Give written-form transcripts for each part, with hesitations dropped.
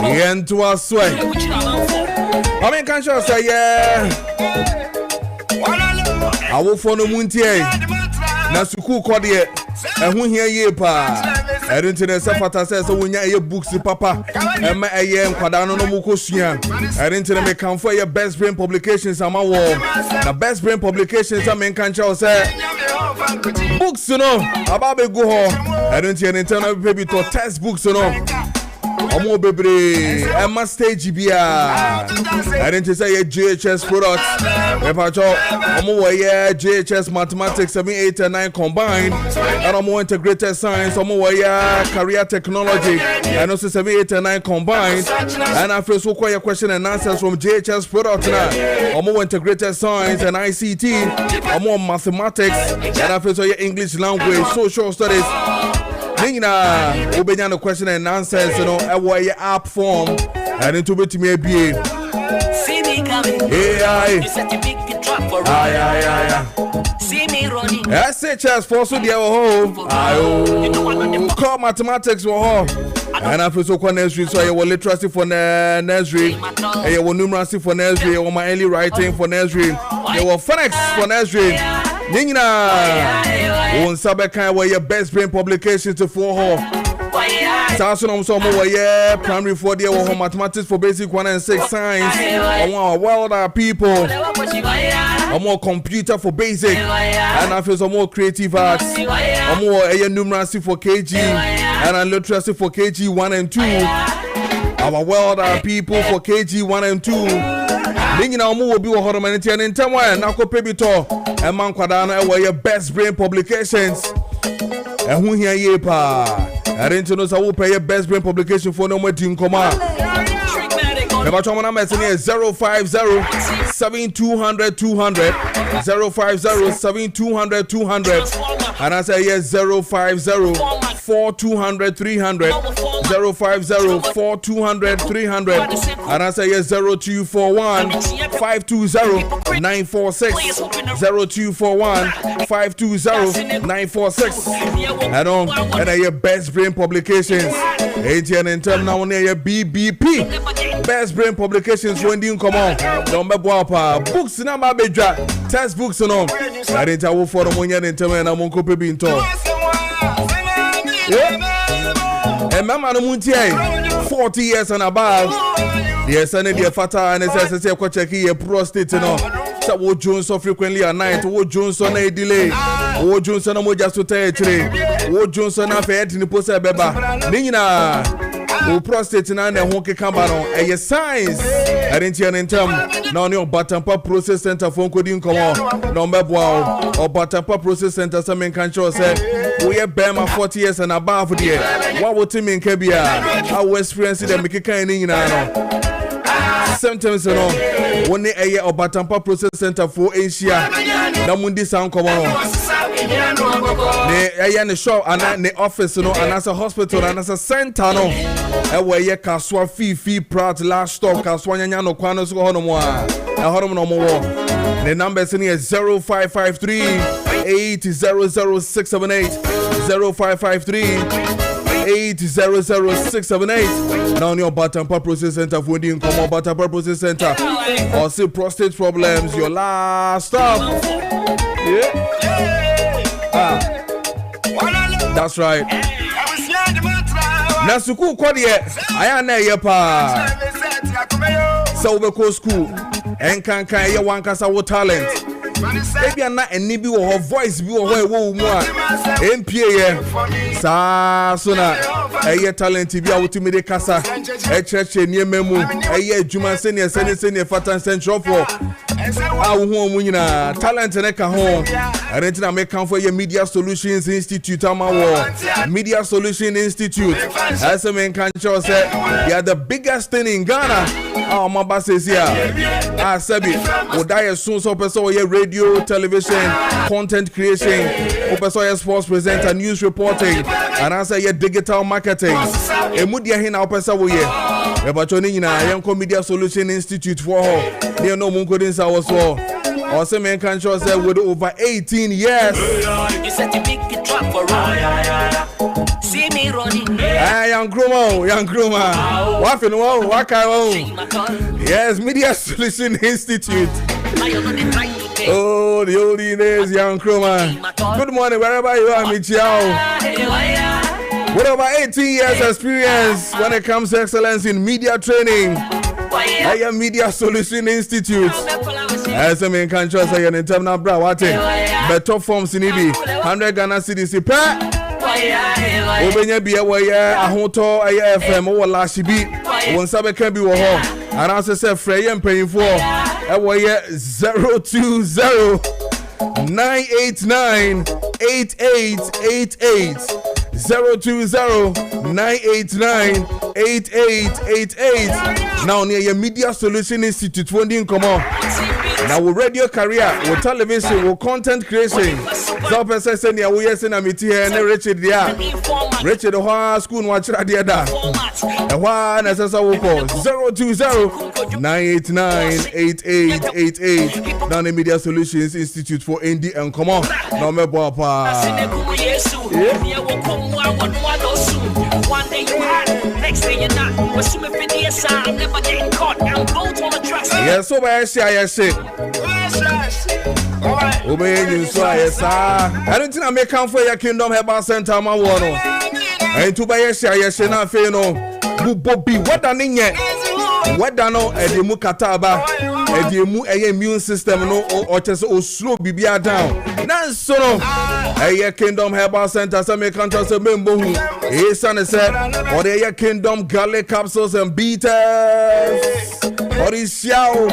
yen to us sway. I mean, can't you say, yeah? I will follow Muntie. Nasuku Cordier, and who hear ye pa. I didn't know Safata says, so when you books the papa, and my AM Quadano Mukosia. I didn't know me come for your best brain publications on my wall. The best brain publications, I mean, can't you say? Books, you know, about go home. I didn't hear internal baby to test books, you know. Omo baby, Emma stage bia. I didn't say a JHS products. If I talk, Omo JHS mathematics 7, 8, and 9 combined, and Omo integrated science, Omo career technology, and also 7, 8, and 9 combined. And I first will question and answers from JHS products now. Omo integrated science and ICT, Omo mathematics, and I first English language, social studies. Nina, Ubenya question and answers, you know, a app form, and into it may be. See me coming. You set a big trap for see me running. SHS for so dear home. Call mathematics for home. And after so nursery, so you will literacy for nursery, and you will numeracy for nursery, or my early writing for nursery, you will phonics for nursery. Nina, on Sabeka, where your best brain publications to 4 home. Sasson some where primary 4 year or mathematics for basic 1 and 6 science. Or more people. Or more computer for basic. And I feel some more creative arts. Or more numeracy for KG. And literacy for KG 1 and 2. Our world are people for KG 1 and 2. Ningina omo will be a humanity and in time where Nako Pebito and Man Quadana were your best brain publications. And who here ye pa? I didn't know so will pay your best brain publication for no more team command. Never try my message is 050-7200-200 050-7200-200 and I say yes 050-4200-300 050-4200-300 and I say yes 0241-520-946 0241-520-946 and I your best brain publications ATN in term now on your BBP best brain publications when you come on don't be books na ma bedra test books no I didn't have for the money in term and I'm on copy being told and mama no muntie 40 years and above yes and the fatal and SS check your prostate no so wo Jones so frequently at night wo Jones on a delay wo Jones no mo just to tell wo Jones na fe head ni post beba nina o prostate na na ho keka ba no e science I didn't hear in term now on your Batampa process center phone coding come on no mebwa or Batampa process center some men can show say we are Bema 40 years and above there what would team in Kebia I will experience them make kind in sometimes you know when they a or Batampa process center for Asia na mundi sound come on the shop and the office you know and as a hospital and as a center no where ye kaswa fee prat last stop kaswa nyanya no kwano so hono mo a hono no mo the number is 0553 800678 0553 800678 now on your Batampa process center for the come Batampa process center or see prostate problems your last stop that's right Nasuku Kodie ayana yepa so we go school and can ye wan kasa wo talent maybe na eni bi wo voice bi wo wo mu a MPA ye sa so na eye talent bi a wotimi de kasa e cheche ni ememu eye adwuma senior fatan central for awu hu omu nyina talent ne ka ho arentina me kan for ye Media Solutions Institute amawo Media Solution Institute as a man can show say they are the biggest thing in Ghana my boss says here Sebi wo die soon so person ye radio television content creation wo person ye sports presenter news reporting and answer ye digital marketing emudia hin na person wo ye ebacho ni nyina ye Media Solution Institute for ho they no mun kodin sa was for or some man can show say with over 18 years. You set a big trap for See me running. Young Groma. Waffin, Waka. Yes, Media Solution Institute. Oh, the oldie days, young Groma. Good morning, wherever you are, Michiao. With over 18 years experience when it comes to excellence in media training. I am Media Solution Institute. As a main country, I am in terminal brawate. Better forms in EB 100 Ghana CDC. Obenya bia waya ahoto aya FM wo last bi won sabe kan bi wo ho and as say frey empanyfo e wo ye 020 989 8888 020 989 8888. Now near your Media Solution Institute funding come on. Now with radio career, with television, with content creation. So person say near we yes na meti here na Richard dia. Richard ho school watch radio da. E wa na sesa wo call 020 989 8888. Now the Media Solutions Institute for ND and come on. Now me bo pa. One day you hot, next day you're not. But soon if it is, I'm never getting caught. I'm both on the tracks. Yes, so I say. Obey you, so I say. I don't think I make come for your Kingdom Herbal Center, my one. And to buy a share, yes, and I feel no. Bobby, what done in yet? What done no? Edimu Kataba, Edimu immune system, no, or just slow Bibia down. Nan so no. A Kingdom Herbal Center, some make countries a member who his son said, or the Kingdom Garlic capsules and beaters. Or this show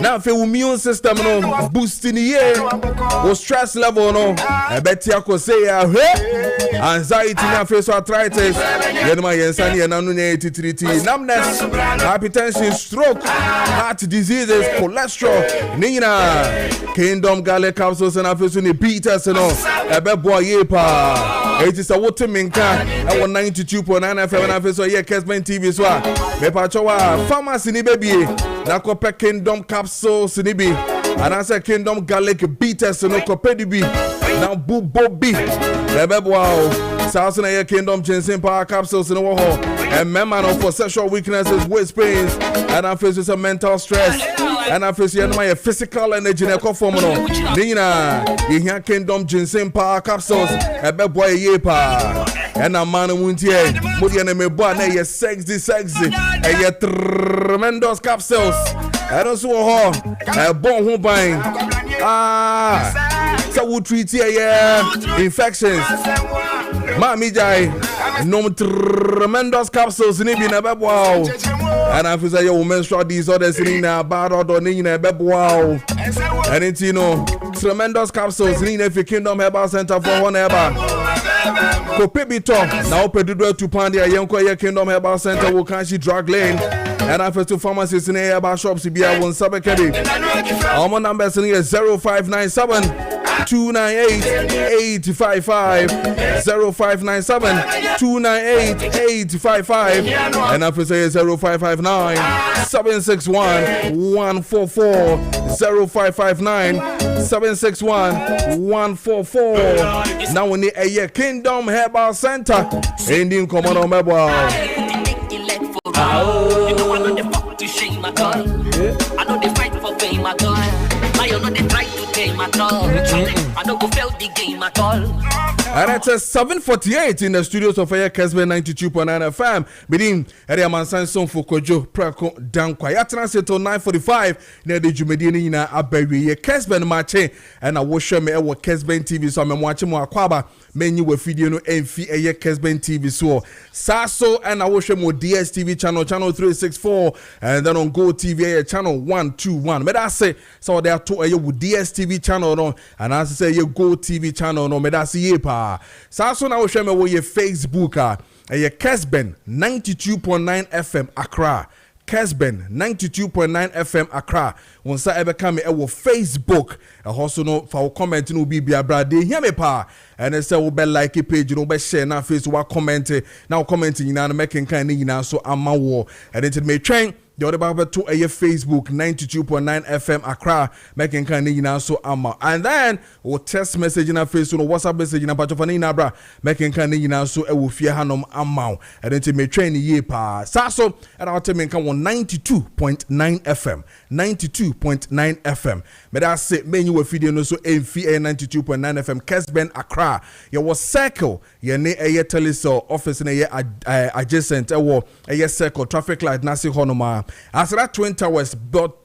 now for immune system no boosting the year or stress level no. I bet you could say anxiety now face arthritis. Yenma yensani enanu 83T numbness, hypertension, stroke, heart diseases, cholesterol. Nina Kingdom Garlic capsules and after the beaters no. I bet boy yepa. It is a water minka. I want 92.9 FM and after so yeah Kessben TV so. Me pachowa pharmacy ni baby. Na kope Kingdom capsules ni bi. And I say Kingdom Garlic beaters no KPD bi. Now boo bobby. Bebe wow. South na Kingdom ginseng power capsules no ho. And member no for sexual weaknesses, waist pains, and I face some mental stress. And I face my physical energy na ko form no. Nina, you Kingdom ginseng power capsules. Ebe boy yepa. And a man wuntie. Mudi na me boy na ye sexy. And ye tremendous capsules. I don't so ho. I born who buying. So we treat here infections. Mami jai. No tremendous capsules ni bi na be wow. And I feel say your menstrual disorders in na bad or ni na be wow. And it you know tremendous capsules ni na fi Kingdom Herbal Center for one ever. Ko pebi to na opedudo 2 pound ya yenko ye Kingdom Herbal Center wo kan shi drug lane. And I to pharmacies in the herbal shops to be a one sabekedi. Our numbers in here 0597 298 855 0597 298 855 and I say 0559 761 144 0559 761 144. Now we need a Kingdom Herbal Center ending command on mobile. You know I know they fuck to shame my God. I know they fight for fame my God. I know they try to tame my God. I know go fail the game my God. And it's 7:48 in the studios of Kessben 92.9 FM. Bidim area mansan song for Kojo Preko Dankwah. Ya transit to 9:45 near the Jumedini na abewi Kessben Maakye and I watch me e Kessben TV so I'm watching mo akwaba menu we video no emfi eye Kessben TV so saso and I watch mo DSTV channel 364 and then on Go TV channel 121. Me that say so there to eye with DSTV channel no and as say you Go TV channel no me that say yepa. Saso na watch me we Facebook eye Kessben 92.9 FM Accra. Kessben 92.9 FM Accra. Once I ever come e wo Facebook. Also no for comment no be bia brade. Hear me pa. And I say we be like page no be share na Facebook comment. Now commenting na make kan ni na so amawo. And it may train the other baba to a Facebook 92.9 FM Accra making kind of so ama and then or text message in a Facebook or WhatsApp message in a patofani nabra making kind of so a wofia hanom ama and then to me train ye pa saso and I'll tell me come on 92.9 FM 92.9 FM but I say menu we feeding no so MFA 92.9 FM Kessben Accra you was circle ye ne a teleso office in a adjacent a circle traffic light nasi honoma as that Twin Towers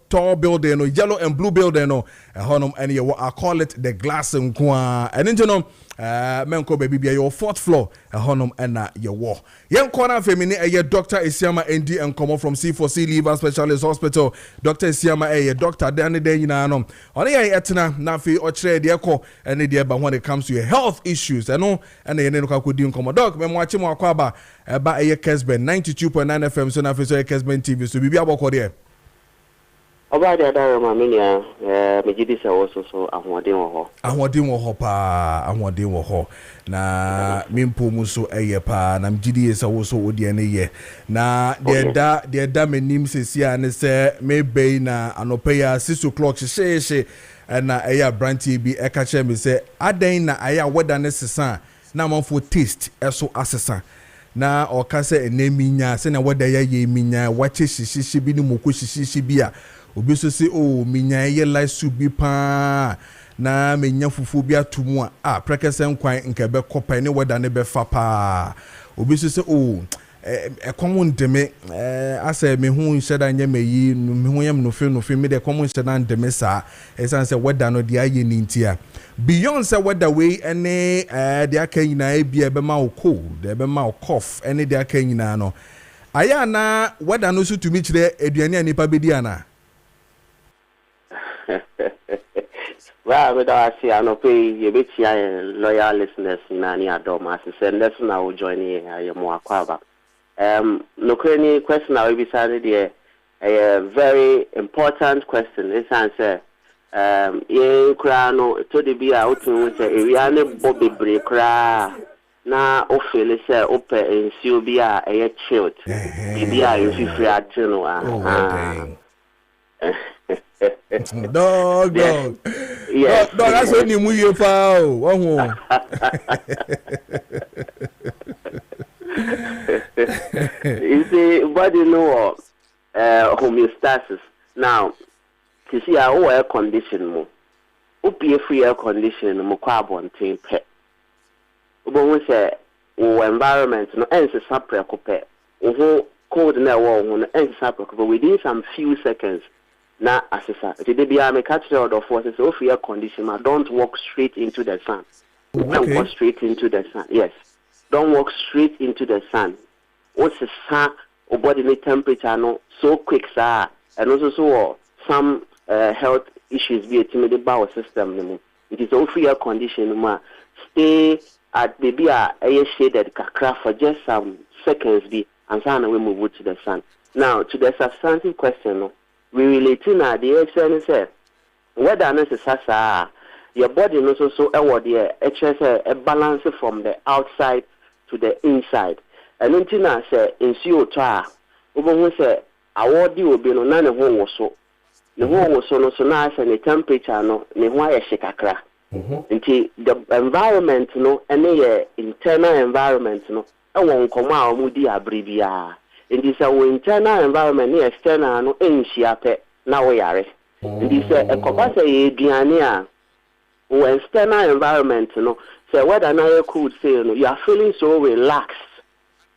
tall building no yellow and blue building no honum and I call it the glass and into menko baby be your fourth floor honum and your wall young corner femini a Dr. Isiama ND and come from C4C liver specialist hospital Dr. Isiama a doctor Danny day you know on etna na fi ochre de ko and the but when it comes to your health issues and no and the no could do come doc me watch mo akwaba ba a Kessben 92.9 FM so na fi so Kessben TV so bibi aboko there Oba de adaro ma menia megidi se wo so ahoden wo ho na mimpo mu so eye pa na mgidi se wo so odi ene ye na de da menim sesia ne se mebe na anope ya 6 o'clock sheshe na eya branti bi e ka che me se adan na aya weda ne sesa na manfo taste eso asesa na okase eneminya se na weda ya ye minya wache shishishi bi ni moko shishishi bi a obi so se o minya ye life subi pa na menya fufu bi atumu a prekesen kwan nke be kopa ne weda ne be fa pa obi so se o ekomo ndeme asa me hu nhyeda nya meyi me hu yam no fe me de ekomo nhyeda ndeme sa esan se weda no de aye ni ntia beyond say weda we ene de aka nyina e bia be ma o cold de be ma o cough ene de aka nyina no aya na weda no so tumi kire aduane anipa bedi ana Well, but I see, I know pay you bet loyal listeners in any adoma. Said that's now joining I am more quaba. No question I will be decided here. A very important question. This answer. Ye crano to the be out to say Rihanna Bobby Breakra. Na ofele say open in Subia a chilled. Bibia you free at Chino. Dog. Yes. Dog, that's when you move your foul. You see, body know homeostasis. Now, you see, our air condition mo. Upi free air condition mo carbon team pet. But we say, environment no ends a separate pet. Cold na wall no ends separate, but within some few seconds. Na asesa today be am catch the order forces of air condition don't walk straight into the sun. Don't walk straight into the sun. Yes, don't walk straight into the sun. What's the sun or body temperature no so quick sir and also so some health issues be a timid bowel system. It is all air condition ma stay at baby a shaded kakra for just some seconds be and sana we move to the sun. Now to the substantive question no. We relating at the extent say whether necessary your body no so award there a balance from the outside to the inside and until I say in CO2 we say award you be no none ho so the ho so no so na say the temperature no ne ho ya shikakra until the environment no any internal environment no e won koma a mu di abribia. In this internal environment, the external no enhia na we yare. In this a kopasa aduane a external environment no say whether na you could say no you are feeling so relaxed.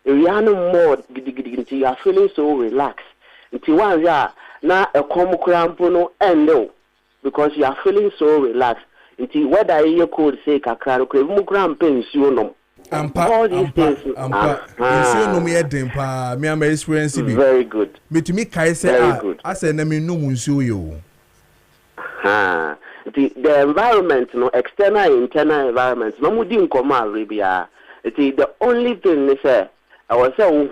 You are no more you are feeling so relaxed. Until one ya na a komu krampo no endo because you are feeling so relaxed. Until whether you could say kakra ko mu krampo nsuo no all these things. Very good. I say, the environment, no external, internal environment. No mudin koma ribia. The only thing they say, I was saying,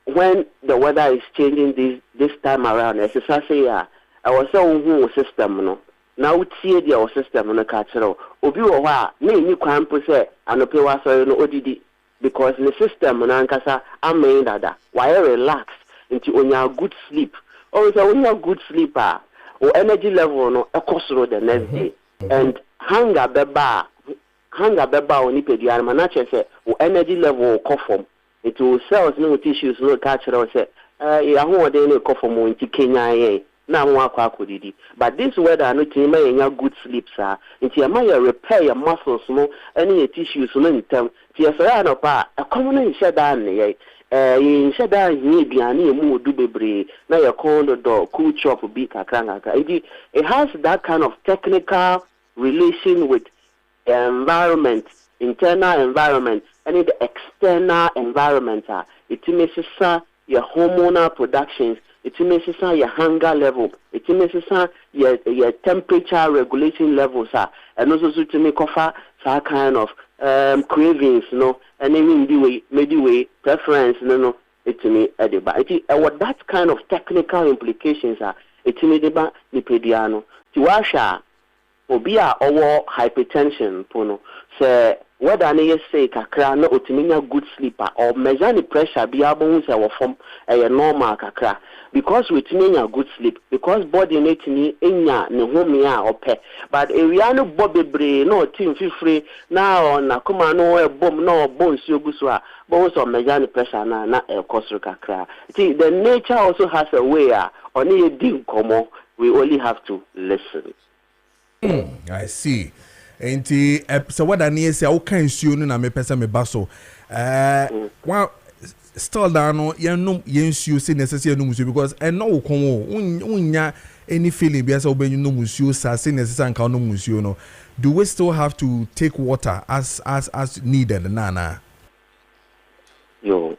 when the weather is changing this time around, as I say, I was saying, system no. Now tie dia o system no ka kire obi wo ha na enyi kwan po se anope wa so no odidi because the system no ankasa amain dada why relax into on your good sleep. Or when you good sleeper or energy level no ekosoro the next day. And hunger beba on ipedian manache say or energy level cough it will cells no tissues no catch or say ya ho de no cough mo into Kenya na mo akwa akodidi. But this weather no tin may your good sleep sir. Into your may repair your muscles no any tissues no in term. Tia so no pa a common shed down in shed down ni biani mu do bebre na your condo door cool chop bi kakra. It has that kind of technical relation with environment, internal environment, and the external environment. It makes your hormonal productions. It makes your hunger level. It makes your temperature regulation levels. And also to make offer that kind of cravings, and even the way preference, it me what that kind of technical implications are. It me deba nipediano. Tiwasha obia or hypertension pono say whether any say kakra no otiminya good sleeper or measure the pressure be able to form a normal kakra because we timinya good sleep because body need ni enya ne homia ope but area no bobebre no team free now na kuma no bomb no bones yoguswa bones or measure the pressure na e cause kakra. See the nature also has a way only a deal komo we only have to listen. I see. Enti so what I need say I can see no na me pesa me baso. Well still down no yensu say necessary no musu because no komo unya any feeling be as obenyu no musu say necessary kan no musu no. Do we still have to take water as needed na? Yo.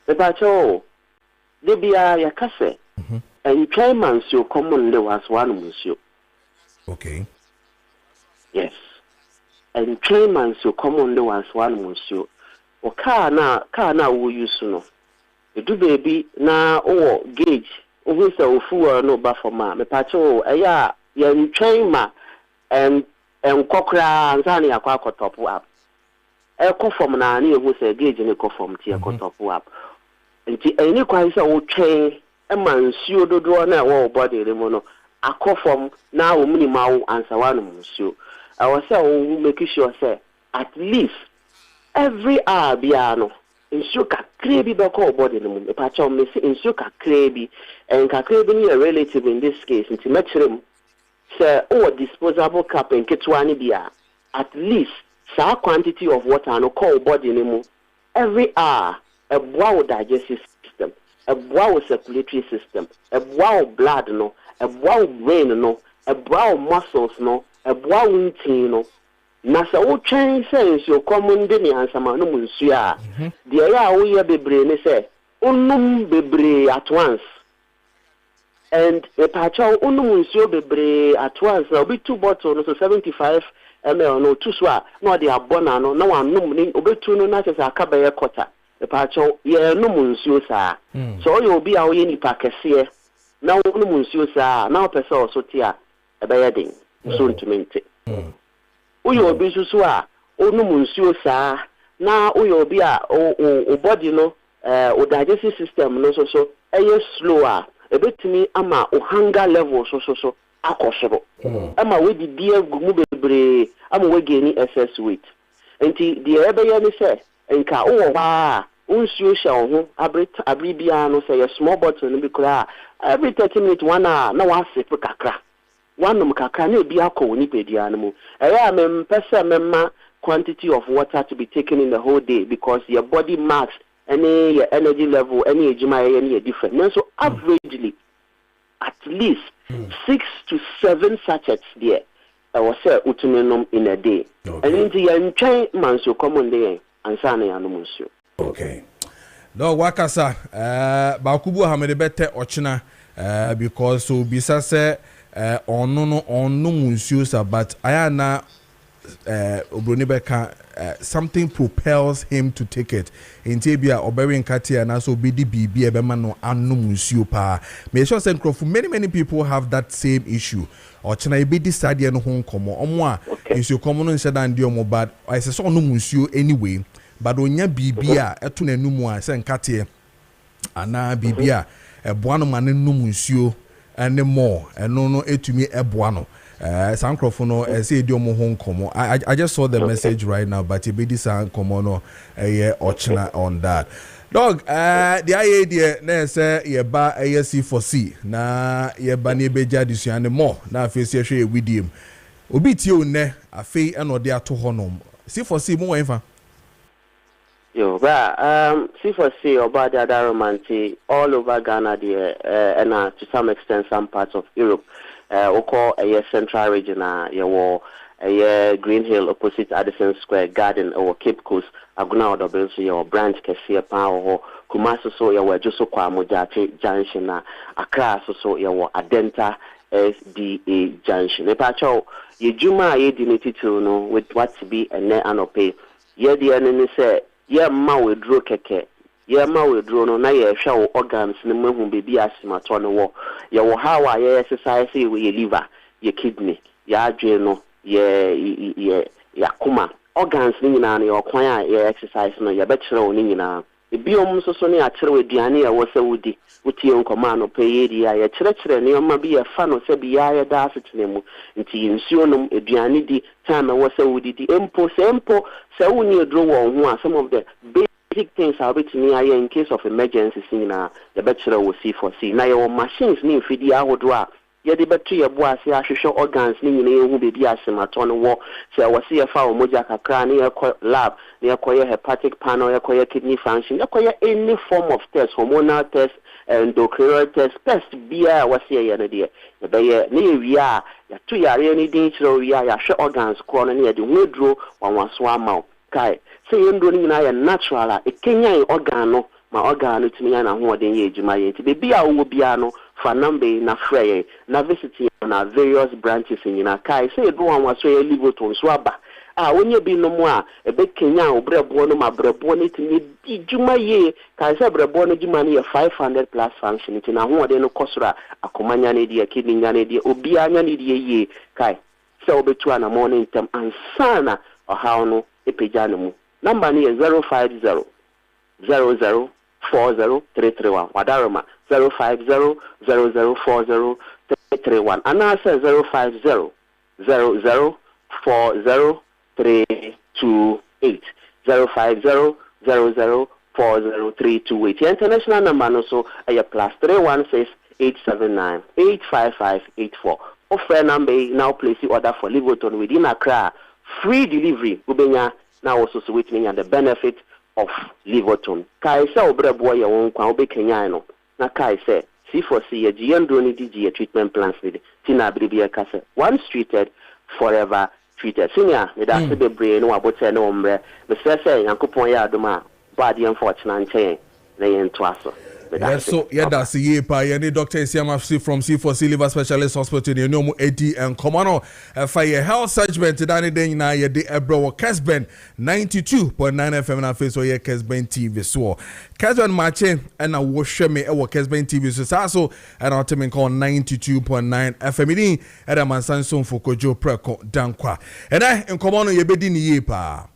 Bebacho debia ya kase. And try man so common there was one musu. Okay. Yes. And claimants so common the ones one monsieur. Or car na wo use no. You do baby na gauge. Always a fool no bafoma. Me pacho ya train ma and kokra and zani akwa top up. E conform na ni who say gauge ni conform ti top up. Nti any kwa say wo train e man suo dodo na wo body le mo no. Akofom na wo minimal answer one monsieur. I was saying, making sure say at least every hour biano ensure ka krebi be call body no me pa cha me say ensure ka krebi and ka krebi ni a relative in this case nti matchrim say disposable cup and ketwa ni bia at least sa quantity of water no call body no every hour a boa digestive system a boa circulatory system a boa blood no a boa brain no a boa muscles no a boa no na sa wo twen sense yo common de ni ansama no munsu a de ya wo ye bebre ne say onum bebre at once and e pa cha onum munsu bebre at once na obi two bottle no so 75 ml no two so a no de abona no na wanum ni obetu no na se akaba ye quarter e pa cha ye no munsu sa so yo obi a wo ye ni pa kese na wo no munsu sa na o pese o so ti a e be ye den so ntumente uyo obi susu a onu munsuo saa na uyo obi a o body no o digestive system no so eye slow a ebetimi ama o hunger level so akosoro ama we di die gumu bebre ama we geni excess weight enti die ebeye ni se nka wo wa unsuo sha ho abri bia no say a small bottle no bi kura every 30 minutes 1 hour na wa sip kakra one kakra na ebi akọ ni pedia no mu eya mem pesa memma quantity of water to be taken in the whole day because your body mass any your energy level any ejuma any different now so averagely at least 6 to 7 sachets there I was say utumenum in a day and into your ntwen man so common day ansa na ya no munsu okay no wakasa ba kubu ha me de bete ochina because so bisa say no munsuosa but ayana obronibeka something propels him to take it into bia oberi nkatia na so bidi bibi ebema no anu munsuo pa me sure say many people have that same issue or china bidi stadium no ho nkomo omo a nsuo komo no nhyeda ande omo bad I say so no munsuo anyway but onya bibi a eto nanumu a say nkatia ana bibi a boano ma ne num nsuo ene more eno no etumi boano Sankrofono say idiomo hon komo. I just saw the message right now, but ibedi san komo no ochina on that. Dog, the idea na say ye ba C4C na ye ba ne beja disuane more na afesi hwe with him. Obi tie one afei eno de ato honom. C4C mo wenfa. Yo, C4C about the other romantic all over Ghana there and to some extent some parts of Europe. We call a central region, a Green Hill opposite Addison Square Garden or Cape Coast, Aguna or the your branch Kessia Power, Kumaso so your Joso Kwamojache Junction, Accra so your Adenta SDA Junction. A pacho, ye Juma ye dignity to know with what to be a net and pay. Ye the enemy say, ye ma withdraw keke. Ye ma withdraw no na ye show organs ne mu baby asimato no wo ye wo how ye exercise ye liver ye kidney ye adwe no ye yakuma organs ni nyina ne okwan a ye exercise no ye bekyere wo ni nyina ebiom so ne akyere waduane ye wo se wudi wutie nkoma no pe ye dia ye kyerɛkyerɛ ne ma bi ye fa no se bi ya ye da asetene mu nti nsuo no aduane di time wo se wudi di empo se woni edro wo ho a some of the things are written here in case of emergency in the bachelor will C4C. Now your machines need for the hour. Ye the battery of boas, show organs, who be asimaton war. So I was see a foul mojaka cran near lab, near hepatic panel, acquire kidney function, acquire any form of test, hormonal test, endocrine test, test beer was here idea. The near we are 2 year any danger, we are show organs, corner near the withdraw one was swam out. Kai. Say you doing na natural a Kenya organo ma organo to me na ho den ye ejuma ye nti be a wo bia no fa number na frey na visit na various branches in na kai say do one was so Liverpool so aba wonye bi no mu a be Kenya obrebo no ma brebo no timi ejuma ye kai say brebo no juma no ye 500 plus function nti na ho den no kosora akomanya ne de kidney nya ne de obi anya ne de ye kai say obetu ana morning time ansana how no epejano mu number ni 050 0040 331. Wadaroma 050 0040 331. And I say 050 0040 328. 050 0040 328. The international number also a plus 316 879 855 84. Offer number now place the order for Liverpool within Accra. Free delivery. Ubenya now also sweetening and the benefit of Liverpool. Kai say obrebo ye won kwa obe Kenya no. Na kai say C4C ye GN ni DG treatment plans ni tina bribia kase. Once treated, forever treated. Senior, me da se bebre no abote no ombre. Me say Yankopon ya adoma bad unfortunate nchen na ye ntoaso. Yes, so yeah, that's the year. Any doctor is here from C4C Liver Specialist Hospital. You know, mo AD and Commano. Fire health segment today. Then na ye de ebro Kessben 92.9 FM na face oye Kessben TV. So Kessben Maakye and a wash me ewo Kessben TV. So and ultimate call 92.9 FM. Ini era mansanso for Kojo Preko Dankwah. And I in Commano ye bedi ni ye pa.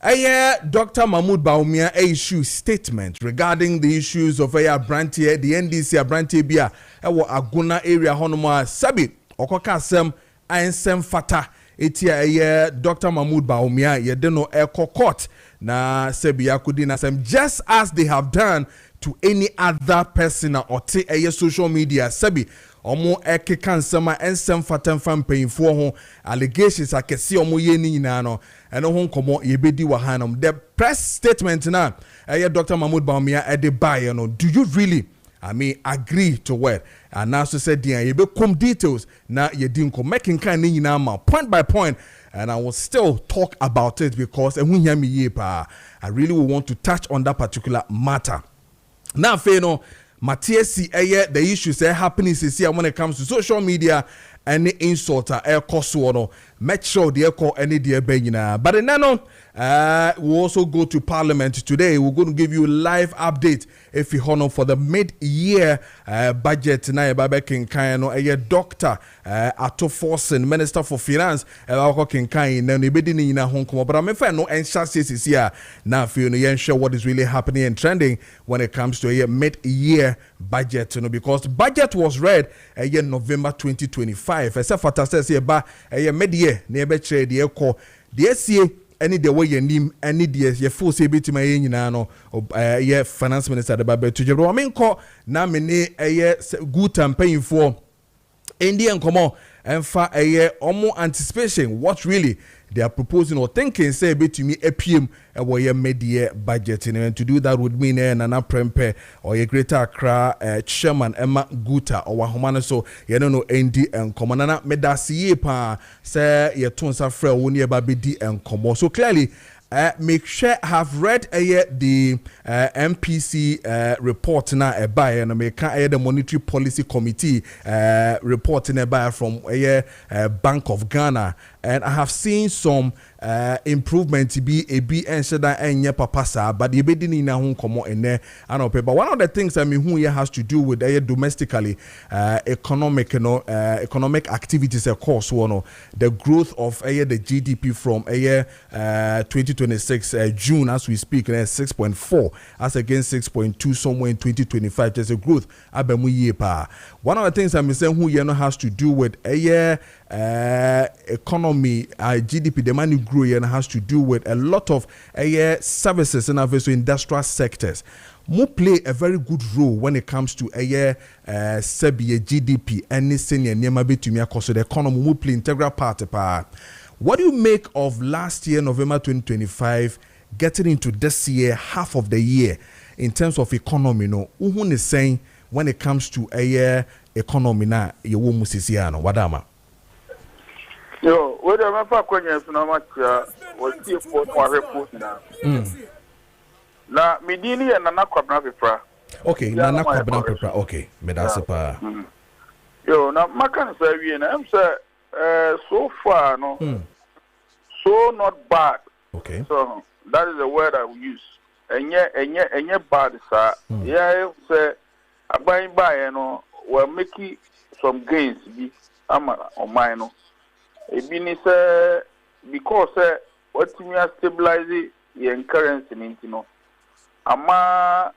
Dr. Mahmoud Bawumia issue statement regarding the issues of Brantie, the NDC Brantie Bia, Aguna area Honoma Sabi, Okokasem, Ainsem Fata, Etia Dr. Mahmoud Bawumia, Yedeno Eko Court, na Sebi Yakudina Sem, just as they have done to any other person or social media, Sebi. Omo eke kansama ensem fatem fam payinfo ho allegations akese omo ye ni nyina no eno ho nkomo ye bedi wa hanom. The press statement na Dr. Mahmoud Bawumia e de buy no, do you really agree to what and now said dia ye be come details na ye di nko making kan ni nyina ma point by point, and I will still talk about it because ehun hia me ye pa. I really will want to touch on that particular matter. Now fe no Maakye the issues happening when it comes to social media and the insult cost no make sure they call any dear benina. But then We'll also go to Parliament today. We're going to give you a live update if you honor for the mid-year budget. Na Baba Kinkano, a Dr. Ato Forsen, Minister for Finance, Kinkai, na Nibedini na Hong Kong. But I'm afraid no chances is here. Now, if you know, sure what is really happening and trending when it comes to a mid-year budget, because budget was read November 2025. Except for says here, but a mid-year, near trade the echo, the SCA. Any the way your name, any the full CB to my no yeah, finance minister the Babe to Jabro. I mean, call na many a good campaign for Indian come and for a year or more anticipation. What really they are proposing or thinking, say, be to me a PM or your mid-year budget. And to do that would mean Nana Prempe or a Greater Accra chairman Emma Guta or Wahomana. So, you don't know, ND and Commandana Medasi pa say, your tons of frail when you're Baby and Como. So clearly, make sure have read the MPC report na by and make the Monetary Policy Committee report by from Bank of Ghana, and I have seen some improvement to be a B and said that and papasa, but the bedini na hun komo in there and okay. But one of the things I mean who here has to do with domestically economic economic activities of course one the growth of the GDP from 2026 June as we speak 6.4 as against 6.2 somewhere in 2025. There's a growth one of the things I'm saying who here has to do with economy GDP the money grow and has to do with a lot of services and also industrial sectors. Mo play a very good role when it comes to Serbia GDP and senior near between because the economy mo play integral part. What do you make of last year November 2025 getting into this year half of the year in terms of economy? No, who is saying when it comes to economy na yewo musisiano wadama. Yo, whether I'm a question, so much was here for report now. Na Medini and Nana Kwabna Pepra. Okay, Nana Kwabna Pepra. Okay, Medasipa. Yo, now my can say, I'm so far, no, so not bad. Okay, so that is the word I will use. And yet bad, sir. Yeah, say, I buy, you know, we're making some gains. Be I'm on mine. Ebini say because what we are stabilizing the currency into no ama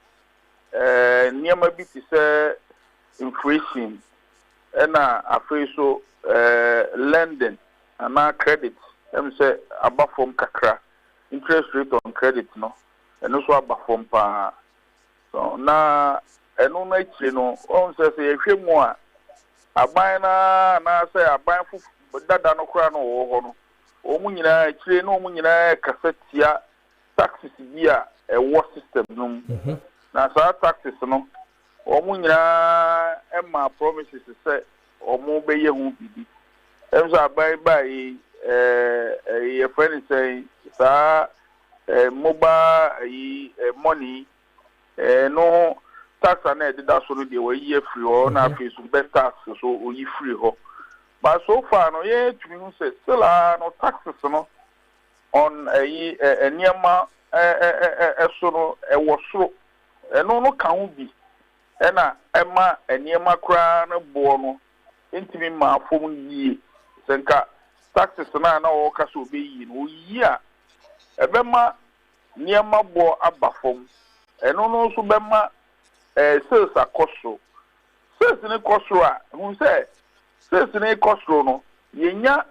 niama bi say inflation and afei so lending and credit say above from kakra interest rate on credit no and also above from pa so na eno na chi no on say ehwe mu a aban na say aban fu dada no kura no wo no omu nyina kire no omu nyina kasetia taxes bia e war system no na sa taxes no omu nyina emma promises say omu be ye hu bibi emso abai bai e friend say sa mobile money no tax na e dida so no de we ye free or na face best tax so o yi free ho. But so far, no, yeah, to me, say still are no taxes, no, on a nearma, so a wasro, and no can't be, and Emma, a nearma crown, a bono, intimate ma phone ye, senka taxes, and I know casu be in, yeah, a bema nearma bo abafom, and no so bema, sales a costo, sales in a costro, who said. Since the cost no, yenya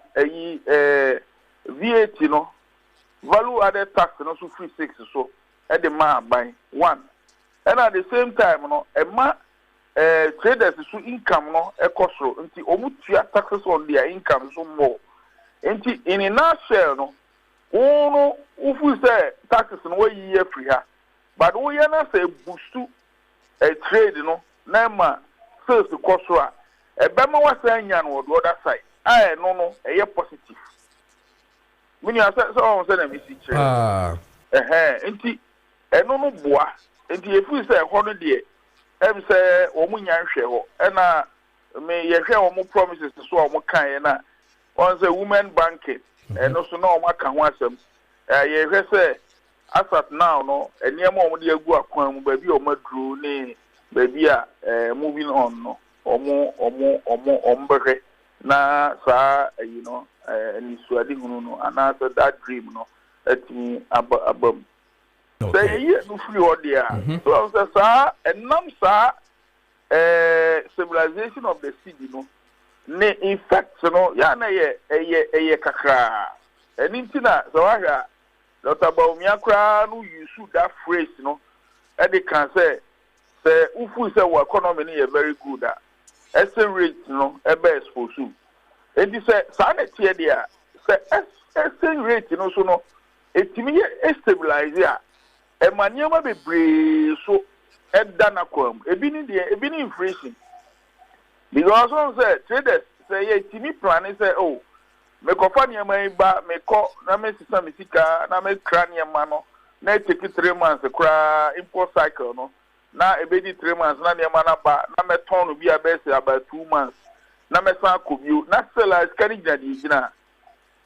VAT no, value added tax no so free 6 so at the man by 1. And at the same time no, a ma traders so income no a cost so until omutia taxes on their income so more. Until in a nutshell no, no ufu say taxes no year free ha, but we na say boost to a trade no, na ma sales the cost so. Ebema was saying on the other side. I no, a positive. When you are so say them is enti no boa. Enti if we say 100 day, em say omunya hwe ho. Na me ye hwe omu promises so omu kan na. On say women banking. And also no omu aka ho asem. ye say as at now no enema omo de agu akwan mu ba bi omadru ne ba bi a moving on no ombere na sa ni suade hunu no ana so that dream no atimi abam say ye no free order so say enam sa civilization of the city no ne in fact no ya na ye kakra enintina so wa Dr. Baumia kra no use that phrase no e dey can say ufu say our economy is very good exchange rate no e be exposed and this say na tie dia say exchange rate no so no etimi stabilize ya e manioma bebre so e dana kwam ebi ni inflation because on say traders say etimi plan say oh me ko fa niam ba me ko na me sisa me sika na me kra niam no na take 3 months kra import cycle no na ebedi 3 months na niam na ba na me ton no bi abese about 2 months na me san ko bio na sell as carry jadi gina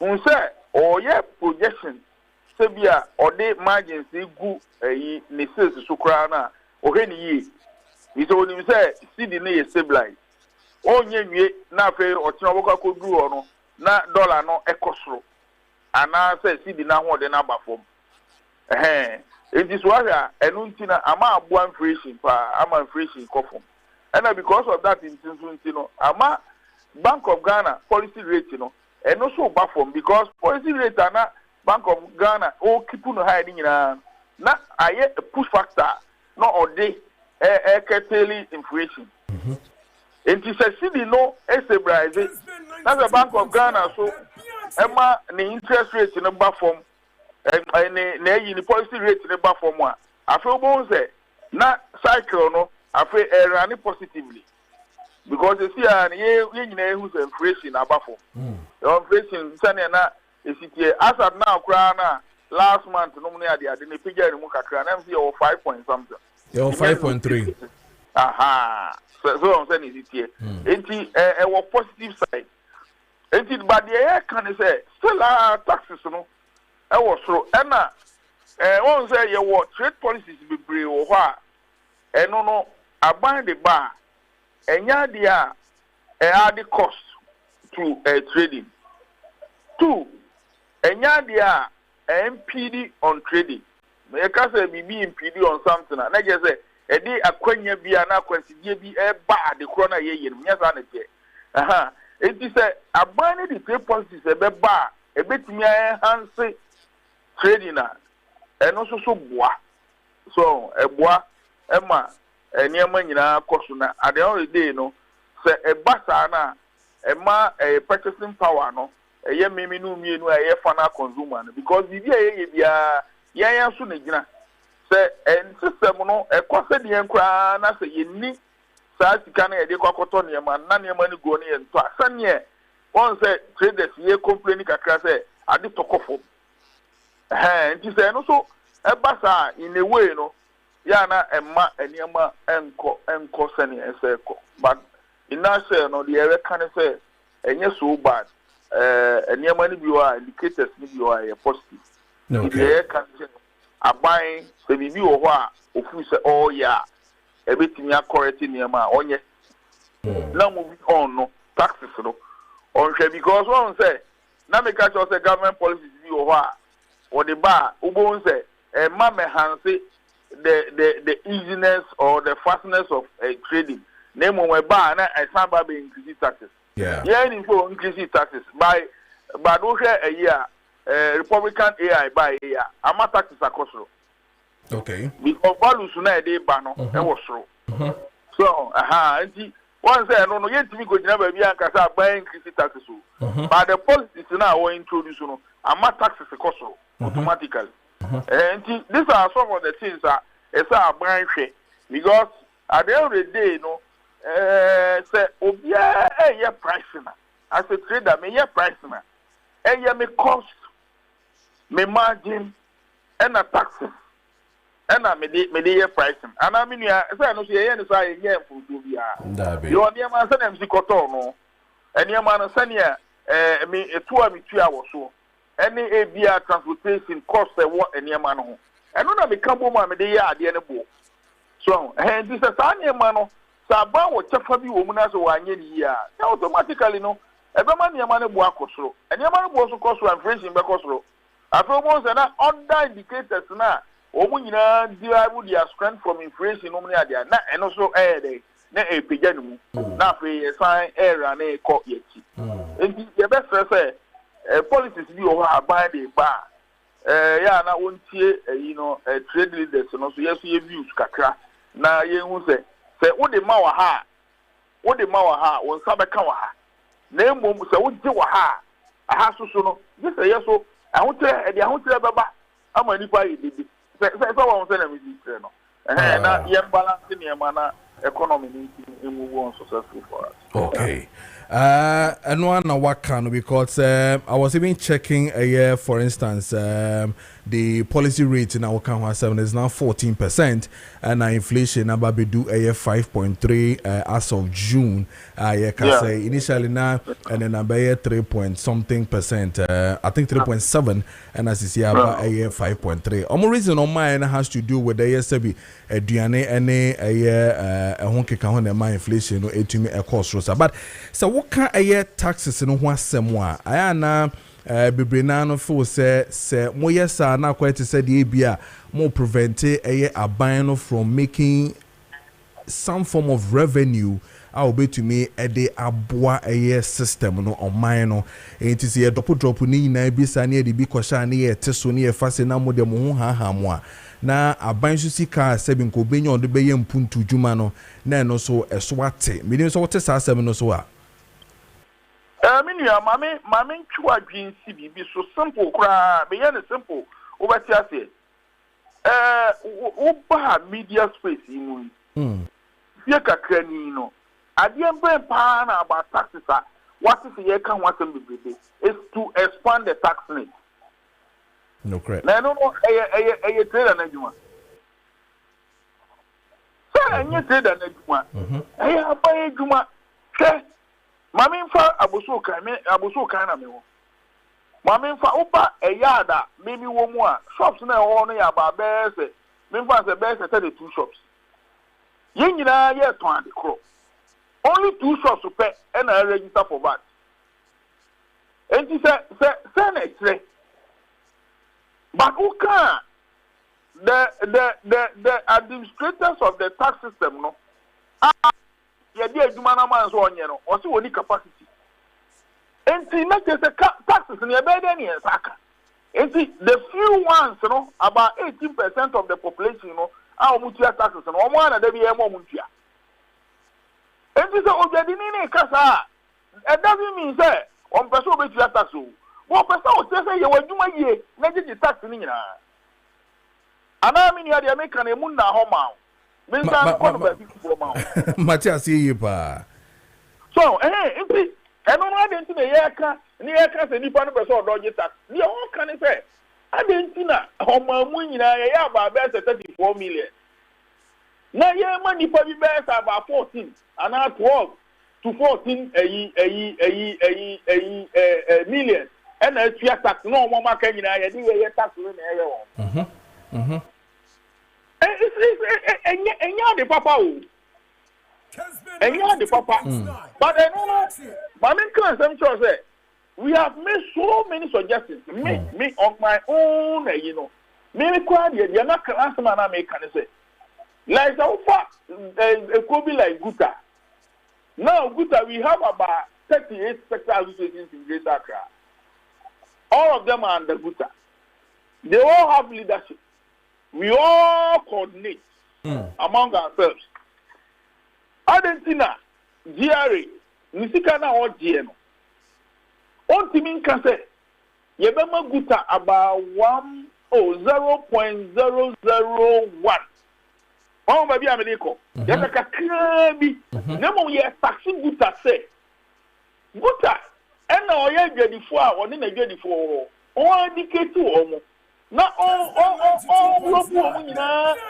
un say oye projection se bia ode margins gu yi ne sales so kra na o he ni yi mi so ni say cd na stabilize onye nwie na fe o tina boko ko duru ono na dollar no ekosoro ana say cd na ho de na ba fom it is why enu ntina ama abu inflation pa ama inflation kofom and because of that intino ama Bank of Ghana policy rate and also ba fom because policy rate na Bank of Ghana o keep no high nyina na aye push factor no ode curtailing inflation it is a city no stabilize that's the Bank of Ghana so ema the interest rate no ba fom and the policy rate no ba fom a afi bo say na cycle no afi run positively because you see ye nyina hu say inflation aba fom inflation sane na esitie as at now kra na last month no mu na ade ne pija ne mu kakra na say 5 point something 5.3 aha so I'm saying esitie enti was positive side enti but the can say still taxes no was so na won say ye what trade policies be brave wo ho a no aban the bar enya dia add cost to trading. 2 enya dia MPD on trading. Me ka say bibi MPD on something na je say e di akwanya bia na akwansidie bi e ba de kro na ye nya sa na je it is say aban the trade policies e be ba e betimi enhance trading na eno so boa so e boa e ma eniema nyina koso na at the end of the day no say e basa na e ma purchasing power no ye memi no mienu ye final consumer no because bibi ye bia yan so na gina say en system no e kwase de enkra na say ye ni sa sika na ye de kwakoto niema na niema ni go ne ye nto asane won say traders ye complain kakra say ade tokofo nti say no so e basa in a way no ya na emma eniema enko sani eseko but in that say no the ere can say enye so bad eniema ni biwa indicators ni biwa ye positive the can say aban se bibi wo ho a ofu say oh yeah ebetimi correct niema onye na move on no taxes no on because one say na make catch say government policies bi wo ho a or the bar ubo say ma me hanse the easiness or the fastness of trading. Name on my bar na I be increase taxes. Yeah, increase taxes by those a year Republican AI by a year. I'm taxes across. Okay. Because values na dey ban no e was so. So and one say no yet me go jina ba bi an kasa buy increase taxes so. But the policies now we introduce no I'm taxes across automatically. And these are some of the things that it's a brand share because at the end of the day, say obia a pricing as a trader, me pricing, me cost, me margin, and a taxes, and I me pricing. And I mean, say no, say any say yeah for do you are near man send them si koto no, and your man send me 2 hours so. any ABR transportation cost what any man ho. And no me come home me dey yard dey bo. So, and this is any man Saba wo chefa bi wo mu na so wanye ni ya. Na automatically no, ebe ma ni ma ne bo akosoro. Eni ma ne bo so kosoro inflation be kosoro. Afro mo say na other indicators na o mu nyina derive their strength from inflation no mu na dia. Na eno so dey. Na pagya no mu. Na fe sign era na e ko yeki. Enti ye be say policies bi o ha ban dey ba. Ya na wontie trade leaders no so yeso ye views kakra. Na ye hu say say wo de ma wa ha won sabeka wa ha na emom say wo je wa ha aha soso no je say yeso ahotre e de ahotre beba ama nipa yi bibi say won say na mi dire no na ye balance ni e ma na economy ni move on successful for us. Okay. And one wakan because I was even checking a year, for instance, the policy rate in our Kanwa 7 is now 14%, and our inflation number be do a year 5.3 as of June. I can say initially now, and then about a 3 point something percent. I think 3.7, and as you see about a year 5.3. One reason on mine has to do with the year sebi Diane a year a honky kahon and my inflation no to me a cost rosa. But so what can a year taxes in one semwa? I am now. Bibrinano for say mo yesa na quite say the ABA more prevent a ban from making some form of revenue. I'll be to me a de aboa a system no on mine no and to see a drop ni na bisa near the big question near tesoni a fascina mo de mo ha mo na aban so sika sebin ko benya on de be yem puntu juma no na no so eswate me so what say asem no so a Minia, mami chua green CB be so simple, cry, be any simple. Over here, Uba media space in Yaka Cranino. I didn't bring pan about taxes. What is the year can want to be is to expand the tax rate. No correct. I don't know a trade and a and you trade and a juma. I have a juma. Mami fa abuso kan me wo. Mami fa opa eyada mimi wo mu a shops na ho no ya ba bese. Me fa se bese 32 shops. Ye nyina ye ton ade kro. Only 2 shops pe and I register for that. And he say na tre. But who can the administrators of the tax system no ye dey adwuma na man so onye no o se woni capacity enti na say taxes ne be dey ne saka enti the few ones no about 18% of the population no a o mutua taxes no o mo na da bi e mo mutua enti so ojadi ni kasa it doesn't mean say on person obetua tax o one person o say ye wadwuma ye na gigi tax ni nyina ana mi ni ade America na emu na ho ma Matthias pa. So, and I didn't see the yaka, near Casa Nippon person dodgy tax. The whole can say, I didn't see that. How my winning I have about 34 million. Now, your money for the best about 14 and not 12 to 14 million. And a tax, no more market in I didn't get tax in the and you're the papa. And you're the papa. But I don't know. But I'm sure say we have made so many suggestions. Me on my own, you know. Maybe quite you're not class man I make can say. Like how far it could be like Guta. Now Guta we have about 38 sector associations in Greater Accra. All of them are under Guta. They all have leadership. We all coordinate among ourselves. Argentina, GRA, Nisikana or GNO. On Timin can say, Yebema Guta about 0.001. Oh, maybe Americo. Yaka Krabi. Nemo ye taxing Guta say. Guta, and now ye get the 4 or then I get the 4. Or indicate 2 or more. Now all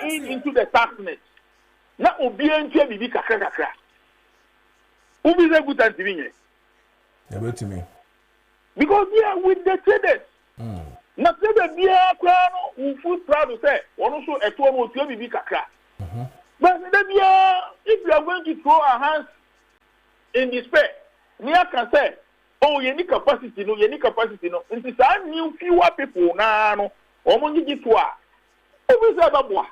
into the taxnet. Now obi enche bibi kakra. Ubi ze good anti me. Yeah, wait to me. Because with the traders, Na se be bia kwa no we feel proud to say one so eto no otua bibi kakra. But the bia if you are going to throw our hands in despair, me can say, oh, you need capacity no, Into some new fewer people na no, omo ngi to a. Obi say babwa.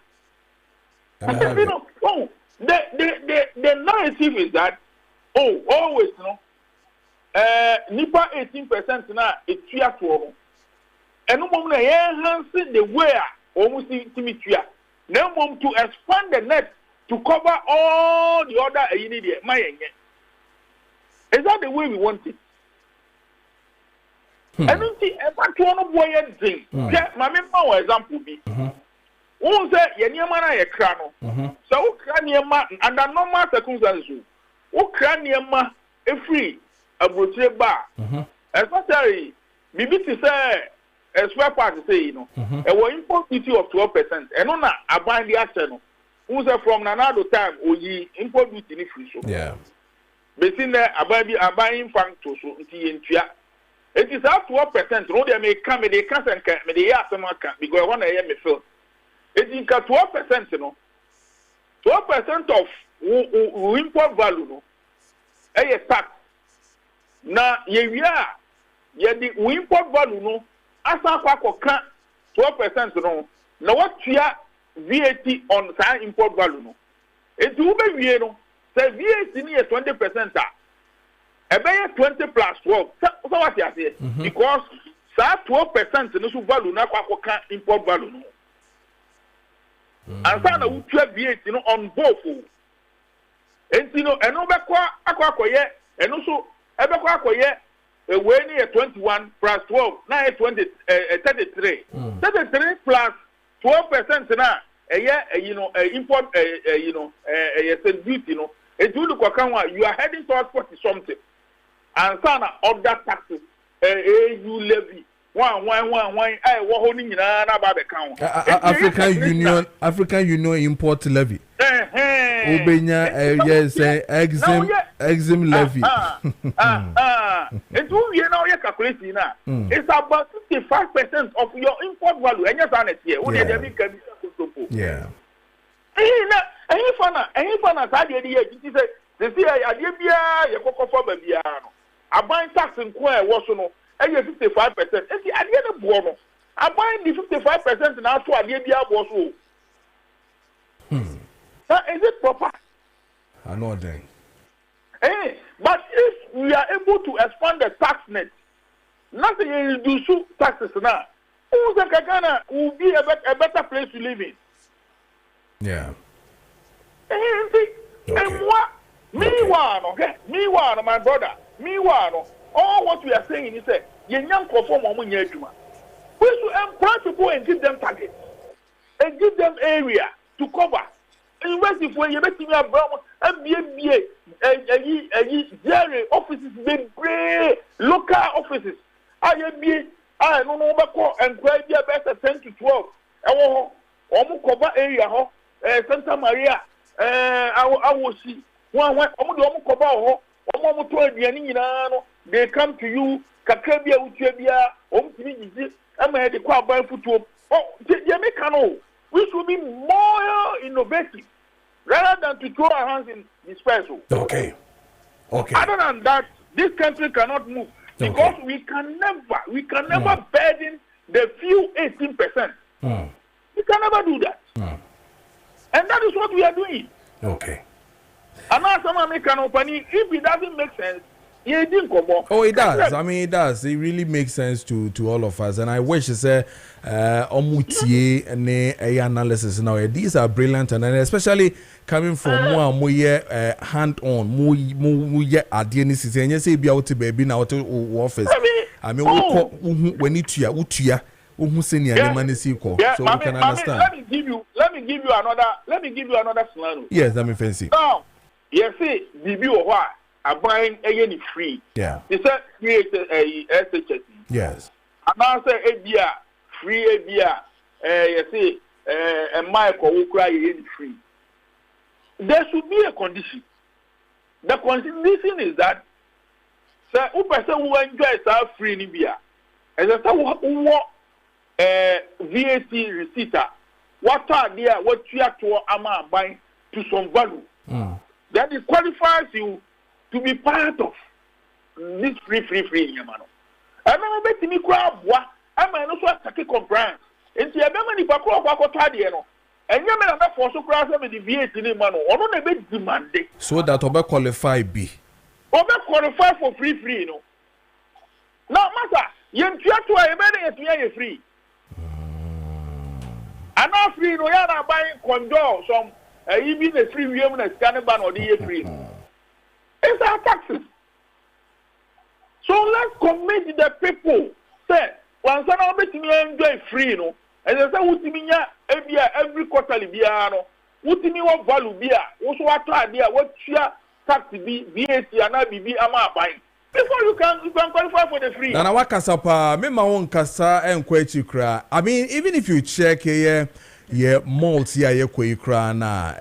You know, oh, the narrative is that always no nipa 18% na etua to no. Eno mom na enhance the way almost timitua. Now mom to expand the net to cover all the other you need my Is that the way we want it? I don't see a patrol boy thing. My member example be. Who say Yeniama na ye krano? So Kraniama under normal circumstances. Who Kraniama a free a brochure bar. Especially Bibi to say a spare part say, you know, a war import duty of 12%. And on a bind the action. Who say from another time or ye import duty in free. Yeah. Between there, a buying fund to so it is up to 12%. No, they may come, they can't, they ask them because I want to hear me feel. It is 12%, you know. 12% of import value, no. A tax. Now, the import value, no. As I can 12%, no. Now, what you VAT on that import value, no. It will be, you know, say VAT is 20%. About 20 plus 12. So what you say? Because that 12% no value na kwa import value, no. And so we VAT, you know, on both. And you know, and over akwa ye, and also a way near 21 plus 12, now 20, 33. 33 plus 12% now, a year, you know, import, you know, a duty, you know. It will look you are heading towards 40 something. And some other taxes, you levy. One, I was holding in about the count. African Union import levy. Ubenya, yes, exim levy. It will be now your calculation. It's about 55% of your import value. And you're yeah. Any fana, they say, I did be a cocoa for baby. I buy tax in Quay, was no, and you're 55%. And the idea of Bono, I buy the 55% and also I did be a was. Is it proper? I know that. But if we are able to expand the tax net, nothing will do taxes now. Who's the Kagana will be a better place to live in? Yeah. And what? Meanwhile, my brother. Meanwhile, all what we are saying is that young perform on Yajuma. We should employ people and give them targets and give them area to cover. Invest if when you make me a brown MBA, offices, local offices. I don't know about and grade better 10 to 12. I cover area, Santa Maria. I will see one cover. They come to you, Kakabia, Uchebia, the crowd by foot. Oh, we should be more innovative rather than to throw our hands in dispersal. Okay. Other than that, this country cannot move because we can never burden the few 18%. We can never do that. And that is what we are doing. Okay. And now someone make an opening, if it doesn't make sense, it didn't come up. Oh, it does. I mean, it does. It really makes sense to all of us. And I wish to say, Omutie and analysis now. These are brilliant, and especially coming from more hand-on, more at the end season. You say be out to baby now to office. I mean, we need to so we can understand. Let me give you another scenario. Yes, let me fancy. Now, you see, BB or what? I'm buying any free. Yeah. They said create a SHS. Yes. And now say ABR, free ABR. You see, a Michael will cry any free. There should be a condition. The condition is that, sir, who person who enjoys our free in Libya. as a what VAT receipt. What are there? What you have to ama buying to some value that it qualifies you to be part of this free man. I don't bet me crab what I might also take compliance. And see, I don't many people who are and you may not force to cross them in the VAT in man or not a bit demanding. So that over qualify be. Over qualify for free, you know. Now, matter, you try to a free. And now free, no, you are buying condo, some even a free women and scanning ban or the free. It's our taxes. So let's commit the people. Say, once I know enjoy free, you know. And they say, Utimiya, every quarterly biano, Utimi value beer, also what idea, what share tax be, VAT, and I be ama buying. Before you can qualify for the free. Nana wakasapa, me ma won kasa enkwechi kra. I mean, even if you check here, malls here ye kwe kra na,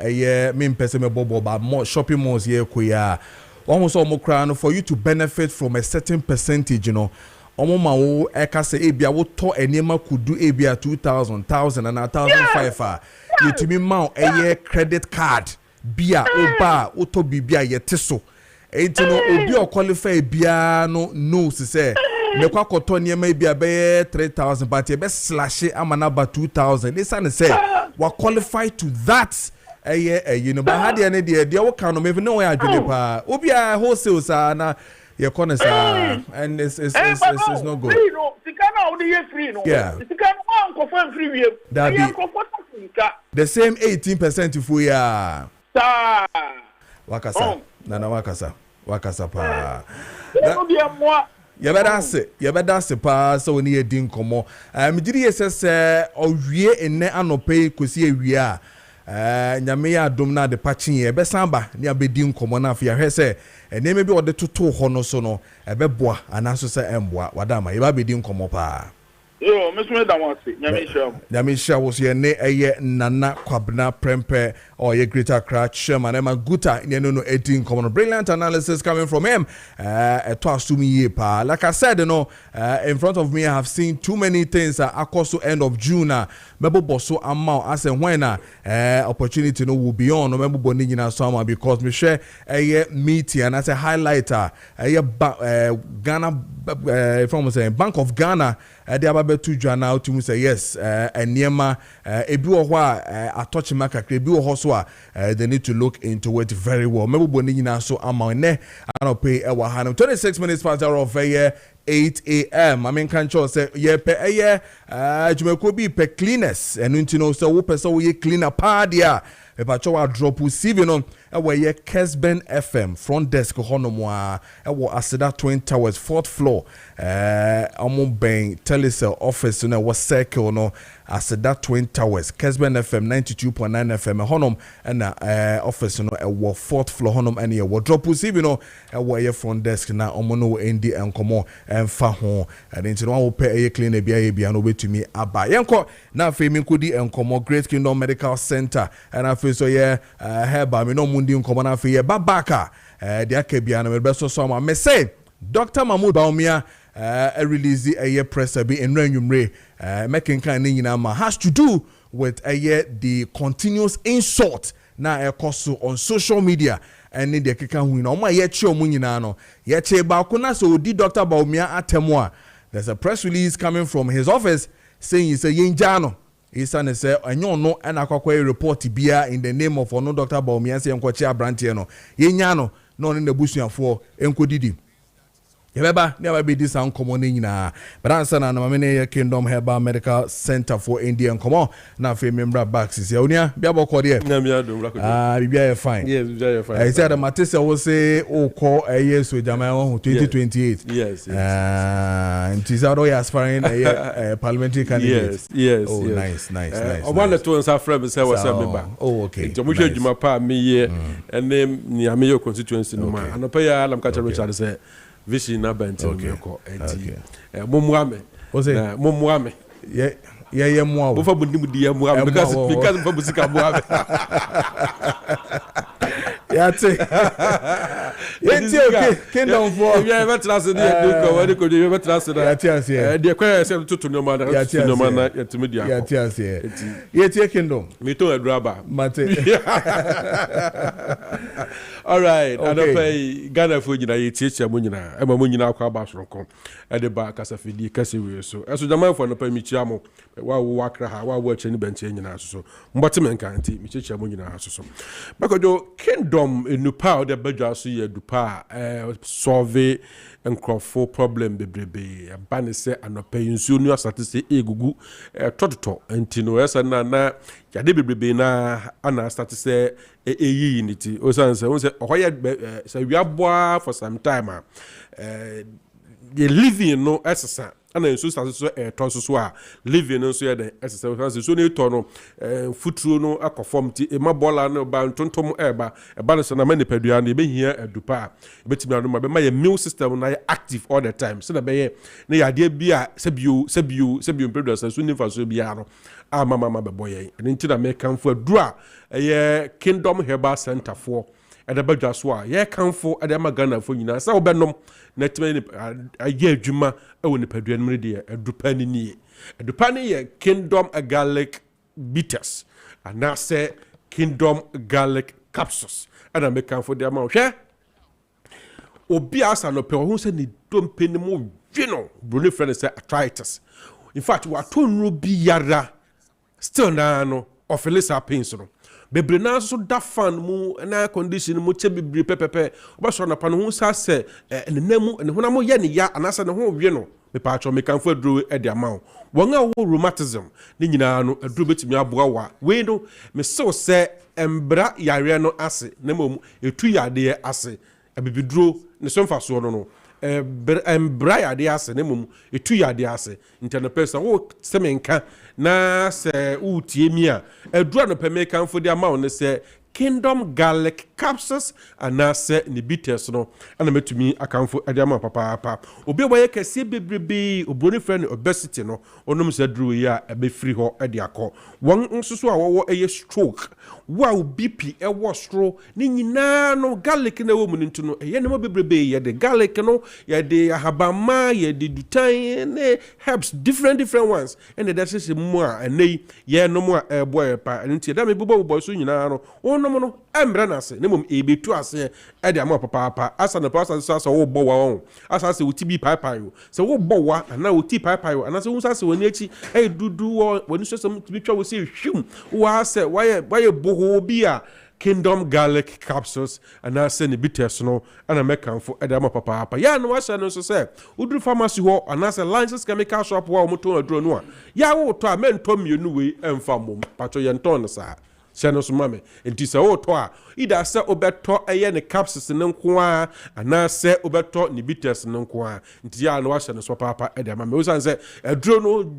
me mpese me bobo ba shopping malls here kwe ya. Almost all kra for you to benefit from a certain percentage, you know. Omo ma wo eka se ebia wo to enema kudu ebia 2,000 and 1,500 yetimi ma credit card bia oba oto bibia yeteso enti no obi o qualify bia no se me kwa koto enema ebia be 3,000 but e be slash amana ba 2,000 listen say wa qualify to that you know but had any dey wo kan no me no we adwene pa obi a wholesale sa na your corners and it's not good. Free, no. Free, no. Yeah. Free, the same 18% if we are. Wakasa. Nana wakasa pa. You better say pa so ni edin komo. Midiri SS owie ene anope kosi ewia. Nyame ya adom na de patchin ye be samba ni abedi nkomo na afia hwe se ene me bi ode toto ho no so no ebe boa anaso se emboa wadama ye ba bedi nkomo pa yo mesme da wase nyame sha wo so ye ne eye nana kwabna prempe or ye greater crack chairman ema guta ni no edi nkomo no brilliant analysis coming from him to assume ye pa like I said you know in front of me I have seen too many things across end of June mebo boso amount as and when opportunity no will be on no mebo boni nyina so because me share meeting and as a highlighter Ghana from saying Bank of Ghana they ababe to journal to say yes and niema ebi wo ho touch mark ebi wo ho so they need to look into it very well mebo boni nyina so amount ne and pay e wa hanum 26 minutes past hour of 8 a.m. I mean, can't you say, yeah, Jumeko be pe cleaners, and you know, so whoop so we cleaner pardia. If I show a drop with Steven on, where ye Kessben FM, front desk, Honomwa, Aseda Twin Towers, 4th floor, Amon Bang, Telecel office, you know, was circle, no, Aseda Twin Towers, Kessben FM, 92.9 FM, Honom, and office, you know, 4th floor, Honom, and ye drop with Steven on, where ye front desk, now, Omono, Indi, and Como, and Fahon, and into one will pay a clean a BIA, no way to me, Abba. Yanko, now Femi Kudi, and Como, Great Kingdom Medical Center, and I feel so, yeah, hereby, me no mundi uncommon after ye, Babaka, the Akabiana, me best so ma, me say, Dr. Mahmoud Baumia, release a press be in Renumre, making kind of has to do with the continuous insult now on social media. And in the keka win on my yet show muninano. Yet Bakuna so did Dr. Baumia atemwa. There's a press release coming from his office saying he's a Yinjano. His son is a no and a report bia in the name of no Dr. Baumia and Kocha Brantiano. Yinyano, non in the Bushian for Enkodidi. Yababa never be this uncommon in but answer na mamene Kingdom Herbal Medical Center for Indian Common. Now for member backs is Yonia, Biabo Cordia. Bibia fine. Yes, very fine. I said the Matissa will say, oh, call a year with Jamaica 2028. Yes. And Tizado aspiring a parliamentary candidate. Yes. Oh, nice. I want the two and half friends. Oh, okay. Jamusha Jumapa, me, and then Niamio constituency no man. And a pair, I'm catching Richard say. Vishi na benti Mumwame. What's it? Mumwame. Yeah, moi. Bofa bundimu dia muwame because mfabusika muwame. Yeah, Enti okay, kingdom for. Yeah, veterans dey do when ko dey veterans na. Ya ti ase. Dey kwa say to no man na yetimi dia. Ya ti ase. Yeti kingdom. Me to aduraba. Mate. All right, okay. And pay Ghana for nyina yetiatia mo nyina. E ma mo nyina akwa ba soronko. E de ba kasafidi kasewe so. Eso jaman for no pa mi chia mo. Wa wo akra ha, wa wo achani benti nyina so. Mboti menka nti mi chia mo nyina so. Bakojo kingdom enupa de badwa so ye dupa solve nkrofo problem bebrebe ba ne se anopa nsuo nu asate se egugu tototo nti no esa na yade bebrebe na ana start se eyi unity o san se ohoye se wiaboa for some time the living no exercise ana nso start so to so a living no so ye the exercise so ne to no futuro no akofom ti e ma bola no ba ntontom eba no so na ma nipadua no be hia adupa betimi anu ma be ma ye immune system na active all the time so na be ye na yade bia sebio produce so ni fa so bia no mama be boye nti na me kan fo adura ye Kingdom Herbal Center for ada badwa so a ye kan fo ada ma Ghana fo nyina sa obenom na timi aye adwuma ewo ni padua no de adupa ni adupa ni ye Kingdom Garlic Bitters and say Kingdom Garlic Capsules and I make can for the amount hwe obi asa no pe ho se ni dompe ni mo dweno bruni friend say arthritis in fact wa to nro bi yara still na no ofilisa pains no bebre na so da fan mu na condition mu che bebre pepepe oba so na pa no ho sa se enenam ne honam ye ne ya anasa ne ho we no me pa cho me kan fo aduro e de amount won a wo rheumatism ni nyina no aduro betimi aboa wa we no me so se embra yare no ase na mom etu yade ase abibiduro ne so mfa so no embra yade ase na mom etu yade ase interne person wo semenka na se utie mi a aduro no pe me kan fo de amount ne se Kingdom Garlic Capsules and say ni bitters no and metumi akanfo adiama papa obi boye kese bebrebe obroni friend obesity no onum se duru ya ebe free ho ade akọ won nsusu a wo eye stroke wa BP e wo stro ni nyina no garlic na wo mu ntu no eye ne mo bebrebe ye de garlic no ye de ahabama ye de dutan ne herbs different ones and the that's mu a nei ye no mu a boy pa nti da me bubo so nyina no no embra na se nemom ebetu ase e de am papa asa na pasa so wo bo wa won asa se uti bi pai yo se wo bo wa ana uti pai yo ana se wo sa se woni achi e dudu woni so sam bi twa wo se hwim wa se waye boho bi a Kingdom Garlic Capsules and I send the bitters no and I make for Edama Papa. Ya no was no say Udru pharmacy ho and as a license chemical shop wa moto adro no. Ya wo to men tom you no we emfa mom patro yenton sa. Channels mame enti se wo to a ida se obeto eye ne capsules ne nko a ana se obeto ne bitters ne nko a enti ya no wa hye ne so papa e de mame wo san se edro no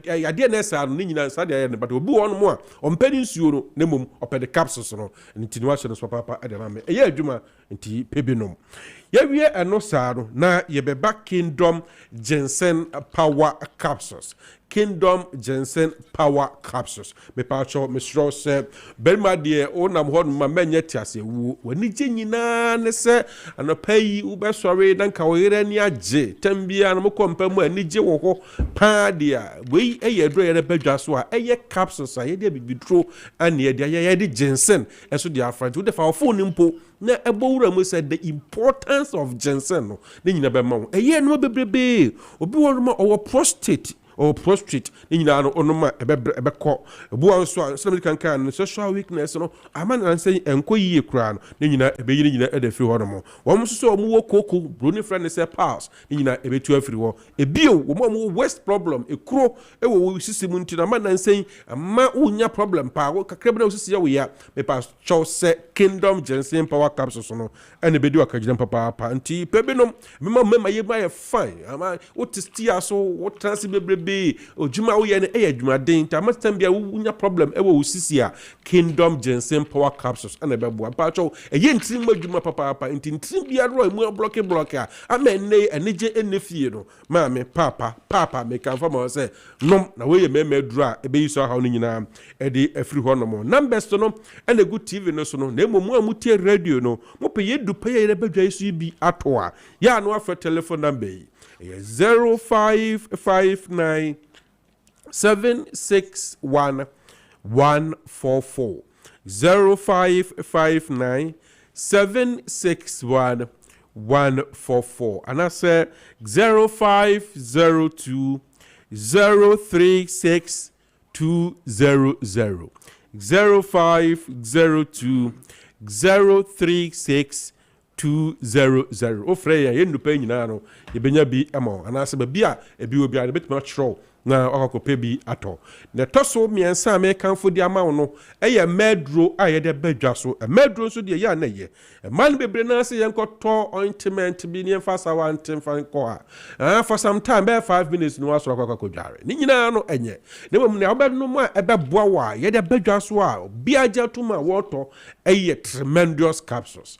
ya de na sa no nyina sa de ne but obi won mo a ompani nsuo no ne mom opede capsules no enti ne wa hye ne so papa e de mame eye adwuma enti pebinom ya wie eno sa no na ye beba Kingdom Ginseng Power Capsules Kingdom Ginseng Power Capsules me pa cho me sure se belma de onam ho ma menye tiase wu wani je nyina ne se anopai u be sori dan ka oyere ni age tambia no kompa mu ani je wo ho pa dia we eye dro ye badwa so a eye capsules a ye de bibidro ane ye de ye de ginseng eso de afrant wo de fa phone mpo na ebowura mu said the importance of ginseng no ne nyina be ma wo eye no bebrebe obi wo no owo prostate or prostrate ni nyina no onoma ebekọ ebuwa so so kan no social weakness no aman an say enko yiye kura no ni nyina ebeyire nyina edafi ho no mo wo so omo wo koko broni friend say pass ni nyina ebetu afiri ho ebio wo west problem ekuro ewo wo system nti na man an say ama unya problem pa wo kakrebe na sisi ya wo ya me pass chow say Kingdom Ginseng Power Capsules no ene bedi akagidam papa nti pebenom mema ye fine ama wo testia so wo transi bebre be ojuma wo ye ne e adwuma den ta matam bia wunya problem e wo sisi a Kingdom Ginseng Power Capsules ana be boa pa cho e ye ntrim adwuma papa ntrim bia ro mu block a amenne enije enefie no ma me papa me kan fa ma say nom na we ye me duru a e be yiso ha no nyina e de afiri ho no mo numbers no and a good TV no so no na emo mu amutie radio no mo pe ye du pe ye bedwa isu bi ato a ya no afa telephone number 0559 761 144 0559 761 144 and I say 0502 036 200 0502 036 200 ofreya yendu pe nyina no yebenya bi ama anase ba bia ebi obi a betuma chro na okope bi ato na toso miensa me kanfo di ama no eye medro ayede badwa so medro so de ya na ye man bebre na se yenkoto ointment bi ne fa sawa ntem fa ko a for some time be 5 minutes no aso akwa dware ni nyina no enye ne mom ne obedno mu ebe boa wa yede badwa so a bi agya to ma woto eye tremendous capsules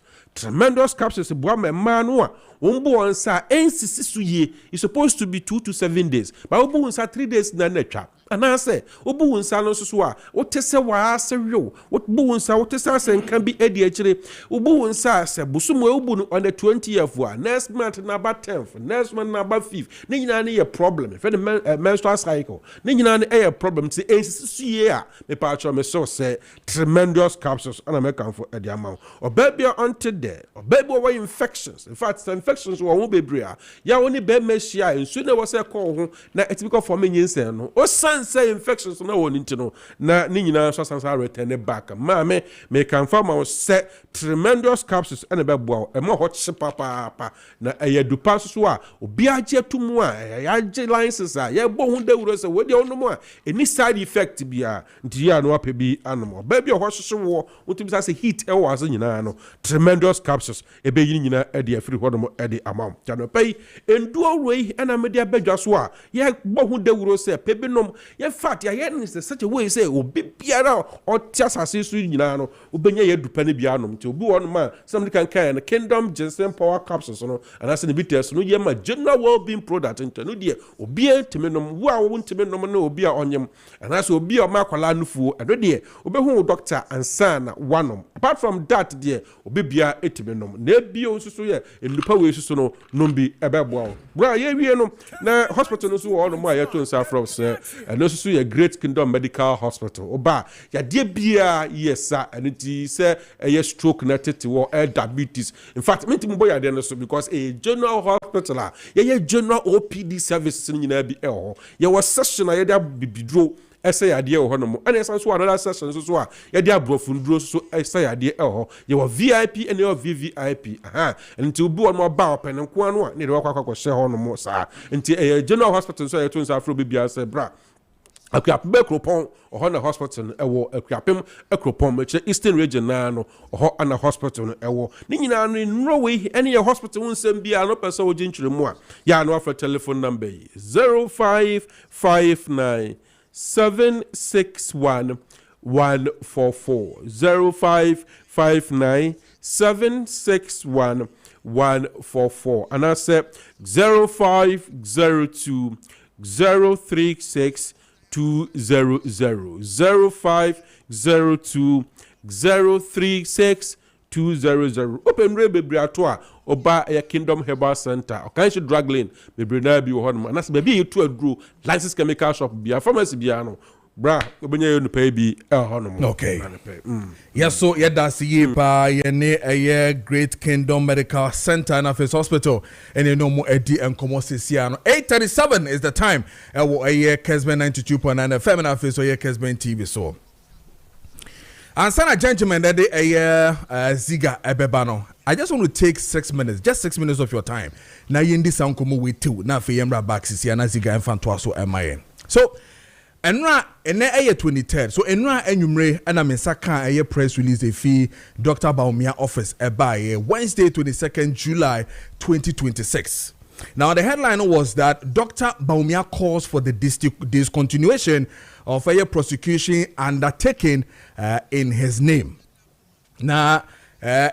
boa me manu a umbu onsa ensisi suye is supposed to be 2 to 7 days but umbu onsa 3 days na netwa anase umbu onsa no so a wotese wa asewo umbu onsa wotese asenka bi edi akire umbu onsa se busumu umbu no on the 20th a next month na ba 10th next month na ba 5th ni nyina ne ye problem for the menstrual cycle ni nyina ne ye problem ti ensisi suye a me pa cho me so say tremendous capsules ana me kan for edi amount or baby until there or baby over infections in fact infections wo ho bebrea ya woni be mehia ensu na wo se ko ho na etibiko for me nyinsen no o say infections na woni ntino na ni nyina so sansa return back ma me can farm o set tremendous capsules and be boa e mo hot papa na eyedu pass so a obi age tumu a ya age licenses a ya bo hu dawuro se wo de onomo a any side effect bia nti ya no ape bi anomo baby o hwehwe wo utumi say heat e wo ase nyina no tremendous capsules e be yin nyina e de afiri hodomo e de amam tano pay enduo roi ana me de abadwa so a ya bo hu dawuro se pebinom ya fat ya yen is such a way say obi biara o tiasase so nyina no obenya ya dupa ne bia anom nti obi won ma somebody can Kingdom Ginseng Power Capsules no and as the bitters no ye ma general well-being product nti no de obi entimenom wo a wo entimenom na obi a onyem and as obi o makwala nufuo ado de obehu doctor ansa na wanom apart from that de obi bia entimenom na bio so ye endupa we so no nombi ebeboa bra ye wie no na hospital no so wo no ma ye to nsa from say and no so ye Great Kingdom Medical Hospital oba ya de bia yesa and ti say ye stroke na tete wo diabetes in fact me tim boy ya de so because a general hospital ye general OPD services ni na bi e ho ye was session ye da bibidro ese yade ho no mo ana esan so another session so a ye de abrofunduro so ese yade ho ye wo VIP and ye VVIP nti obi won mo ba open nko anu a ne de wakwa she ho no mo sa nti general hospital so ye to nsa afro bibia se bra Akuapem Ekropon oho na hospital ewo Akuapem Ekropon meche Eastern region na no oho ana hospital ewo ni nyina no Norway ene ye hospital nsem bia no pese wo ginchire mu a ya no afa telephone number 0559 761 144 0559 761 144 and I said 0502 036 200 0502 036 200 open bebre ato a oba ya Kingdom Herbal Center o kan she drug lane bebre na bi wo hono na se be bi etu aduro license chemical shop bia pharmacy bia no bra obenya yo no pay bi hono okay yes so yeah that's ye pa ye ne Great Kingdom Medical Center and Office Hospital and you know mo edi enkomo sesia no 8:37 is the time wo Kessben 92.9 FM and Office Kessben TV so and sana gentlemen that ziga ebeba no I just want to take 6 minutes, just 6 minutes of your time. Na yendi sankomo we two na fe yemra back sisia na ziga enfanto so MIN. So enra ene 23rd. So enra enumre ana mensa kan press release efi Dr. Baumia office Wednesday 22nd July 2026. Now, the headline was that Dr. Bawumia calls for the discontinuation of a prosecution undertaken in his name. Now,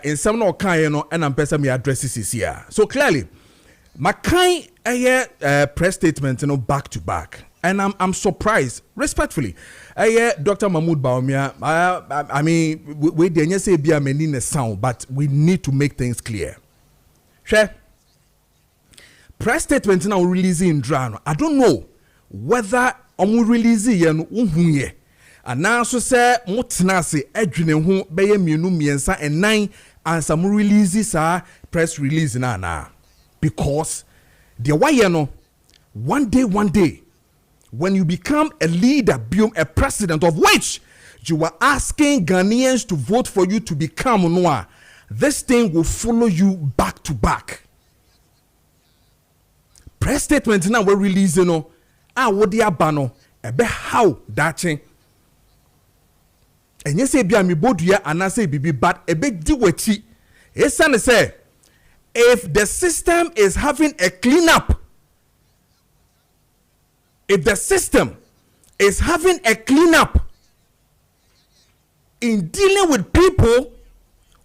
in some no kind, and I'm person me addresses this here. So clearly, my kind press statement, back to back, and I'm surprised, respectfully. Dr. Mahmoud Bawumia, I mean, we didn't say be a menine sound, but we need to make things clear. Sure. Press statement now releasing in Drano. I don't know whether I'm releasing ye. And now so say motinase edwene ho beye mienu miensa and 9 and some releases are press release na because the why no one day when you become a leader, a president of which you are asking Ghanaians to vote for you to become noir, this thing will follow you back to back. Press statement now we release no what the abano ebe how dache enye say bia me bodua anase bibi but ebe di wachi esane say if the system is having a cleanup, in dealing with people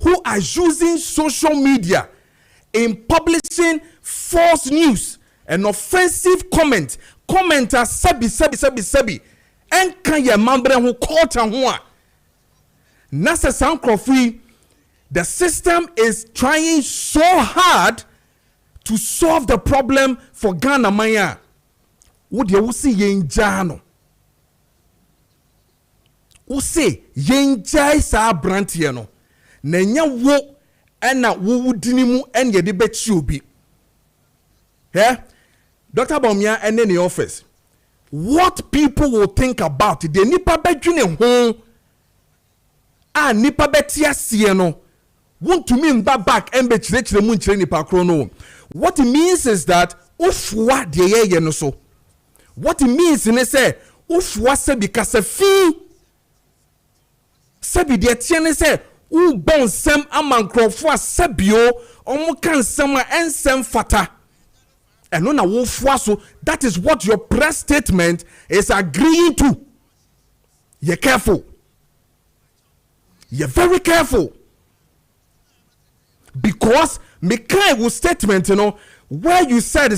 who are using social media in publishing false news and offensive comments are sebi and can ye mambre who court and one nasa sound free. The system is trying so hard to solve the problem for Ghana Maya. Would you see yenjano? Who say yenjai sa brantiano? Nenya wo ena wo dinimu en ye de bechubi. Yeah? Dr. Bawumia and in the office. What people will think about it? The nipa bedwine ho a nipa betia sieno. Want to mean back and be chire mun chire nipa krono. What it means is that ufwa de ye no so. What it means is say ufwa se because fi sebi de tiene say u bon sem amankrofo asebio omo kan sem a ensem fata. And no na ufwa so that is what your press statement is agreeing to. You're careful. You're very careful. Because Maakye will statement, where you said,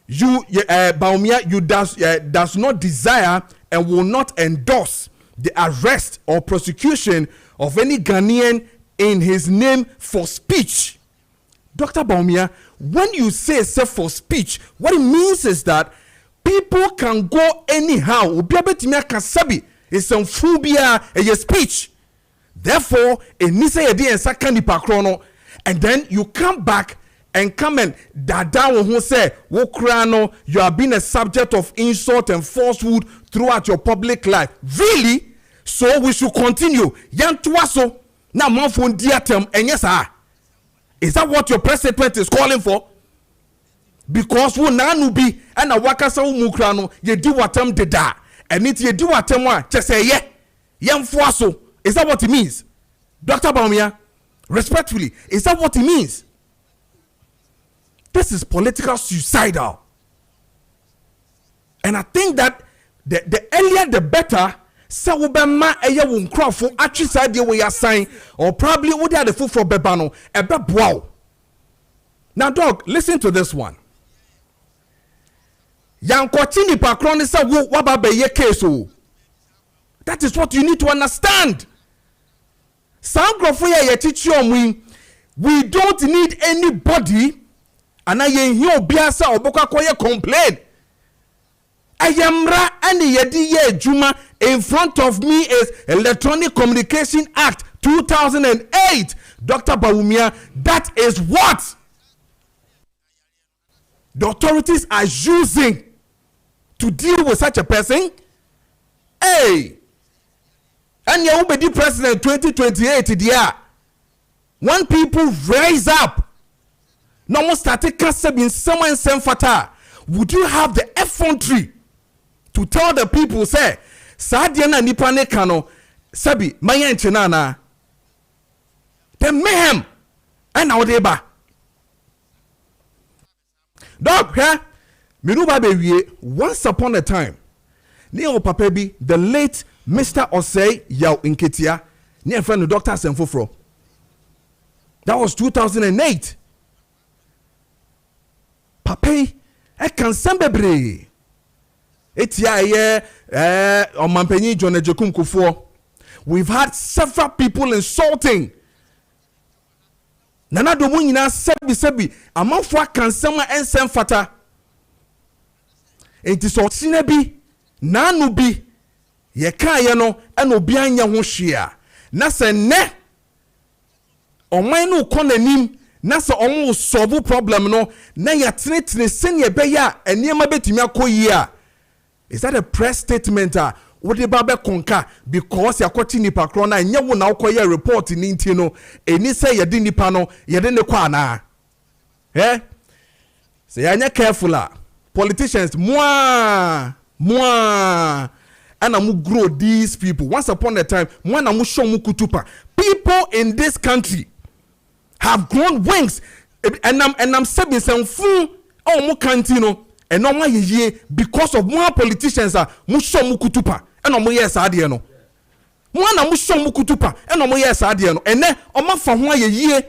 you Bawumia, you does not desire and will not endorse the arrest or prosecution of any Ghanaian in his name for speech. Dr. Bawumia, when you say for speech, what it means is that people can go anyhow. Obiabetimi akasabi is some phobia a speech. Therefore, it needs a day and second pakrono. And then you come back and come and dada who say wokrano you have been a subject of insult and falsehood throughout your public life. Really? So we should continue. Yantuaso na monfon diatem and yes is that what your press statement is calling for? Because we nanu be and a wakasa umukrano ye di watem deda and it ye di watem wa just say yeah yanfuaso. Is that what it means? Dr. Bawumia, respectfully, is that what it means? This is political suicidal. And I think that the earlier the better. So Obama eye won crofo atwi side we are sign or probably would have the foot for bebano ebe wow. Now dog, listen to this one. Yankwachini pakron is a waba be ye case. That is what you need to understand. We don't need anybody and I hear biasa or boka koye complain. Ayamra and the Juma in front of me is Electronic Communication Act 2008. Dr. Bawumia, that is what the authorities are using to deal with such a person. Hey, and you will be president 2028 there. When people rise up, no one started Kessben someone same fata. Would you have the effrontery to tell the people, say, Sadiana Nipane Kano, Sabi, Mayan Chenana, the mayhem, and our deba. Dog, huh? Minuba baby, once upon a time, near papa bi, the late Mr. Osei Yao Inketia, near friend of Dr. Senfofro. That was 2008. Papa, I can sembebre. Etia on Mampeni John Ejekum Kufo. We've had several people insulting. Nana do mu nyina sebi amanfo akansama ensem fata. Enti so tsina bi nanu bi ye kan ye no na obi anya ho hwea. Na se ne oman no kɔ nanim na se omo solve problem no na ya tenetene sene be ya eniema betumi akoyi a. Is that a press statement what the babe konka because yakoti nipa kro na nya wo na ukoye report ni nti no eni say yedi nipa no yedi ne kwa na say anya careful politicians moi and mu grow these people once upon a time mo na mu show mu kutupa people in this country have grown wings and I'm saying some fu o mu kantino and no one ye because of more politicians mu show mu kutupa and no yes adie no mo na mo show mu kutupa and no yes adie no ene o ma fa ho ye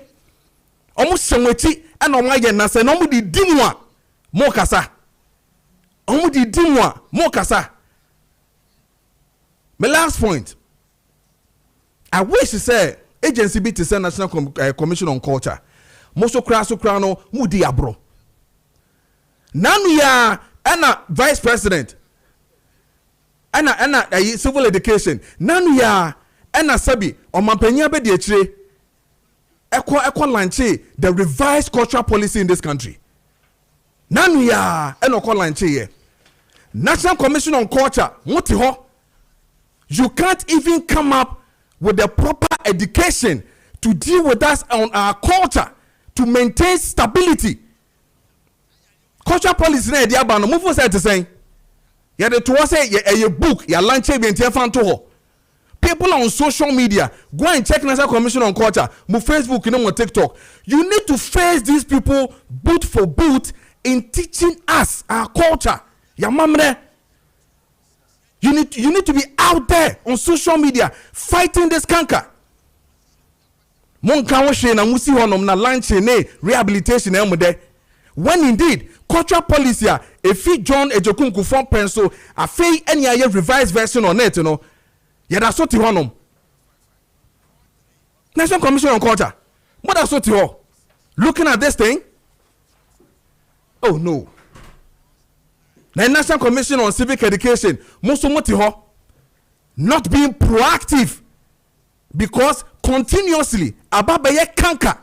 o mo semwachi and no ye na se no mo di dimu a mo kasa o mo di dimu a mo kasa. My last point, I wish to say agency be to say National Commission on Culture most so kra no mu di abro nanu ya ana vice president ana civil education nanu ya ana sabi omampanya be de akire ekọ lanche the revised cultural policy in this country nanu ya ana ekọ lanche ye National Commission on Culture muti ho you can't even come up with the proper education to deal with us on our culture to maintain stability. Cultural policy na dia ba no move say to say ya de to say a book ya launch e bi fan to ho. People on social media go and check National Commission on Culture, mo Facebook no mo TikTok. You need to face these people boot for boot in teaching us our culture. Ya mamre, you need to be out there on social media fighting this canker. Mon kan she na musi honom na launch ne rehabilitation e mo de. When indeed cultural policy if John Ejokunku from pencil a fei any revised version on it no yada so ti honom National Commission on Culture what that so ti ho looking at this thing oh no the National Commission on Civic Education most of ti ho not being proactive because continuously ababaye kanka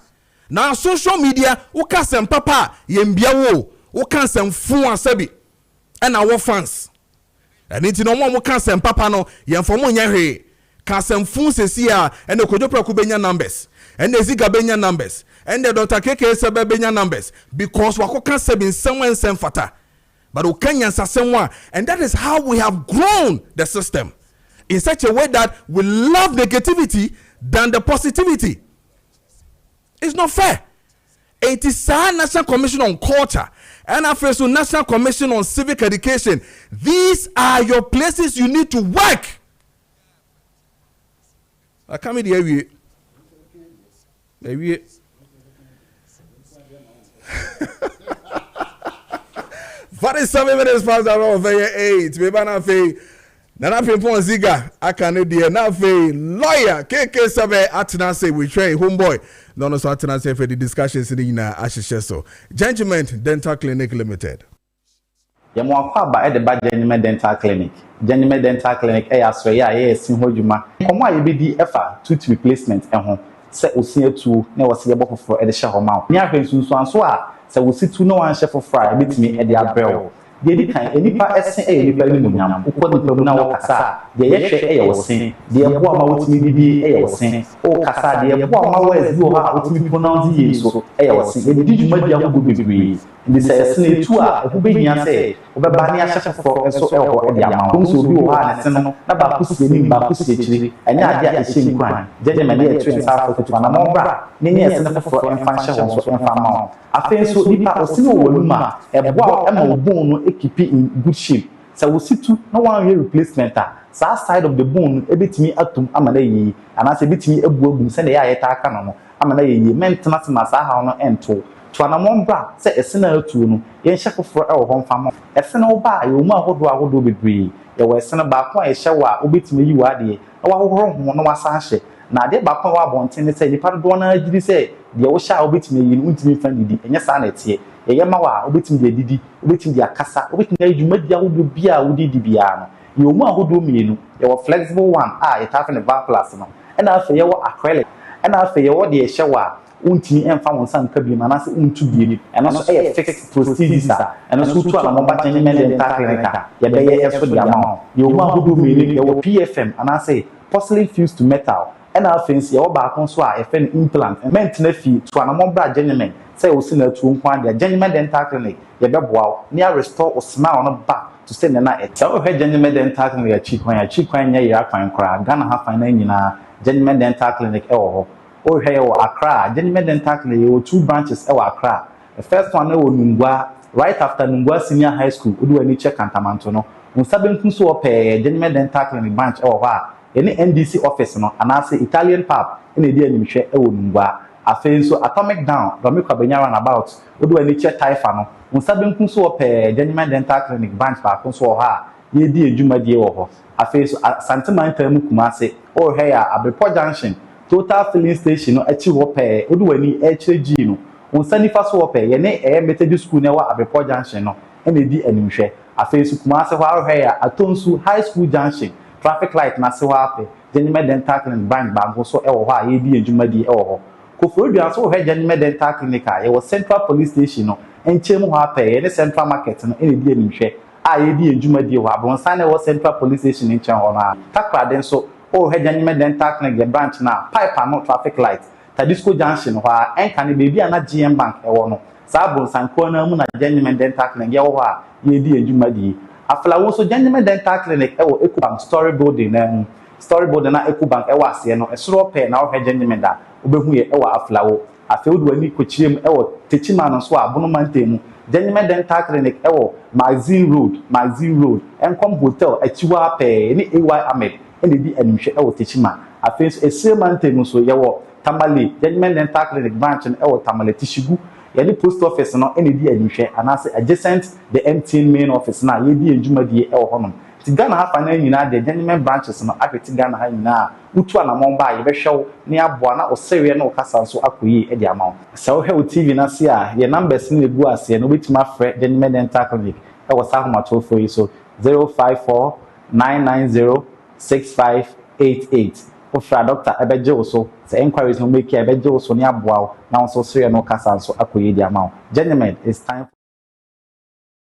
na social media uka sem papa yembia wo uka sem fun asabi and our fans and it no mo kan sem papa no yemfo mo nya hwe ka sem fun sesi a and Kojo Preko benya numbers and Eziga benya numbers and the Dr. Kessben benya numbers because wako kan sebin someone sem fata but ukanya sasemwa and that is how we have grown the system in such a way that we love negativity than the positivity. It's not fair. It is our National Commission on Culture and also National Commission on Civic Education. These are your places you need to work. I come in here. 47 minutes past around 8. We ban a Nana Pimpon Ziga, I can't dear now lawyer Kessben Atina say we train homeboy. No so Atina say for the discussions in Ashisheso. Gentlemen Dental Clinic Limited. Yamwa ba e de ba Gentlemen Dental Clinic. Gentlemen Dental Clinic e asre ya e sin hodwuma. Komo ayebedi efa tooth replacement ho. Se osia tu na wose yebo foforo e de hye ho ma. Ni ahwe sunsu anso a se wosi tu no wan hye foforo a betimi e de abrɛw. de di kan enipa ese enipa ni munyam ukọ nipa mu na wo kasa de ye hwe wo sen de ebo ama wotimi bibi wo sen o kasa de ebo ama wo ezi wo ha wotimi pronounce ye so wo sen e di dwuma dia go bebre ndi se ese tu a ho be hia se wo be ba ne ahye fo enso ho de ama wo so bi wo ha na se no na ba kusie ni ba kusie chiri enya ade a ehye nkwan jeje me ne etu ensa afo to na mo bra ne ne ese ne fo enfa hye wo so enfa ma wo afenso nipa osini wo luma ebo ema obon no ekipi in good shape so we situ no one replacement sa side of the bone ebetimi atum amana yi anase ebetimi ebuagum se na ya yeta aka no amana yi maintenance ma sa ha no ento to anamon bra se esena atu no ye hye foforo e wo ho mfam esena wo ba ye mu ahodo bebre ye wo esena ba ko e hye wa obetimi yi wa de na wa hohoro ho no wasa hye na ade ba ko wa bonten ne se nipa do na agiri se de wo hye obetimi yi no ntimi fa didi enye sa na tie ye ma wa obetimi de didi obetimi de akasa obetimi de adwuma dia wo bia wo didi bia no ye mu ahodo mienu ye wo flexible one ye tafe ne bar plus no na afa ye wo acrylic na afa ye wo de hye wa untimi emfa won san ka bi ma na se untu bi ni eno so fixed prosthesis eno so tu ala mo ba tani men dental clinic ye be ye eso dia ma ye mu ahodo mienu ye wo PFM ana say porcelain fused to metal ena afensi ye wo ba kon so a efe implant maintenance fee to ana mo bra genuine say o sina tu nkwan dia genuine dental clinic ye be boa ni a restore o smile no back to say na e tell her genuine dental clinic ya chi kwan nya ya kwan kra Ghana ha fan na nyina genuine dental clinic e wo ho o hwe wo Accra genuine dental clinic ye wo 2 branches e wo Accra the first one e wo Nungwa right after Nungwa senior high school odu ani check Kantamanto no unsabenku so pe genuine dental clinic branch e wo ha any NDC office no anase Italian pub ene di animhwe e wo Nungwa afenso atomic down do me kwabenya run about odu ani che taifa no unsabenku so pe genuine dental clinic branch ba ko so ha ye di adwuma die wo ho afenso santimanta mu kumase o hwe ya Abrepo junction total filling station no achi wo pe odu ani HG no unsanifa so pe ye ne Methodist school ne wa Abrepo junction no ene di animhwe afenso kumase ho hwe ya Atonsu high school junction traffic light na se ho ape genuine dental clinic branch ba go so e wo ho a ye di adwuma die e wo ho Koforidua so he genuine dental clinic ye wo central police station no enche mu ho ape ye ne central market no ene di animhwe a ye di adwuma die ho abronsan ne wo central police station enche ho no a takra den so o he genuine dental clinic ye branch na pipe no traffic light Tadisco junction ho a enka ne bebi ana GM bank e wo no sa abronsan ko na mu na genuine dental clinic ye wo ho a ye di adwuma die afla wo so genuine dental clinic e wo Ecobank story building na Ecobank e wo ase no esoro pe na wo he genuine da obehu ye ewa aflawo afeodu ani kochiem ewo techima no so abono mantemu genuine dental clinic ewo magazine road enkom hotel achiwa pe ni AY Ahmed ene di animhwe ewo techima afenso esire mantemu so yewo Tamale genuine dental clinic branch ewo Tamale Tishigu ye ni post office no ene di animhwe anase adjacent the MTN main office na ye di adwumadie ewo honom Ghana ha na nyina de genuine branches no afeti Ghana ha nyina utu anamon ba ye be hwew ne aboa na osewe na okasa so akoyi e di amaw se wo hwe TV na se a ye numbers ni egu ase no betima frɛ genuine dental clinic e wo sa homato for yi so 0549906588 ofra doctor ebeje wo so se inquiries no make ebeje wo so ne aboa na wo so sewe na okasa so akoyi di amaw genuine is time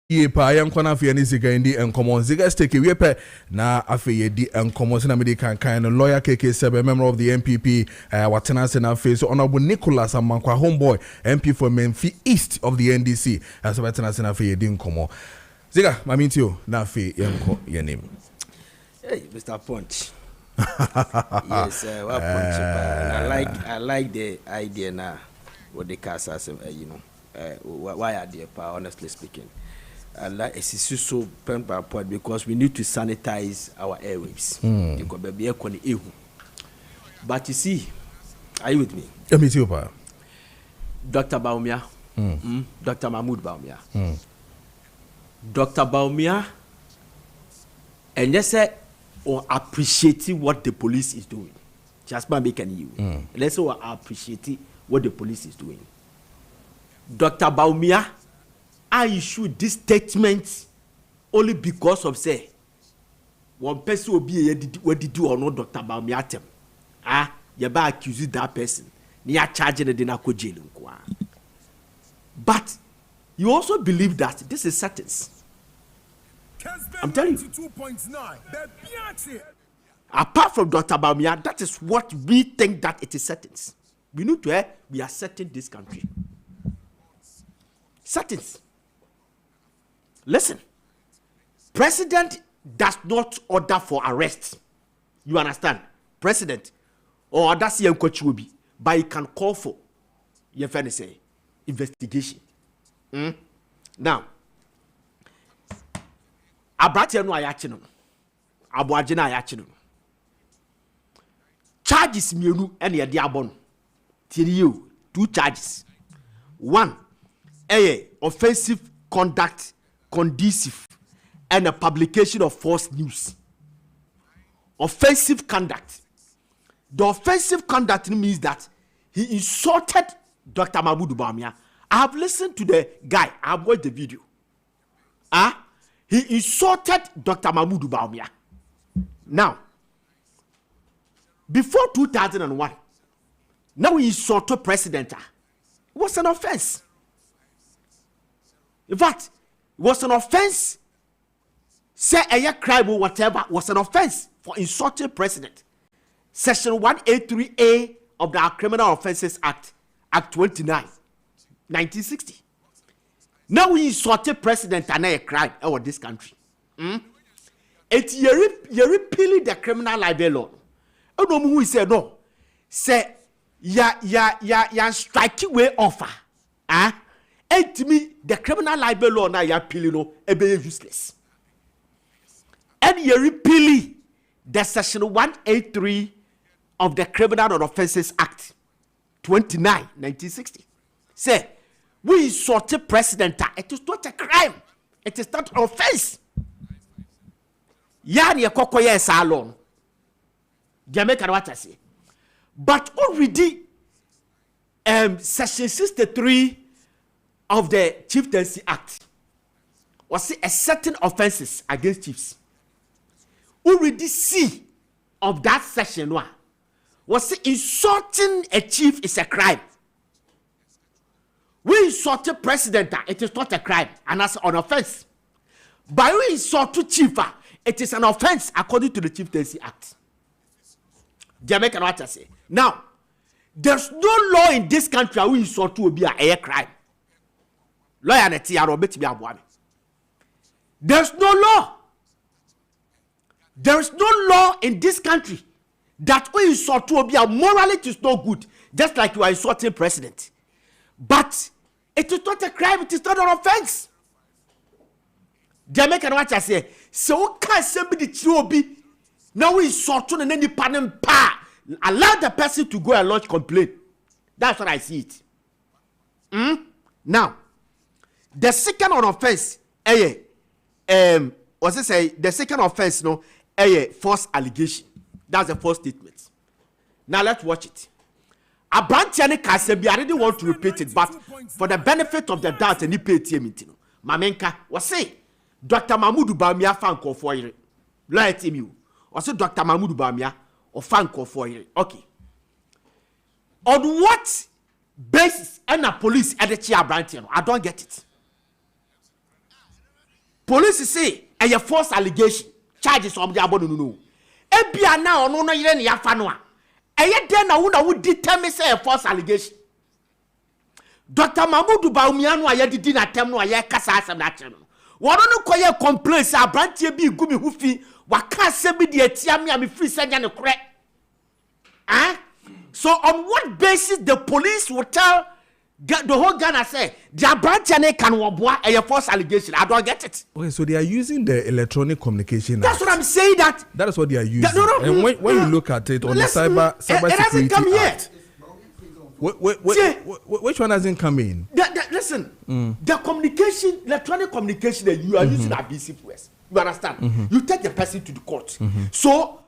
ye pa yankwana afia ni sika ndi enkomo ziga stake we pe na afia di enkomo se na mede kan no lawyer Kessben member of the MPP watena se na face honorable Nicholas Amankwa homeboy MP for Memphis East of the NDC as watena se na afia di enkomo ziga mamintio na afia yenko your name hey Mr. Punch yes well Punch I like the idea now what the cast as why are they honestly speaking it's so pen by point because we need to sanitize our airwaves. But you see, are you with me? Me too, pa. Dr. Baumia, Dr. Mahmoud Baumia, Dr. Baumia, and yes, or appreciating what the police is doing. Just by making you. Let's say appreciate what the police is doing. Dr. Baumia, I issued this statement only because of say one person will be what did do or not Dr. Baumiatem. You ba accuse that person. Ni are charging the dinner jail. But you also believe that this is sentence. I'm telling you. Apart from Dr. Baumia, that is what we think that it is settings. We need to we are setting this country. Settings. Listen, president does not order for arrest. You understand? President or that's the Kochubi, but he can call for your friend say investigation. Now, Abrati no ayachino. Abuajina ayachino. Charges mienu ene yede abon. Tiriyo 2 charges. 1, offensive conduct conducive and a publication of false news. Offensive conduct. The offensive conduct means that he insulted Dr. Mahmoud Bawumia. I have listened to the guy. I have watched the video. He insulted Dr. Mahmoud Bawumia. Now, before 2001, now he insulted president. It was an offense. In fact, it was an offense. Say a crime or whatever was an offense for insulting president. Section 183A of the Criminal Offences Act, Act 29, 1960. Now we insulted president and a crime over this country. It's you repealing the criminal libel law. I don't know who said no. Say ya striking way offer. And to me, the criminal libel law now ya peeling no ebe useless. And you repealing the section 183 of the Criminal Offences Act 29, 1960. Say, we insulted president. It is not a crime. It is not an offense. Yani ekoko yes alone. Jamaica what I say. But already section 63 of the Chieftaincy Act was a certain offenses against chiefs. Already see of that section one was insulting a chief is a crime. We insulted president, it is not a crime, and that's an offense. But we insulted chief, it is an offense according to the Chieftaincy Act. Jamaica what I say. Now, there's no law in this country where we insult to be a crime. Lawyer there's no law. There is no law in this country that we insult to be a morally it is not good, just like you are insulting president. But it is not a crime, it is not an offense. Jamaican what I say. So can somebody be now we insult to any panel pa allow the person to go and lodge complaint. That's what I see it. Now, the second on offense, what's it say? The second offense, no, false allegation. That's the first statement. Now let's watch it. Abrantiani Kasebi, I didn't want to repeat it, but for the benefit of the doubt, and he paid TMT. Mamenka was say, Dr. Mahmoud Bawumia fan call for you. Let him you. Or say Dr. Mahmoud Bawumia or fan call for you. Okay. On what basis and the police at the chair Abrantiano? I don't get it. Police say a false allegation charges of the abonu. Ebia now no yire ya fanoa. Eye den na wo determine say a false allegation. Dr. Mahmoud Bawumia no aye didi na tem no aye kasa asem na kire no. Wono no koye complaint say abrantie bi gumi hufi waka asem bi de atia me am free sanya ne kore. So on what basis the police will tell the whole Ghana say the abrantiane can wabwa a false allegation? I don't get it. Okay, so they are using the electronic communication. That's what I'm saying. That is what they are using. And when you look at it on the cyber security come act, which one hasn't come in? Listen, the communication, electronic communication that you are using abusive ways. You understand? You take the person to the court. So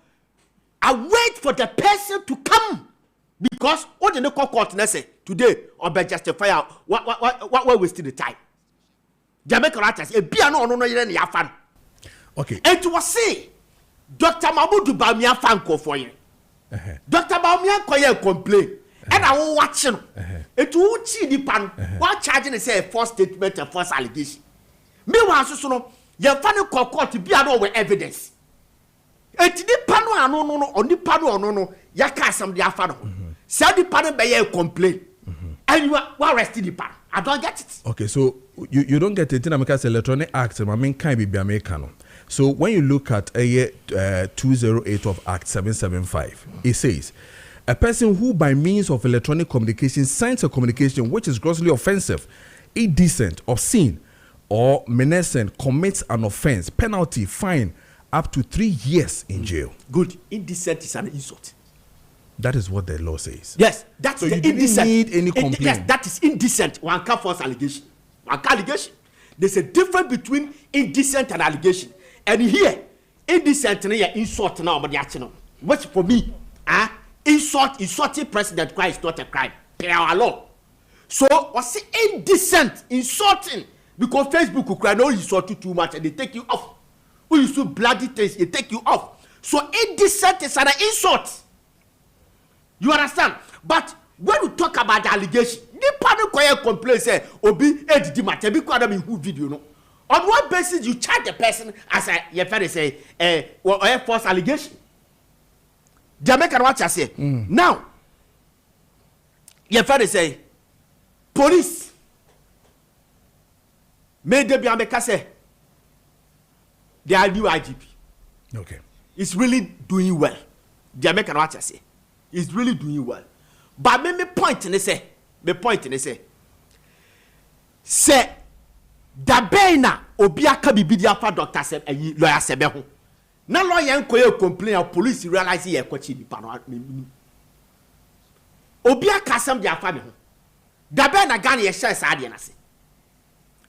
I wait for the person to come. Because what the local court say today or by justify what wasting the time. Jamaica writers a be no yere ya fan. Okay. And to say Dr. Mahmoud Bawumia fan call for you. Dr. Bawumia call complain. And I will watch him. It will chi di pan. What charging say a false statement, a false allegation. Me was so no ye fa ne court bi ano we evidence enti ni pano ano no oni pano ono no ya ka asem de afa no say di pano be ye complain and you are arrested the pano. I don't get it. Okay, so you don't get it in America's Electronic Act. I mean, can be American. So when you look at a year 208 of Act 775, it says a person who by means of electronic communication sends a communication which is grossly offensive, indecent, obscene, or menacing commits an offense, penalty, fine up to 3 years in jail. Good. Indecent is an insult. That is what the law says. Yes, that's so the you didn't indecent. need any complaint. Yes, that is indecent. One can't force allegation. One can't allegation. There's a difference between indecent and allegation. And here, indecent and insult now, but that's no. Which for me, insulting President Christ is not a crime. Per our law. So, what's indecent, insulting? Because Facebook will cry, no, you insult you too much and they take you off. When you do bloody things, they take you off. So, indecent is an insult. You understand? But when you talk about the allegation, the panel complaint say, Obi, edit matter, be quite a who video, no. On what basis you charge the person as your friend say, or false allegation? Jamaican watch I say. Now, your friend say, police made them be America say, they are new IGP. Okay. It's really doing well. Jamaican watch I say. Is really doing well. But me point in say da bena obi aka bibidi afa doctor se lawyer sebe ho. Na lawyer nkoye complain of police realize ye kwachi ni pa no. Obi aka sam dia afa me ho. Da bena Ghana ye share sa de na se.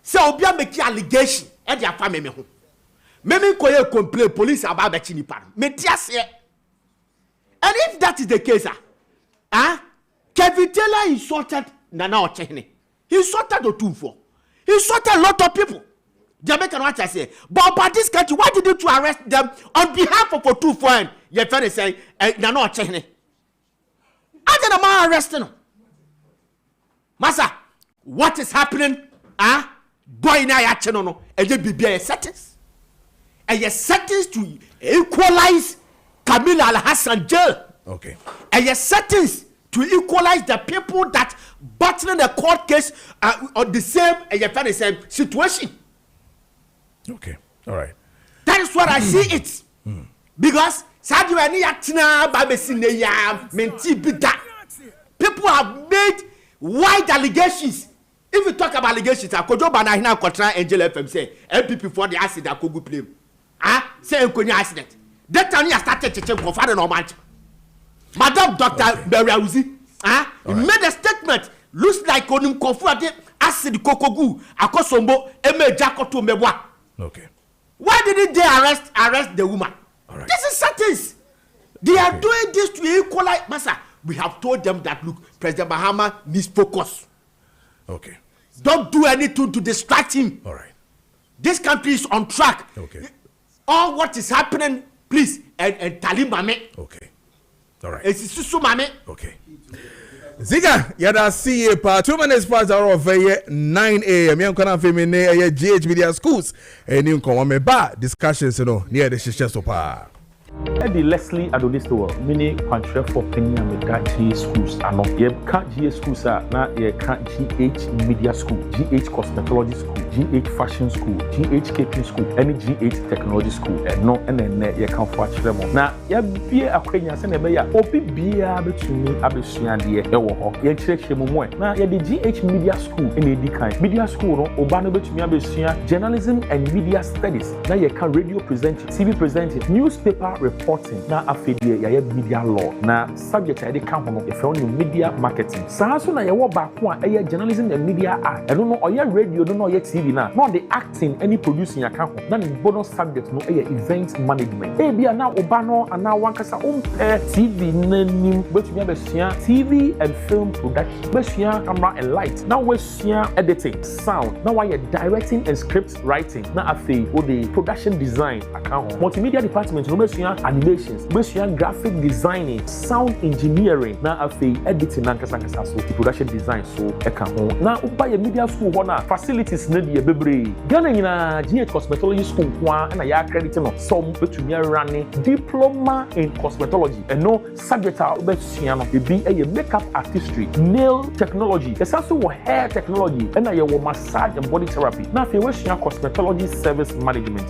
Se obi a make allegation e dia afa me ho. Me nkoye complain police aba ba chi ni pa no. Me ti ase. And if that is the case, Kevin Taylor insulted Nana Ochehene. He insulted the 2-4. He insulted a lot of people. Jamaican what I say. But this country, why did you arrest them on behalf of a 2-4 and your friend say Nana Ochehene? I did a man arresting him. Massa, what is happening? Boy na ya chenono. And you be a settings. And your settings to equalize Camila Al-Hassan jail. Okay. And your settings to equalize the people that battling the court case on the same situation. Okay. All right. That is what I see it. Because people have made wide allegations. If you talk about allegations, Kojo Banahina Kotra Angel FM say MPP for the accident Kogu play. Say Nkonya accident. That time you started to check for father no man. Madam Dr. Beriauzi, he made a statement. Looks like Onim Kofuade acid Kokogu, Akosombo, Eme Jakoto Mebwa. Okay. Why didn't they arrest the woman? Right. This is sentence. They are doing this to equalize. Massa, we have told them that look, President Mahama needs focus. Okay. Don't do anything to distract him. All right. This country is on track. Okay. All what is happening, please, and Talim Mame. Okay. All right. It's Susu Mame. Okay. Ziga, yada see pa 2 minutes past hour of 9 a.m. Yan kana femine GH Media Schools. Eni nko me ba discussions no near the shisha so pa. Eddie Leslie Adonisto, mini country for Kenya Medachi schools. Ano ye can't GH schools na ye can't GH Media School, GH Cosmetology School, GH Fashion School, GH Catering School, any GH Technology School. No, and then ye can't watch them. Now, ye be a Kenya Senebeya, Opi Bia between Abisian ye, Ewo, ye church Momo. Now, ye the GH Media School in the kind Media School, Obano between Abisian, Journalism and Media Studies. Now, ye can radio present, TV present, newspaper reporting. Now, affiliate ye media law. Now, subject I can't know if you media marketing. So, na ye wo back one, journalism and media act. I don't know, or ye radio, don't know ye TV now. Not the acting, any producing account. Then the bonus subject, no event management. Be now Obano and now one kasa TV name, but we have a TV and film production. But camera and light. Now we're editing, sound. Now we're directing and script writing. Now I feel the production design account. Multimedia department, no animations, graphic designing, sound engineering, na editing and so production design so eka ho. Na uba ye media school ho na facilities na de bebre. Ghana nyina GH cosmetology school kwa na ya accredit no some betumi running diploma in cosmetology. And no subject a obesua no be a makeup artistry, nail technology, there's also hair technology, and a massage and body therapy. Now, if you wish cosmetology service management,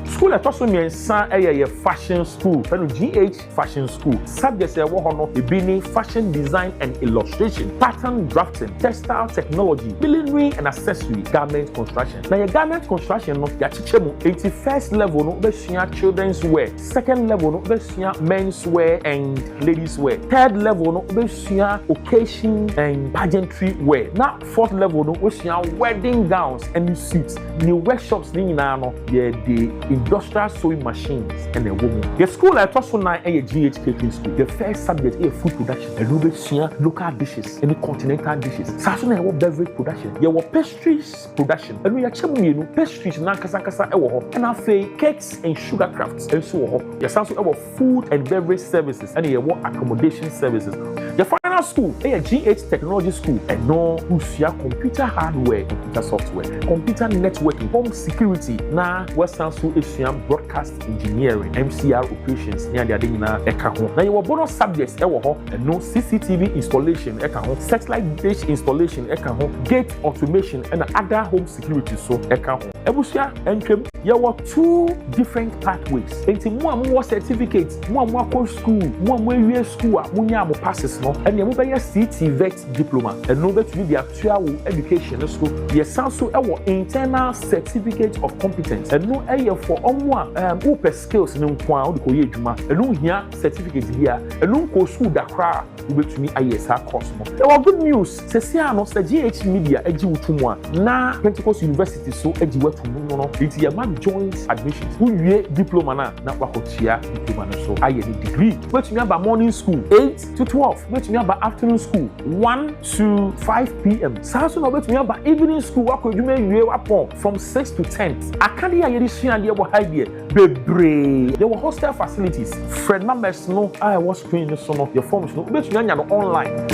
school at also means a fashion school, GH fashion school. Subjects are bini fashion design and illustration, pattern drafting, textile technology, millinery and accessory, garment construction. Now, your garment construction no ya chichemu 81st level no besua children's wear, second level no besua men's wear and ladies wear, third level no besua occasion and pageantry wear. Now, fourth level no besua wedding gowns and suits. New workshops ni nyina no ye the industrial sewing machines and a woman. The school at also na a GH catering school. The first subject is food production. And we besua local dishes and continental dishes. Saso na beverage production. Ye wo pastries production. And we ya chemu you pastries na kasa e wo ho. And afei cakes and sugar crafts and so ho. Ye saso e wo food and beverage services and ye wo accommodation services. The final school a GH technology school and no usia computer hardware, computer software, computer networking, home security na western school usia broadcast engineering, MCR operations near the adina eka ho. Na your bonus subjects e wo ho and no CCTV installation eka ho, satellite dish installation eka ho, gate automation and other home security so eka ho. Ebusia enkem there were two different pathways. Enti mo am certificates, mo am school, mo am school, mo nya mo passes no. And you have CTVET diploma and no better the actual education school. Yes, also our internal certificate of competence and no area for open skills no kwa the koye juma and no here certificate here and no ko school da kra to me ISR course mo. There were good news. Se no se GH media eji utumwa na Pentecost University so eji wetumu no it ya man joint admissions. Who ye diploma na wakotia diploma no so aye the degree. But me about morning school 8 to 12. But me about afternoon school 1 to 5 p.m. Saso no bet me about evening school wakojume yue upon from 6 to 10. Akadi ya yedi sua de wo high bebre. There were hostel facilities. Friend members no I was screen so no your forms no bet me anya no online.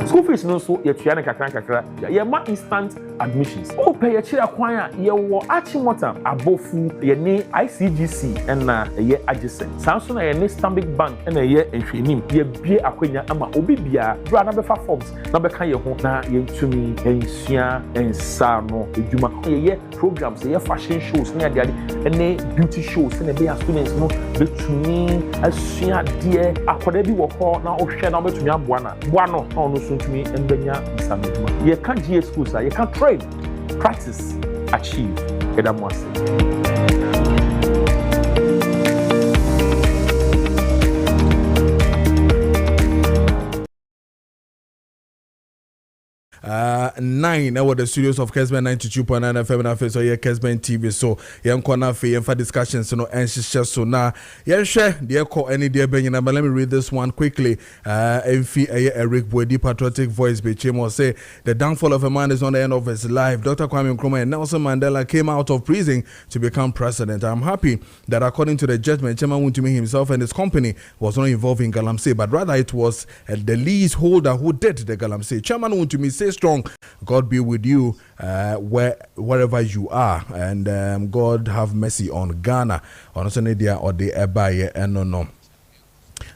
School fees no so ye tua na kakra ye ma instant admissions. O pay ye chira kwan a ye wo Achimota abofu ye ne ICGC and na ye adjacent. Sanso na ye ne Stanbic Bank and ye ehwenim ye bie akwanya ama obi bia bra na befa forms na beka ye ho na ye ntumi ensua ensa no edwuma ye programs ye fashion shows na ade and beauty shows na be students no betumi asua de akoda bi wo ho na ohwe na betumi aboa na boa no na ono so ntumi embenya nsameduma ye ka GS schools ye ka train, practice, achieve. Edamwase. 9 over the studios of Kessben 92.9 FM and face or Kessben TV. So young corner for discussions no anxious so now share the call any dear Benjamin. But let me read this one quickly. Eric Boedi patriotic voice Bechemo say the downfall of a man is on the end of his life. Dr. Kwame Nkrumah and Nelson Mandela came out of prison to become president. I'm happy that according to the judgment, Chairman Wontumi himself and his company was not involved in Galamsey, but rather it was the leaseholder who did the Galamsey. Chairman Wontumi say strong, God be with you wherever you are, and God have mercy on Ghana. On Sunday or the Ebaye and no.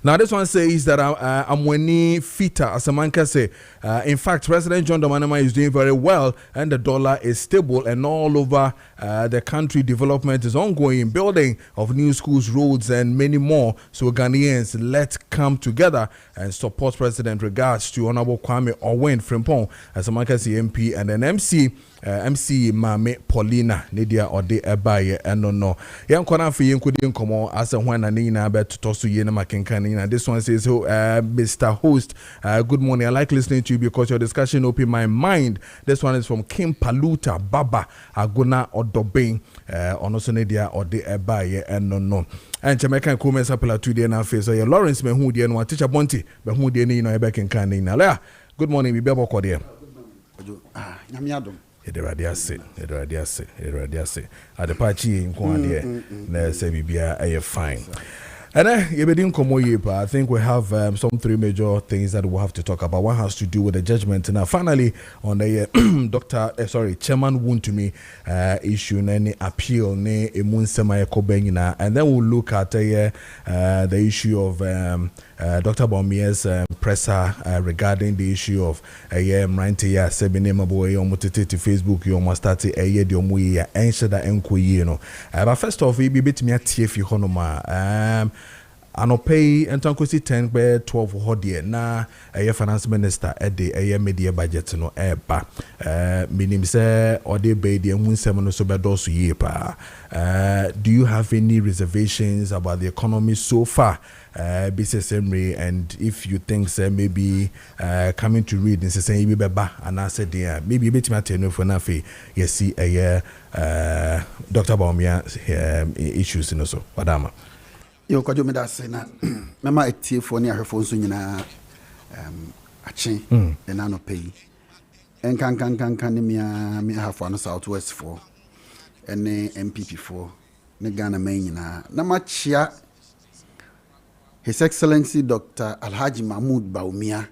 Now this one says that Amweni Fita Asamanka say in fact President John Dramani is doing very well and the dollar is stable and all over the country development is ongoing, building of new schools, roads and many more. So Ghanaians, let's come together and support President. Regards to Honorable Kwame Owen Frimpong Asamanka MP and an MC Mame Paulina Nidia or de Ebaye and no. Young Kona for you couldn't come on as a one and Nina bet to toss to Yena Makinkanina. This one says, Mr. Host, good morning. I like listening to you because your discussion opened my mind. This one is from Kim Paluta Baba Aguna or Dobing on Nidia or de Ebaye and no. And Jamaican comments up to the na face. So Lawrence Mehudi and teacher Bonti, but who didn't know back in Canina. Good morning, we be about Kodia. Radiase. At the party in Kwandia, Sebibia, fine. And I think we have some 3 major things that we'll have to talk about. One has to do with the judgment. Now, finally, on the Chairman Wontumi issue, any appeal, ne emunsema ekobengina, and then we'll look at the issue of Dr. Bawumia's presser regarding the issue of Mrantia Sebine Maboy omutete to Facebook you must start the omuya enshada enkoyi no. But first off, we be betimi atiefi honoma Anopay entankosi 10 by 12 hodie na finance minister the media budget no eba minim say ode be the munsem no so bedoso ye pa. Do you have any reservations about the economy so far? Business Emery, and if you think maybe coming to read and say you beba and I said maybe a bit matter for nafi you see Dr. Bawumia issues in also Madama. Yo Kojo me da say na mema etie fo ne ahwefo nso nyina ache de na no pay enkan ne me ahafo no Southwest for ene MPP for ne Ghana man nyina na machia His Excellency Dr. Alhaji Mahmoud Bawumia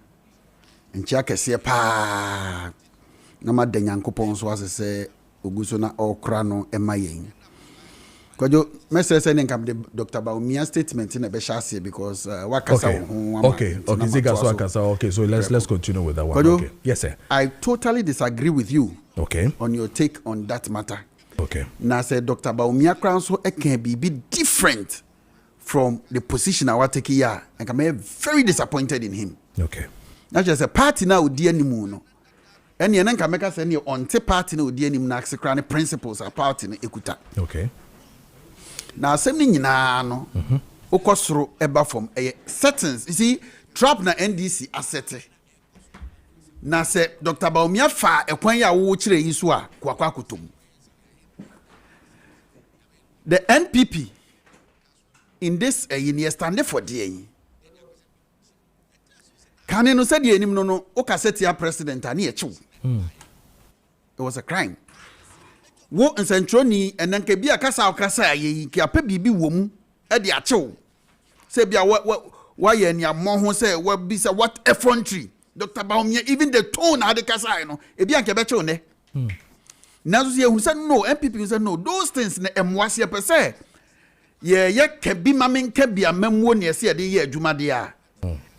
nchia kese pa na madanyankopon so asese oguso na okra no emayen Kojo message sending come the Dr. Bawumia statement in a beshase because okay so let's continue with that one. Kojo, okay, yes sir, I totally disagree with you on your take on that matter. Now say Dr. Bawumia crown so it can be different from the position I was taking here, and I'm very disappointed in him. Not just a party now with the no. And you can make us any on the party now with the naxicrani principles are party in Ekuta. Now, something no okosro eba from a settings. You see, trap na NDC asset. Na say Dr. Bawumia fa ekwan ya wo chire yiso a kwakwa kutum. The NPP in this year stand for the can you say the enim no okasetia president ani echiw. It was a crime. Wo nsentroni enanke bia kasa ye ki ape bibi wo mu e de achew. Say bia wa ye ni amon ho say wa bi say what effrontery. Dr. Bawumia even the tone had the kasa no e bia nke be chew ne. Na so ye hu say no MPP say no those things na emwase pe say ye kebi mamen kebi amamwo ne se de ye adwuma de a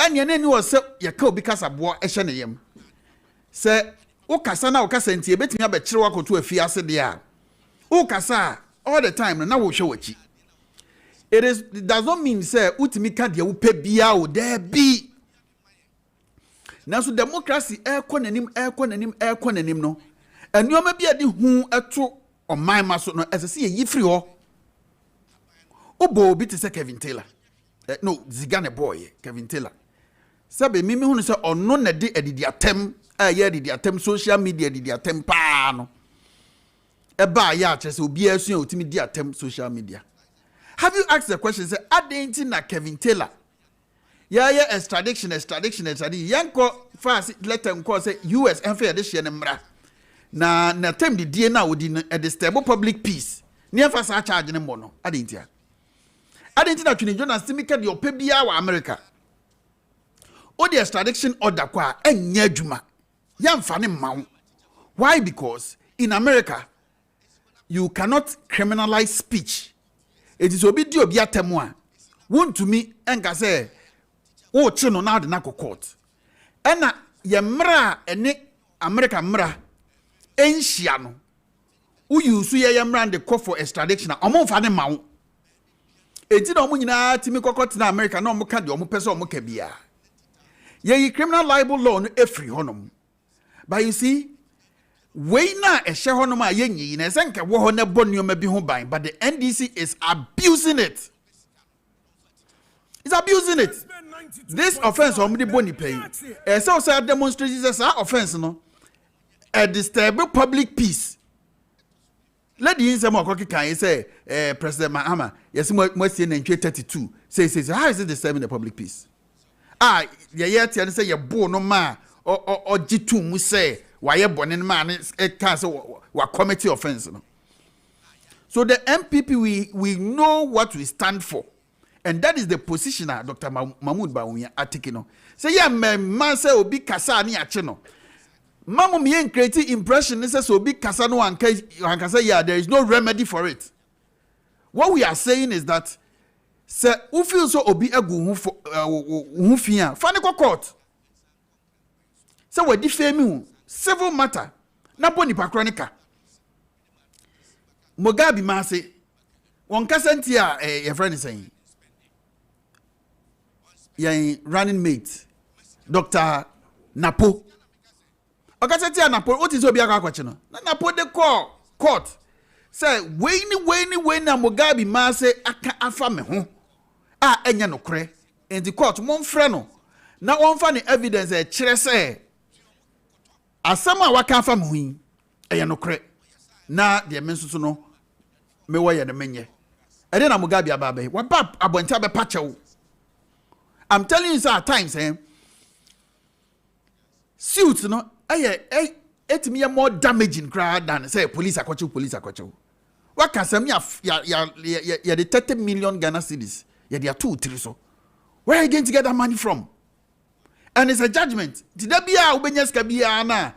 anya ne ni wo se ye ka obi kasa bo ehye ne yem se o kasa na o kasa ntie betimi abekire wakoto afi ase de a o kasa all the time na wo hwe wachi it does not mean say utimi ka de wo pe bia o there be na so democracy ekonanim no enioma bia de hu eto oman maso no esese ye yifri ho obo bi te se Kevin Taylor no Zigane boy Kevin Taylor sabe mimi hu se ono na de edidi atem ye edidi atem social media edidi atem pa no eba ya chese obi asu ya otimi di atem social media. Have you asked the question say adenti na Kevin Taylor ya extradition yanko fast letter nko say US enfa de hye ne mra na tem di die na odi at the stable public peace ni enfa sa charge ne mo no adenti na twini Jonas Timika de opebia wa America. O the extradition order kwa enya adwuma. Yamfa ne mawo. Why? Because in America you cannot criminalize speech. It is obi di obi atemu a won to me enka say o chi no na de na court. Ena ye mra ene America mra enhia no. Uyusu ye mra de call for extradition omonfa ne mawo. Enti na omo nyina timi kokot na America na omo ka de omo pese omo ka bia. Ye criminal libel law no efri honom. But you see, we na ehye honom a ye nyi na senke wo ho na bonioma bi ho ban, but the NDC is abusing it. It's abusing it. This offense omo de boni pay. So say demonstrations as offense no disturb public peace. Let the inside more can say President Mahama, yes, must 32. Say, how is it disturbing the public peace? Yet say your bo no ma or G2 mu say why bonin man can't say what committee offense. No? So the MPP, we know what we stand for. And that is the position that Dr. Mahmoud Bawumia are taking. Say, yeah, man say obi kasa ni acheno. Mamu mi create impression says obi kasa no and say, yeah, there is no remedy for it. What we are saying is that say who feel so obi egu hu fia faniko court. Say we defame civil matter na boni pa chronica. Mugabe ma say won kasa ntia your friend is saying your running mate Dr. Napo okasa ntia Napo what is obi akwache no na Napo de call court say we na Mugabe ma say aka afa me ho enya no kre in the court mon frɛ no na won fa ne evidence kyerɛ say asama waka afa me ho enya no kre na de mensusu no me wo ye ne menye ede na Mugabe ababe wa bab abonta be pachew. I'm telling you sir at times suits no etimi more damaging crowd than say police akwacho what can some ya the 30 million Ghana cedis ya they are 2-3 so where are you going to get that money from? And it's a judgment did there be a ubenyeska bia na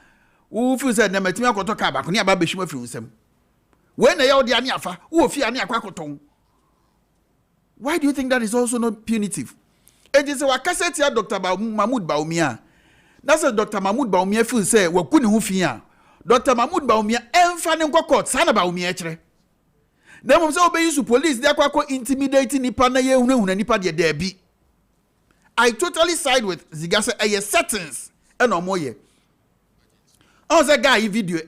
who feel said na metimi akoto ka ba ko ni aba behwima fi unsem when na ya odi ani afa wo fi ani akwakoton. Why do you think that is also not punitive? It is our cassette here, Dr. Mahmoud Bawumia. That's what Dr. Mahmoud Bawumia feels say, we couldn't hufia. Dr. Mahmoud Bawumia, fan and court, sana Bawumia. Then we say, obey you police, they are quite intimidating nipa na ye una nipa de debi. I totally side with Zigasa a settings and no more ye. On the guy video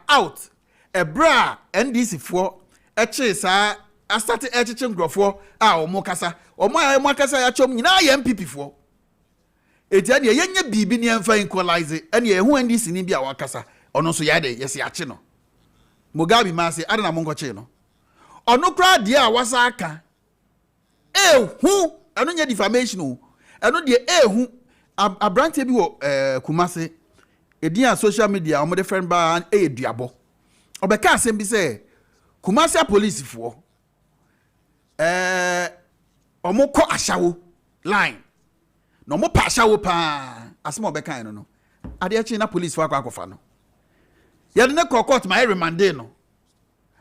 out a bra and this for a chase I started etching grofo o mokasa o mokasa ya chom nyina ya MPP fo etia de yenye bibi ne emfa equalize ene ehu andi sini bia wakasa ono so ya de yesi ache no Mugabe ma se adana mongoche no ono kra de a wasa aka ehu eno nya defamation o eno de ehu abrante bi wo Kumase edian social media o mo de friend ba eduabo obeka asem bi se Kumase police fo omoko ashawo line no mo pa ashawo pa asemo be kan no ade achi na police for akwafa no ye de ne court my remande no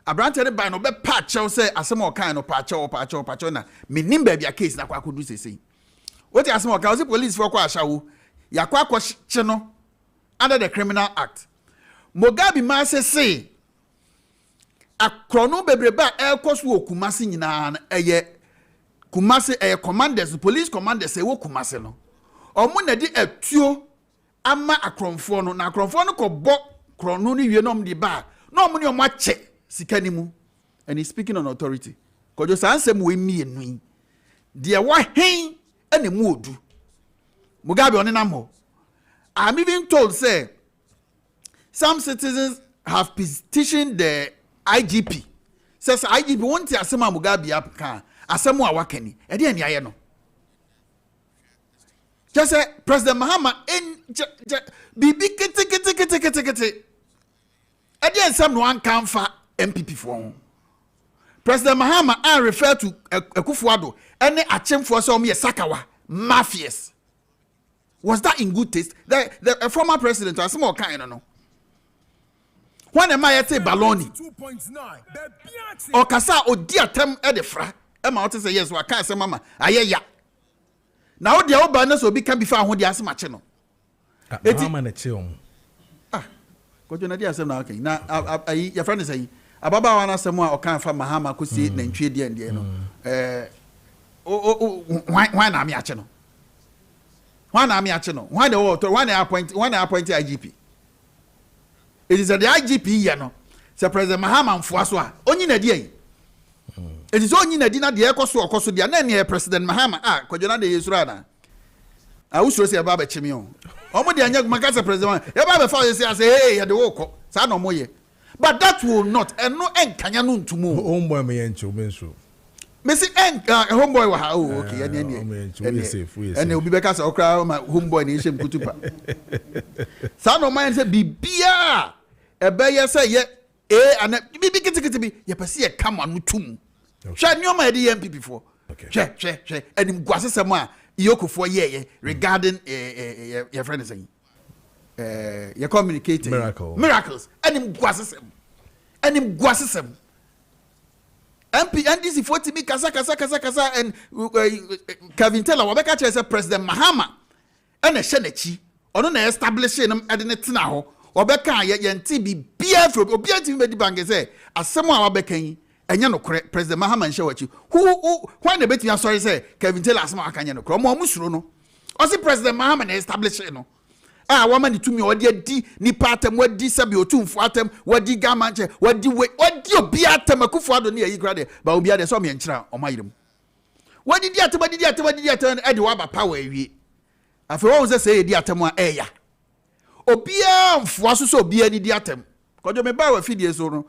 abrante ne by no be pa chew say asemo kan no pa chew na menim ba bia case na kwakodu sesei what asemo kan say police for ashawo yakwa che no under the Criminal Act. Mugabe ma say akrono bebreba ekoso wo Kumase nyina eye Kumase commanders police commanders wo Kumase no omo na di atuo ama akronfo no na akronfo no ko bo krono ni wie no mde ba na omo ne omo ache sika ni mu and he's speaking on authority kojo sansem we mienu de wa hen ene mu odu Mugabe on nam ho. I'm even told say some citizens have petitioned the IGP. Says IGP won't say asema Mugabe apka asemu awakeni. E dey aniaye no. Just say President Mahama in bibi kete. E dey ensam no ankan fa MPP for. President Mahama I refer to Akufo-Addo any achemfo so me sakawa mafias. Was that in good taste? The former president asema kind no. When am I say baloney? Okasa odi atem e de fra. E ma say yes wa kan say mama ayeya. Na odi a oba na so bi kan bi fa ho di asema che no. Mama na che on. Kojo na di asem na okay. Na ayi your friend say ababa wa na asem a okan fa Mahama ko si na ntwe die ndie no. Why na me ache no? Why na me ache no? Why the appoint IGP? It is the IGP here no. Say President Mahama mfuaso a onyi na die. It is onyi na di na de ekoso dia na ne President Mahama Kojo na de yesura na. Usoro say baba chimi o. Omo de anya makasa President. E baba fa say hey ya de woko. Sa no moye. But that will not and no enkanya no ntumu. O mbo me yencho menso. Messi homeboy wa okay and will be back as okra my homeboy ni shem kutupa sa no man say bibia e be ye say ye and bibi kitikiti ye pese ye kama no tum hwa nyoma ye MPP before hwe enim gwasesem a iyokofo ye regarding your friend is saying you communicating miracles enim gwasesem NDC 40 be kasa and Kevin Taylor wabeka che say President Mahama and Shenechi ono na establish him ade ne tena ho wabeka ye nti bi bia fro obi anti be di bank say asem a wabeka yi enye no kore President Mahama nche wachi who when the beti sorry say Kevin Taylor asem aka nye no kore mo amusuro no o say President Mahama na establish no woman ni tumi odi adi ni patem wadi sabi otumfo atem wadi gamanche wadi obi atem akufo ado ne yi grade ba obi ade so me nkyira o mayirem wadi di atem edi wa ba power awie afi wo say di atem a eya obi amfo aso so obi ani di atem kojo me ba wa fidie so no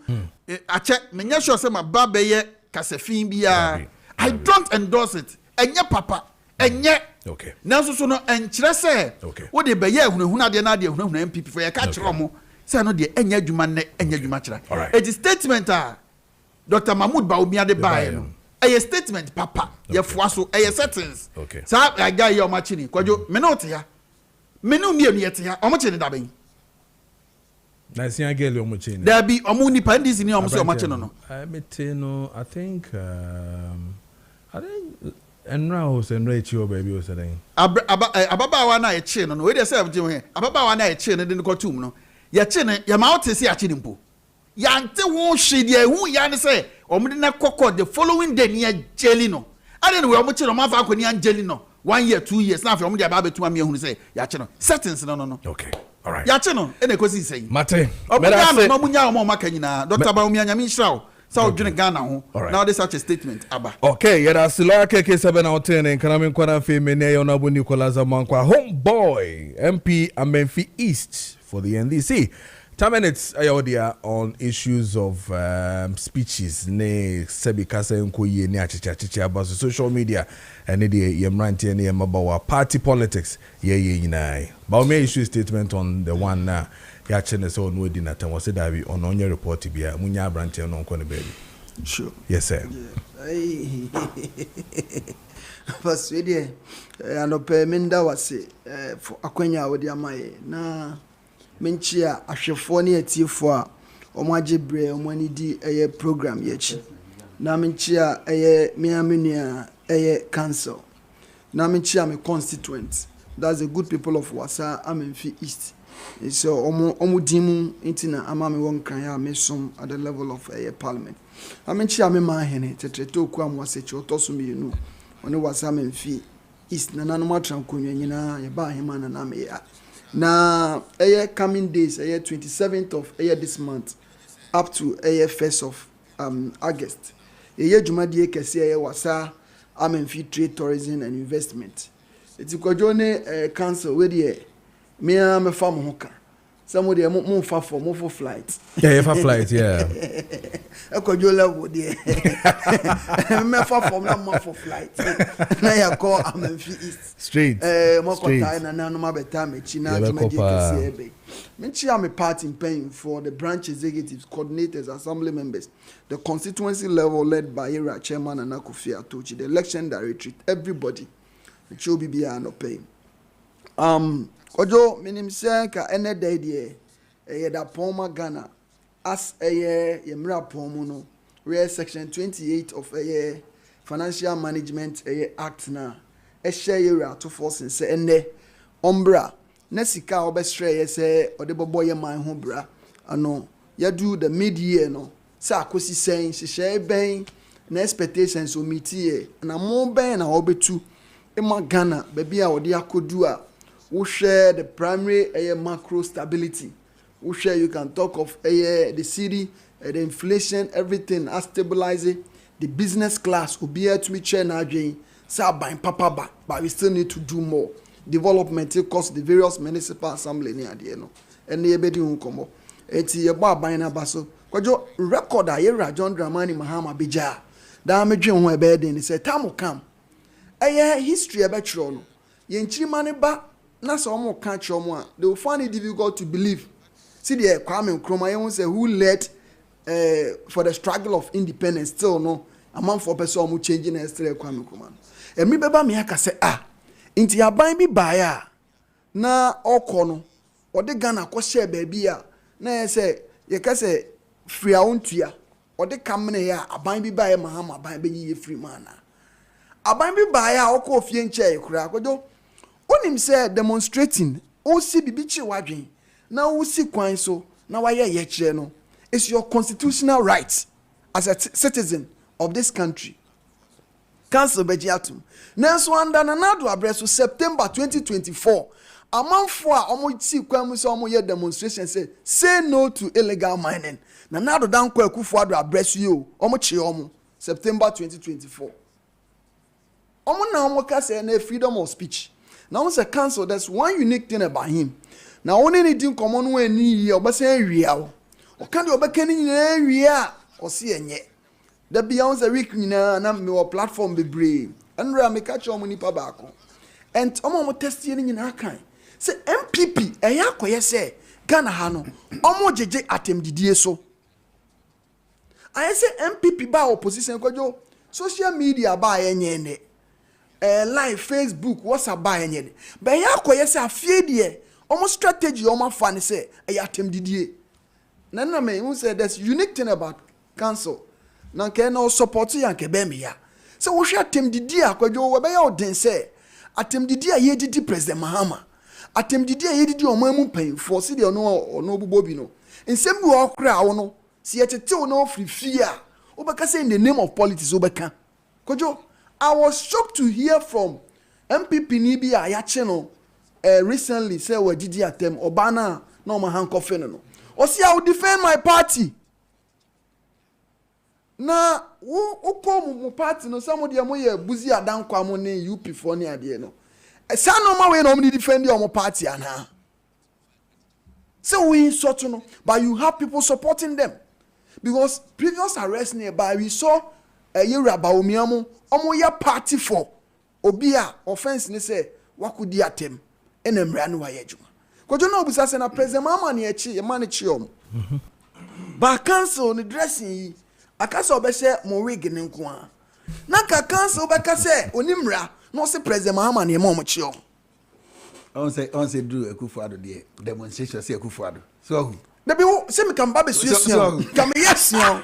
ache menya sure say ma ba be ye kasafin bia I don't endorse it enye papa enye okay now so no enkyere say wo de be ye hunahuna de na de hunahuna MPP for ye ka kire mo say no de enya adwuma ne enya adwuma kire it is statement Dr. Mahmoud Bawumia de bae no a statement papa ye foa so a settings sa guy ye o ma chini kwajo me no te ya me no mienu ye te ya o mo chini da ben na sia gele o mo chini there be o mo nipa ndisi ni o mo so o ma chini no me te no I think Enra was enrich your baby was saying. Ababa na ye chin no we dey say am he. Ababa na ye chin de ko tum no. Ye chin ye ma ote se a chin mpo. Ya nte wo hwe de hu ya ne say omo de na kokko the following day ni jelly no. Ade no we omo chin no ma fa akoni an jelly no. 1 year 2 years na fa omo de aba betu am ye hu say ya chin no. Settings no. Okay. All right. Ya chin no e na ko si say. Mate. Me da say no munya omo maka nyina. Dr. Bawumia nyame nhyira so dwene Ghana ho now this such a statement aba okay yada sila Kessben out in kaname kwana fe me ne yona bu Nicholas Amankwa homeboy MP Amenfi East for the NDC 10 minutes ayodia on issues of speeches ne sebi kasa nkoye ne achichi about social media and the yemrante ne yemabawa party politics ye nyinai Bawumia issue statement on the one na ya chene so no di natam was that we on your report bia munya abrante no nko ne baby sure yes sir first we dey anope minda wase for akwanya wodi amaye na menchia ahwefo ne atiefo a omaje bre omani di eye program ye chi na menchia eye miamenua eye council na menchia me constituent that's the good people of Wasa Amenfi East. So omudimu intina amame won kan ya mesom at the level of parliament. Amenchi amema hene tetreto ku amwase chi otoso mienu one Wasa Amenfi East na nanoma trankonwa nyina ye ba hema na me ya. Na coming days 27th of this month up to 1st of August. Jumadi kese Wasa Amenfi Trade, Tourism and Investment. It's Kojo council where the me am a farm hooker. Somebody a more for flight. Yeah, for flight, yeah. A Kojo level there. Me for more for flight. Now you call Amenfi East. Street. Moko time na no mabeta me china jumadi kese ebe. Menchi am a party paying for the branch executives, coordinators, assembly members, the constituency level led by Ira chairman and Akufi Atochi, the election directorate, everybody. It should be no pay. Kojo minim say ka ene day there da poma Ghana as yemra pomo no where section 28 of financial management act na share area to force say ene ombra na sika obestre say odebobo ye man ho bra ano ya do the mid year no say akosi sen share ben na expectations o meet na mo ben na obetu Ema Ghana, baby, I would yakodua. We share the primary macro stability. We share you can talk of the city, the inflation, everything as stabilizing. The business class will be here to be chair now. Say buying papa, but we still need to do more. Development it cost the various municipal assembly near the end. And the ebedi unkomo. Eti yeba buying a baso. Kwajo record a year John Dramani Mahama bija. da me dwen ho ebe den say time come history ebe chiro no ye nchirima ne ba na so omo ka chiro mo a they will find it difficult to believe see the Kwame Nkrumah you say who led for the struggle of independence still no among for person omo changing na history Kwame Nkrumah emi beba me aka say inti aban bi ba ya na okọ no ode Ghana ko share baabi a na say ye ka say free awontua ode kamne ya aban bi ba ya mahama aban be yi free man aban bi ba ya okọ ofie nche kura akodo onim say demonstrating o si bibi chi wadwen na o si kwan so na wa ye kire no it's your constitutional right as a citizen of this country council bejiatum nanso anda na nado abreso September 2024 amanfo a omo ti kwan mu so omo ye demonstration say no to illegal mining na nado Dankwah Akufo-Addo abreso yo omo che omo September 2024 omo na omo ka say na freedom of speech na omo say council there's one unique thing about him na only need in common way ni obasa awia o kan de obeka ni nyina awia o se enye da bia on say week nyina na me platform bebre anra me ka che omo nipa baako and omo test ni nyina kan say MPP eya koye say Ghana ha no omo jeje atemdidie so I say MPP ba opposition Kojo social media ba enye ne live Facebook WhatsApp ba enye ne ba ya koye say afie de omo strategy omo fa ne say eya atemdidie na me who say there's unique thing about council na ke no support yan ke be me ya say wo hwe atemdidie Kojo wo be ya odin say atemdidie a ye didi President Mahama atemdidie a ye didi omo amu pen for see de no bubobi no nsem bi wo kra wo no si etete no free fear obeka say in the name of politics obeka Kojo I was shocked to hear from MPP ni bi a ya che no recently say we didi atem obana na o ma hankofe no o say I will defend my party na wo kom mu party no some de mo ye buzi Dankwah mo ne UP for ne ade no sa no ma we no mo defend your party ana so we sort no but you have people supporting them because previous arrest nearby we saw Yera Baomiamu omo ya party for obia offense ni say wakudi atem enemra no waye adwuma Kojo na obusa say na president mama na echi e ma ne chi om ba cancel ni dressing yi akasa obehye mo wig ne nko a na ka cancel obeka say onimra no say president mama na e ma mo chi om on say do Akufo-Addo de demonstration say Akufo-Addo so Debi wo se me kan ba be suesuan kan me yesuan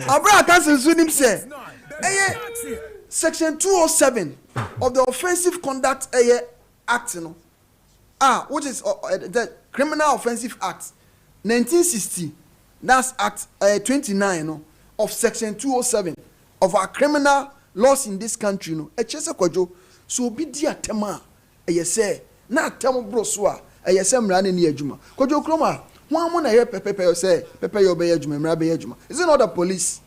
Abra council sunim say section 207 of the Offensive Conduct Act no which is the Criminal Offensive Act 1960 that's Act 29 no of section 207 of our criminal laws in this country no echese Kojo so obi di atema say na atem bro so a say mra ne adwuma Kojo kroma one na ye pepe say pepe yo be adwuma mra be adwuma is it not the police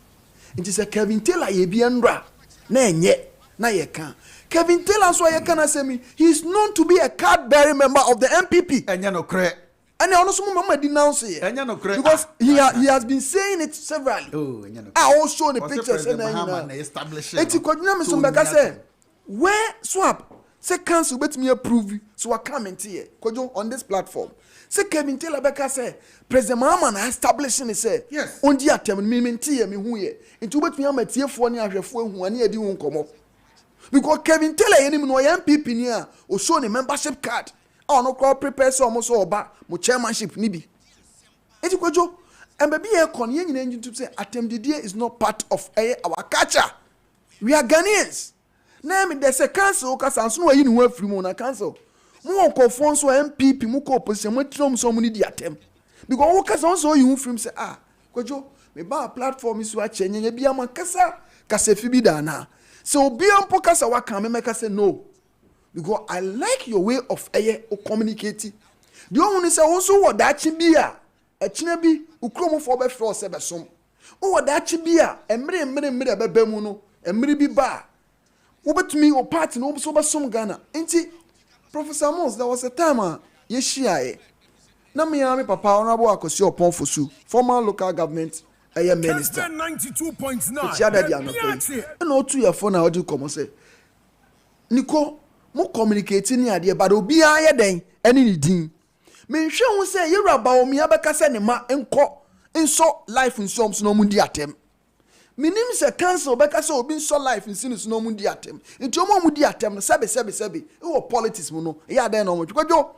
it is a Kevin Taylor ye bi nra na enye na ye kan Kevin Taylor so ye kan asemi he is known to be a card bearing member of the MPP enya no kre and I also mama denounce it enya no kre because he has been saying it severally enya no I also the pictures and na establish it Kojo me so beka say where swap say council bet me approve so I comment here Kojo on this platform say Kevin Taylor beka say president Mahama na establishing say yes on di atem me mentie me hu ye nti bet me amatiefo ne ahwefo hu ane edi hu nkomo because Kevin Taylor yenim no MPP ni a o show ne membership card no call prepare so mo so oba mo chairmanship ni bi enti Kojo embe ye kon ye nyina nju say atemdidie is not part of our culture we are Ghanaians na me dey say council ka sanso no yi ni hu afiri mu na council mo ko fon so MPP mo ko opposition mo trom so mo ni di atem because wo ka so yi hu film say Kojo me ba platform so a chenye bia ma kasa fi bi da na so bia mpo kasa wa kan me say no because I like your way of communicating the only say also what that chi bia e chine bi ukromo fo be fro se be som o what that chi bia emre be ba mu no emre bi ba wo betumi o party no so be som Ghana enti Professor Mons there was a time ye share na me papa honorable Akosi Oponfosu former local government minister. Kessben 92.9. It's other than okay. And all 2 year phone how do you come say? Nico, mo communicating ni ade but obi aye den ene ni din. Me hwe hu say yura ba omi abeka se ne ma enko enso life insurance no mu di atem. Minim se council beka se obi enso life insurance no mu di atem. Nti omo mu di atem no sebe. E wo politics mu no. Ya den no mo twojo.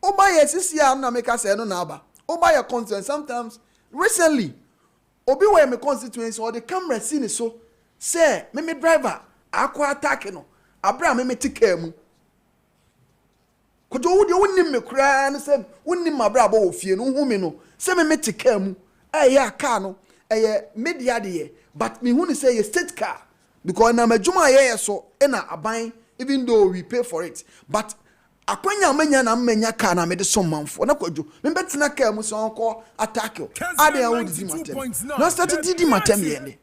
Oba ye sisi am na make say no na aba. Oba your concern sometimes recently obi where me constituency or the camera scene so say me driver akwa attack no abra me tike mu kojo wo de wonnim me kra no say wonnim abra ba ofie no hu me no say me tike mu ya car no media de but me hu ni say ye state car because na madwuma ye so na aban even though we pay for it but akwanya manya na mmanya ka na me de so manfo na kwadwo me betina ka mu so onko attack o ade ya wodi matem no start di matem ye ne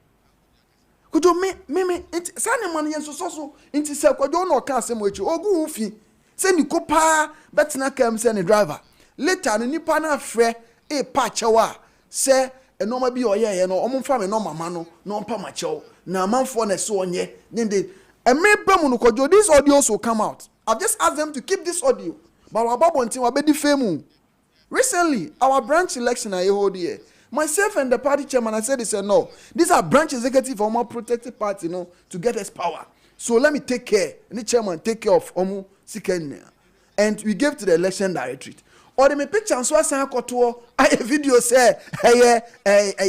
kwadwo me sane man ye so nti se kwadwo no ka asem echi ogu ufi se ni kopa betina ka mu se ne driver later no nipa na afre e pa chewa se enoma bi oye ye no omfa me no mama no no mpa ma chew na manfo na so onye nde emre mu no kwadwo this audio will come out. I've just asked them to keep this audio. But our Bobo until we be famous. Recently, our branch election I hold here. Myself and the party chairman, I said, no. These are branch executive of our protected party, to get us power. So let me take care. And the chairman take care of Omu Sikenya. And we gave to the election directorate. Or the picture and so I video say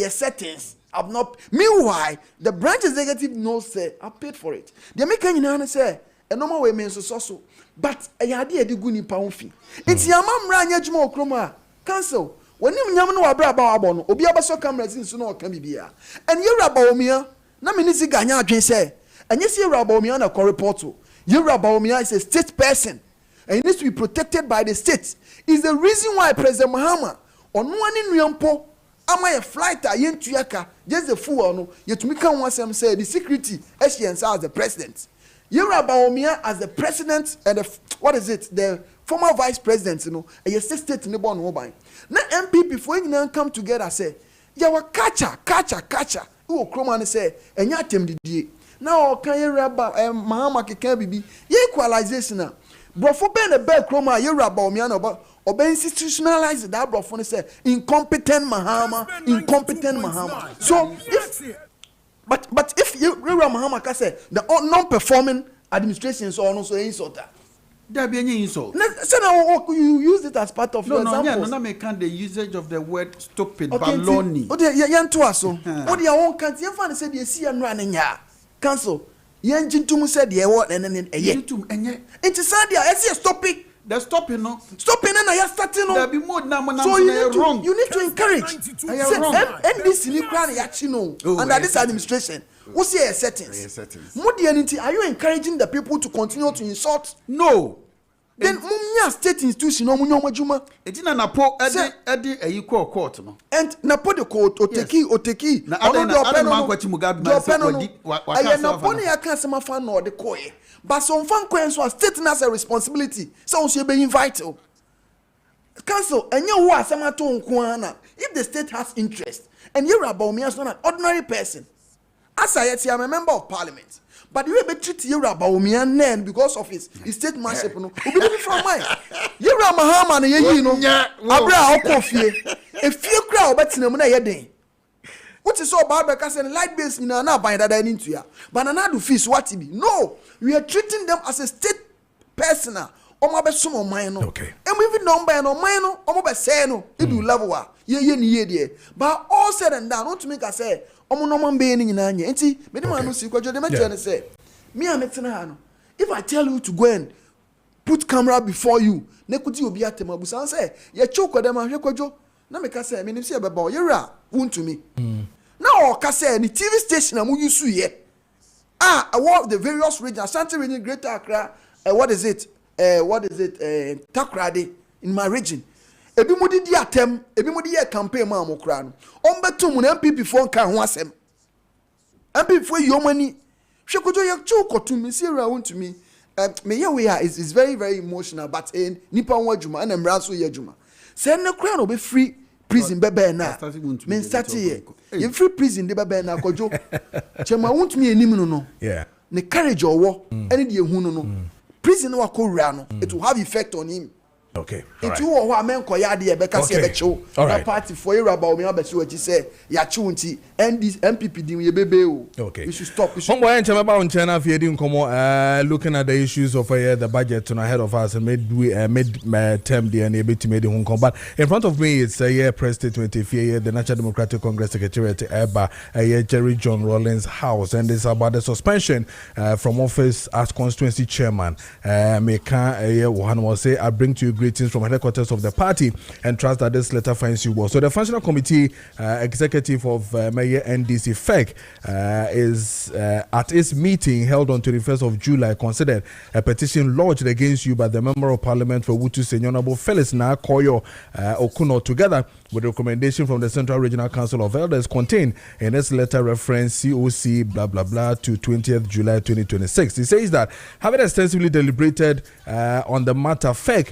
settings. I've not. Meanwhile, the branch executive knows say I paid for it. They make any say. And no more way means so. But a idea de guni poundfi. It's your mom ran yet more chroma. Cancel. When you no abra abono, obi abaso cameras in so no can be bia. And you rabomia, na minisi ganya adwen say. And you see rabomia na report. You rabomia is a state person. And it needs to be protected by the state. Is the reason why President Mahama on one in Riampo ama a flight a yentuyaka just the fool no yet me can one say the security as the president. Yurabaomia as the president and the former vice president, a state in the born mobile. Now MP before you come together say, "Ya wa catcher." Who Kroman say, and yatem the now can you rabba Mahama can be equalization now. But for being a bad Kroma, Yurabaomia or be institutionalized that brofone say incompetent Mahama. So But if you Mahama can say the non-performing administrations are also insult. There be any insult. So now you use it as part of your examples. No, can the usage of the word stupid, baloney. Okay, yan to us so. What you won't can't you find said you see and running ya. Cancel. Yan jintum said ye what and it is sad I see a stopping. The stopping no. Stopping and I starting there be more now. So you need to encourage. And this in Ukraine actually under this administration. What's your settings? Are you encouraging the people to continue to insult? No. Then mumia state institution no munyo It na napo edi equal court no. And napo the court oteki. Na other man kwachi Mugabe na say wadi. Napo ne aka sema fa no de koye. But some fan so state has a responsibility. So we should be invited. Council, and you are some if the state has interest, and you're about me as not an ordinary person. As I am a member of parliament, but you will be treated you about me and then because of his statesmanship. No, from mine. You're a Mahama, you know, Abra Okofie. A few crowd, but in a day. What is so bad because and light base in an by that I need to ya. But another fees what be. No, we are treating them as a state persona. Okay. And we even number no mino, or say no, it do level. Ye, but all said and done, not to make us say, no being in Anya. And see, Medimano Sequoia, the man say, me, I'm if I tell you to go and put camera before you, Nekuti will be at Mabusan say, ye choke them, I hear na me ka say me nim say be ba yera won't me na o ka say ni TV station am use here award the various regions Ashanti region Greater Accra what is it Takrade in my region ebi mo di atem ebi mo di ye campaign ma mo kra no on betum na MPP fo nka ho asem MPP fo yomani hwekojo ye chukotum me say ra won't me me here we are is very very emotional but in nipa won adwuma na mra so ye adwuma say no kra no be free prison bebe na men start here you free prison de bebe na Kojo chema won't me enim no Yeah. ne courage owo any de ehun no prison wa ko wura no it will have effect on him. Okay. It you wo amen ko ya de be ka se be chew Alright. na party for you about me abeso achi say ya chew nti and this MPP din ye bebe o. Okay. We should stop. We should Homeboy, and about on China, if you didn't come looking at the issues of the budget ahead of us and mid-term and a bit made in Hong. But in front of me, it's a year press statement. If you the National Democratic Congress Secretariat, Jerry John Rawlings House, and it's about the suspension from office as constituency chairman. One will say, I bring to you greetings from headquarters of the party and trust that this letter finds you well. So the functional committee executive of Mayor NDC FEC is at its meeting held on 21st of July considered a petition lodged against you by the Member of Parliament for Wutu Honorable Felix Kojo Okuno together with the recommendation from the Central Regional Council of Elders contained in its letter reference COC blah blah blah to 20th July 2026. It says that having extensively deliberated on the matter, FEC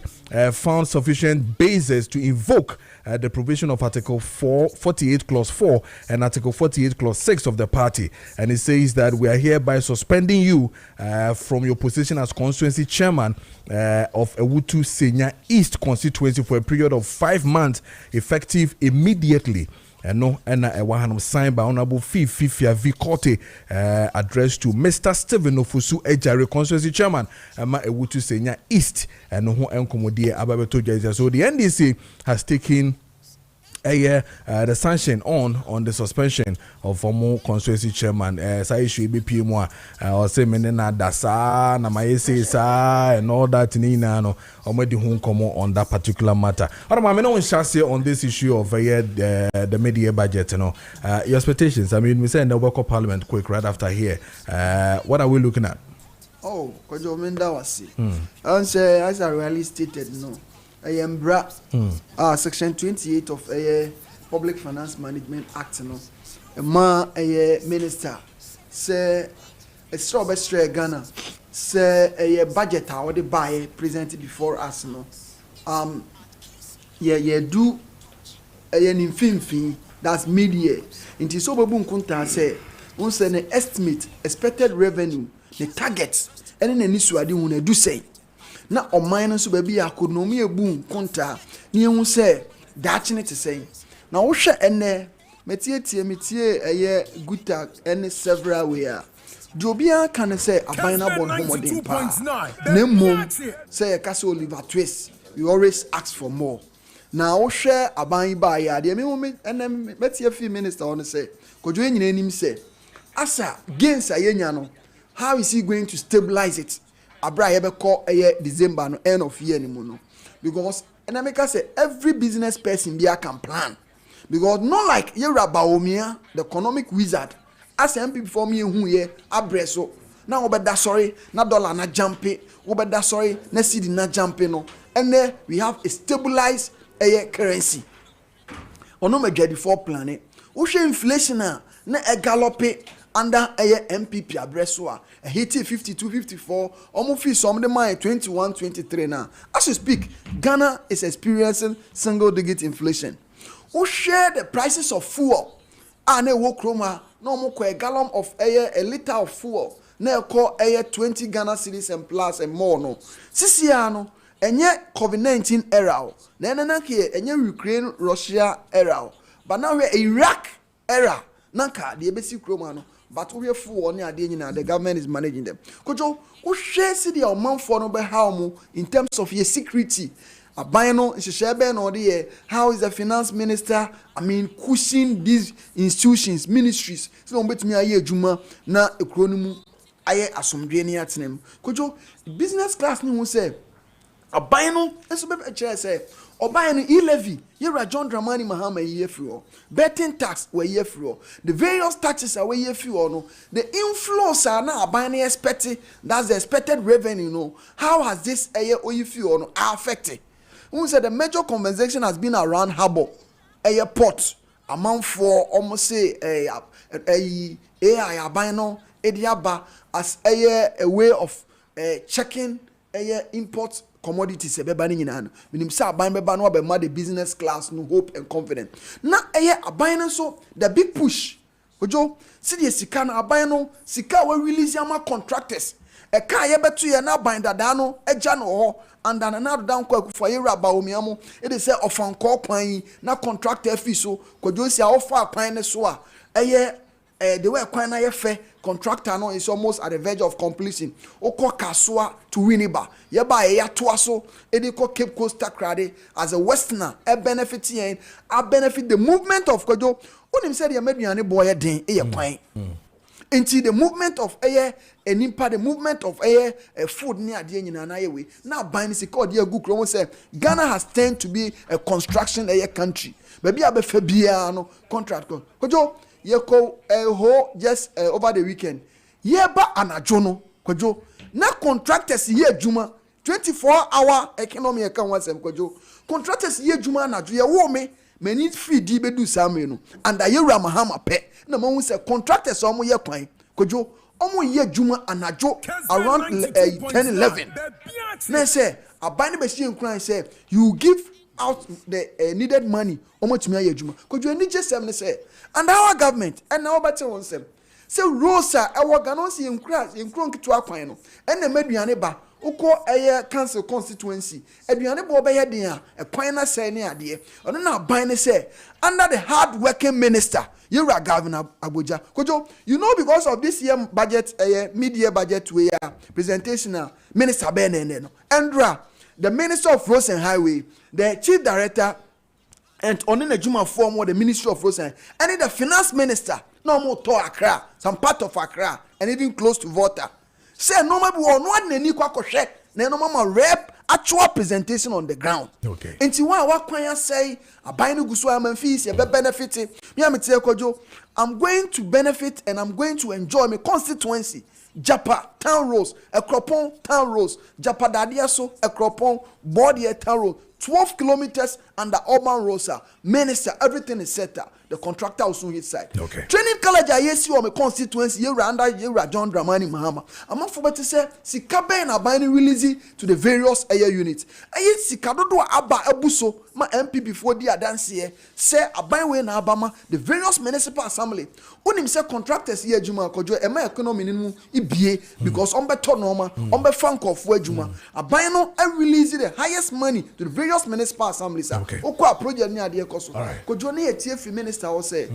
found sufficient basis to invoke the provision of Article 48 Clause 4 and Article 48 Clause 6 of the party. And it says that we are hereby suspending you from your position as constituency chairman of Ewutu Senya East constituency for a period of 5 months, effective immediately. No, and a signed by Honorable Fifia V. Korte, addressed to Mr. Stephen Ofusu Ejare, constituency chairman, Ewutu Senya East, and no enkomodie ababeto jaisa. So the NDC has taken the sanction on the suspension of former constituency chairman. Sa issue be PMwa or say menena dasa na mayese sa and all that nina no omedi hu komo on that particular matter. Ora me no share on this issue of the media budget, you know. Your expectations, I mean, we say in the work of parliament quick right after here. What are we looking at? Oh, Kojo Menda wasi. And say as I really stated, no. I am Section 28 of Public Finance Management Act, no. A minister say a strawberry Ghana say a budget how they buy presented before us, no. Do an infin that's mid-year. Into so babu kunta say once an estimate expected revenue the targets and then issue adi wona do say na oman no so baby akonomi ebu konta ni ehun say daachine te say na wo hwe ene metie guta ene several way a Jobia can say aban na bon homodin pa na mom say ka say Oliver Twist we always ask for more. Now wo hwe aban ba ya de me ene metie fi minister on say Kojo enyina enim say asa gains ayenya no how is he going to stabilize it? Abra yebeko December no end of year anymore no. Because and I say every business person there can plan. Because not like Baomia, the economic wizard, as MP for me who ye abreso. Now obeda sorry, na dollar na jumping, obeda sorry, na cedi na jumping no. And then we have a stabilized currency. Ono me ready for planet. We show inflation na galope under MPP abresoa a hit 52 54 almost feel some the mine 21 23 now. As you speak, Ghana is experiencing single digit inflation. Who share the prices of fuel and a walk chroma no more a gallon of a liter of fuel na call 20 Ghana cedis and plus and more no sisiano and yet COVID-19 era na here and Ukraine Russia era but now we're Iraq era nanka the basic chroma no. But we have full on the government is managing them. Kojo, who share city or man for no how in terms of your security? A bino is a share or the how is the finance minister? I mean, pushing these institutions, ministries. So bet me a juma na a chronomu aye asumdweni at name. Kojo, business class ni who say a bino and so a chair say. Or buy an e-levy, you're a John Dramani Mahama year for betting tax where year for the various taxes are where year for no. The inflows are now buying expected, that's the expected revenue. No, how has this a year or you feel no affected? Who said the major compensation has been around Harbor, airport, amount for almost say a buying no, as a way of checking import commodities ebeba ni nyina no minim say aban beba no abema the business class no hope and confidence na aban no so the big push ojo see the sika na aban no sika we release ama contractors ka yebeto ye na aban dada no eja no ho and then na down kwa for ye raba omiamo e dey say ofanko kwan na contractor fee so Kojo si a offer kwan ne so a the way kwan na ye fe contractor no is almost at the verge of completion okọ kasua to Winneba ye ba ye to aso e dey call Cape Coast Krade as a westerner a benefit yen a benefit the movement of Kojo onim said ye meduane boy den e ye kwan into the movement of nimpa the movement of food near the nyina na yewe na ban is called the good krom say Ghana has turned to be a construction country baby abefa bia no contract Kojo ye ko just over the weekend ye ba anajo no Kojo na contractors ye adwuma 24-hour economy e kan wasem Kojo contractors ye adwuma anajo ye wo me many feed di bedu samre no and ayewura mahama pe na mo say contractors omo ye kwan Kojo omo ye adwuma anajo around 10-11 na say abani be shi nkran say you give out the needed money omo timi ye adwuma Kojo ni jesem ne say and our government and now better one say rosa e wogano si nkron kitwa kwan no and na maduane ba uko council constituency aduane bo be ye den a kwan na say ne ade ono na ban ne say under the hard working minister Yura Governor Abuja Kojo you know because of this year budget mid-year budget we presentation minister Ben no Andra the minister of roads and highway the chief director and on in the Juma form or the ministry of roads and the finance minister no more to Accra some part of Accra and even close to Volta say no maybe one any kwakoshe na no mama rep actual presentation on the ground okay enti wa kwan say aban no guso am fees e be benefit me am tie Kojo I'm going to benefit and I'm going to enjoy my constituency Japa town roads Ekropon town roads Japa dadia so Ekropon body town road 12 kilometers under urban roads minister everything is set up the contractor will soon hit side okay training college I see on my constituency you under John Dramani Mahama I'm for better say sikabe na binding release to the various area units ayi sikadodo aba ebuso ma MP before the dance here say aban we na abama the various municipal assembly onim say contractors here adwuma Kojo e ma economy nimu ibie because on beto normal on be frank of adwuma aban no release the highest money to the various municipal assemblies okwa project ni ade ekoso Kojo na etie fi minister will say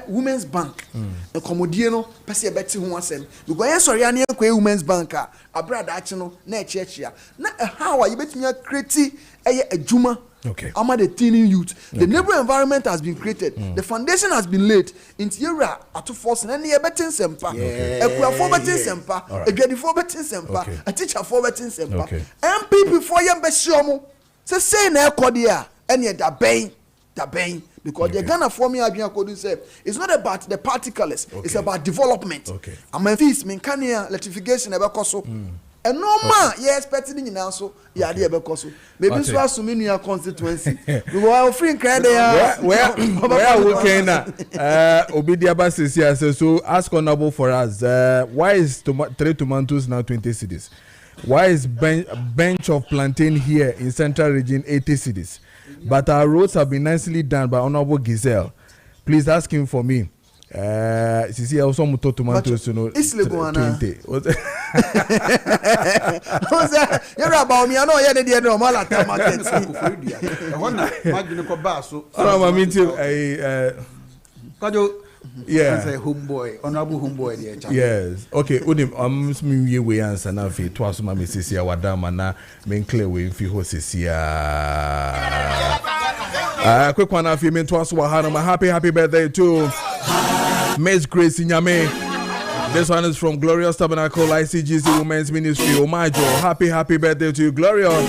women's bank the commodie no pese beti ho asem because yen sori ane ekwa women's bank abrada achi no na echechia na how you betimi create adwuma ama the teen youth the neighbor environment has been created the foundation has been laid into area to force na ne betin sempa ekwa for betin sempa edwadi for betin sempa a teacher for betin sempa MPP for yem be hiomo say na ekode a ene da ben because the Ghana for me Adrian say it's not about the party colors it's about development and fees menkania electrification ebekoso and no man you expecting in so ya dey ebekoso maybe so assume new constituency we were free credit where we can obidiaba say so ask honorable for us why is 3 tomatoes now 20 cedis why is bench of plantain here in central region 80 cedis but our roads have been nicely done by Honorable Giselle. Please ask him for me. See, also muto tomatoes, you know. 20. You're about me. I know you're the normal at the market. Yeah. Say homeboy, honorable homeboy there. Yes. Okay. Udim me we answer na fi to asuma me sisi ya wadama na me clear we fi ho sisi ya. Quick one afi me to asu wa happy birthday to Miss Grace Nyame. This one is from Glorious Tabernacle ICGC Women's Ministry. Omajo. Happy birthday to you, Glorious,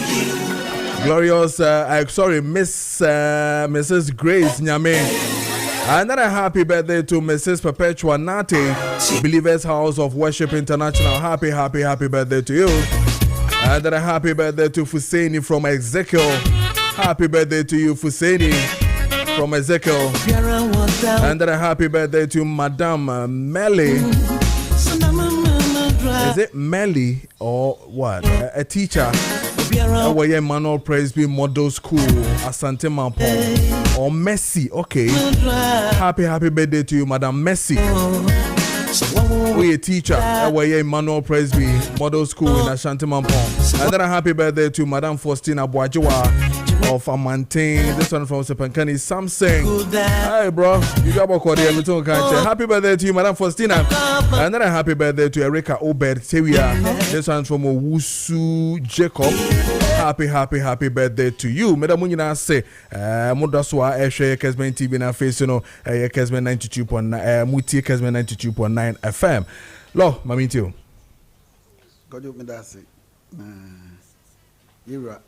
Mrs. Grace Nyame. Another happy birthday to Mrs. Perpetua Nate, Believers House of Worship International. Happy birthday to you. Another happy birthday to Fuseni from Ezekiel. Happy birthday to you, Fuseni from Ezekiel. Another happy birthday to Madame Melly. Is it Melly or what? A teacher. Where Emmanuel Presby Model School, Asante Mampong, or Messi. Okay. Happy birthday to you, Madam Messi. We a teacher. Where Emmanuel Presby Model School in Asante Mampong. And then a happy birthday to Madam Faustina Boajiwa of Amantin. This one from Sepankani Samsung. Hi, bro. You got about happy birthday to you, Madam Faustina. And then a happy birthday to Erika Obed Tewia. This one from Owusu Jacob. Happy birthday to you. Madam Munina say, Mudaswa Eshe Kessben TV na face, you know, Kessben 92.9, Muti Kessben 92.9 FM. Lo, mami tio. Kojo Medase. Ira.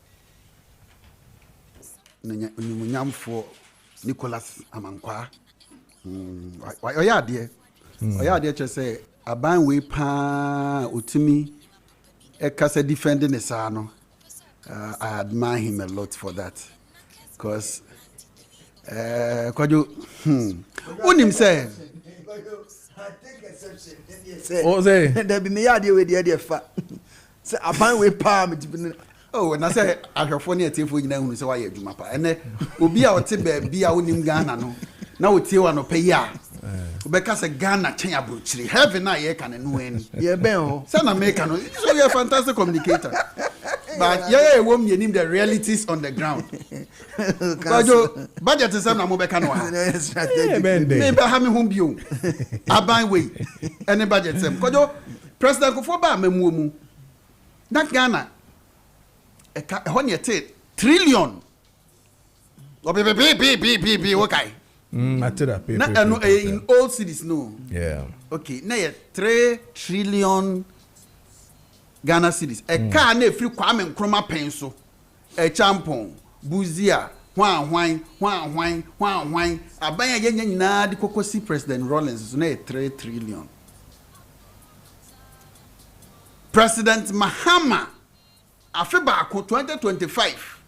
Nyam for Nicholas Amankwa. Oya de che say aban we pa utimi e kase defending the sano. I admire him a lot for that. Because Kojo unim say I take exception. Oh, say there be me idea with the idea fa. Say aban we pa me oh, and I say ahwefo na tiefo nyina hunu say why adwuma pa. Ene obi a ote ba bia wonim Ghana no. Na wotie wa no pe ya. Obeka say Ghana chen abrochiri. Heaven na ye kan no ani. Ye ben ho. Say na make no. So you a fantastic communicator. But yeah, we need the realities on the ground. Kojo budget is na mo beka no ha. Me be ha me hom bio. Aban we. Any budget sem. Kojo President Kofo ba mamu mu. Na Ghana when you take trillion. Be okay. In old cities, no. Yeah. Okay. Now 3 trillion Ghana cities. A car ne free Kwame Nkrumah pencil. A champon, Buzia, Juan. Abaya yenye na di kokosi President Rawlings so na 3 trillion. President Mahama Afeba 2025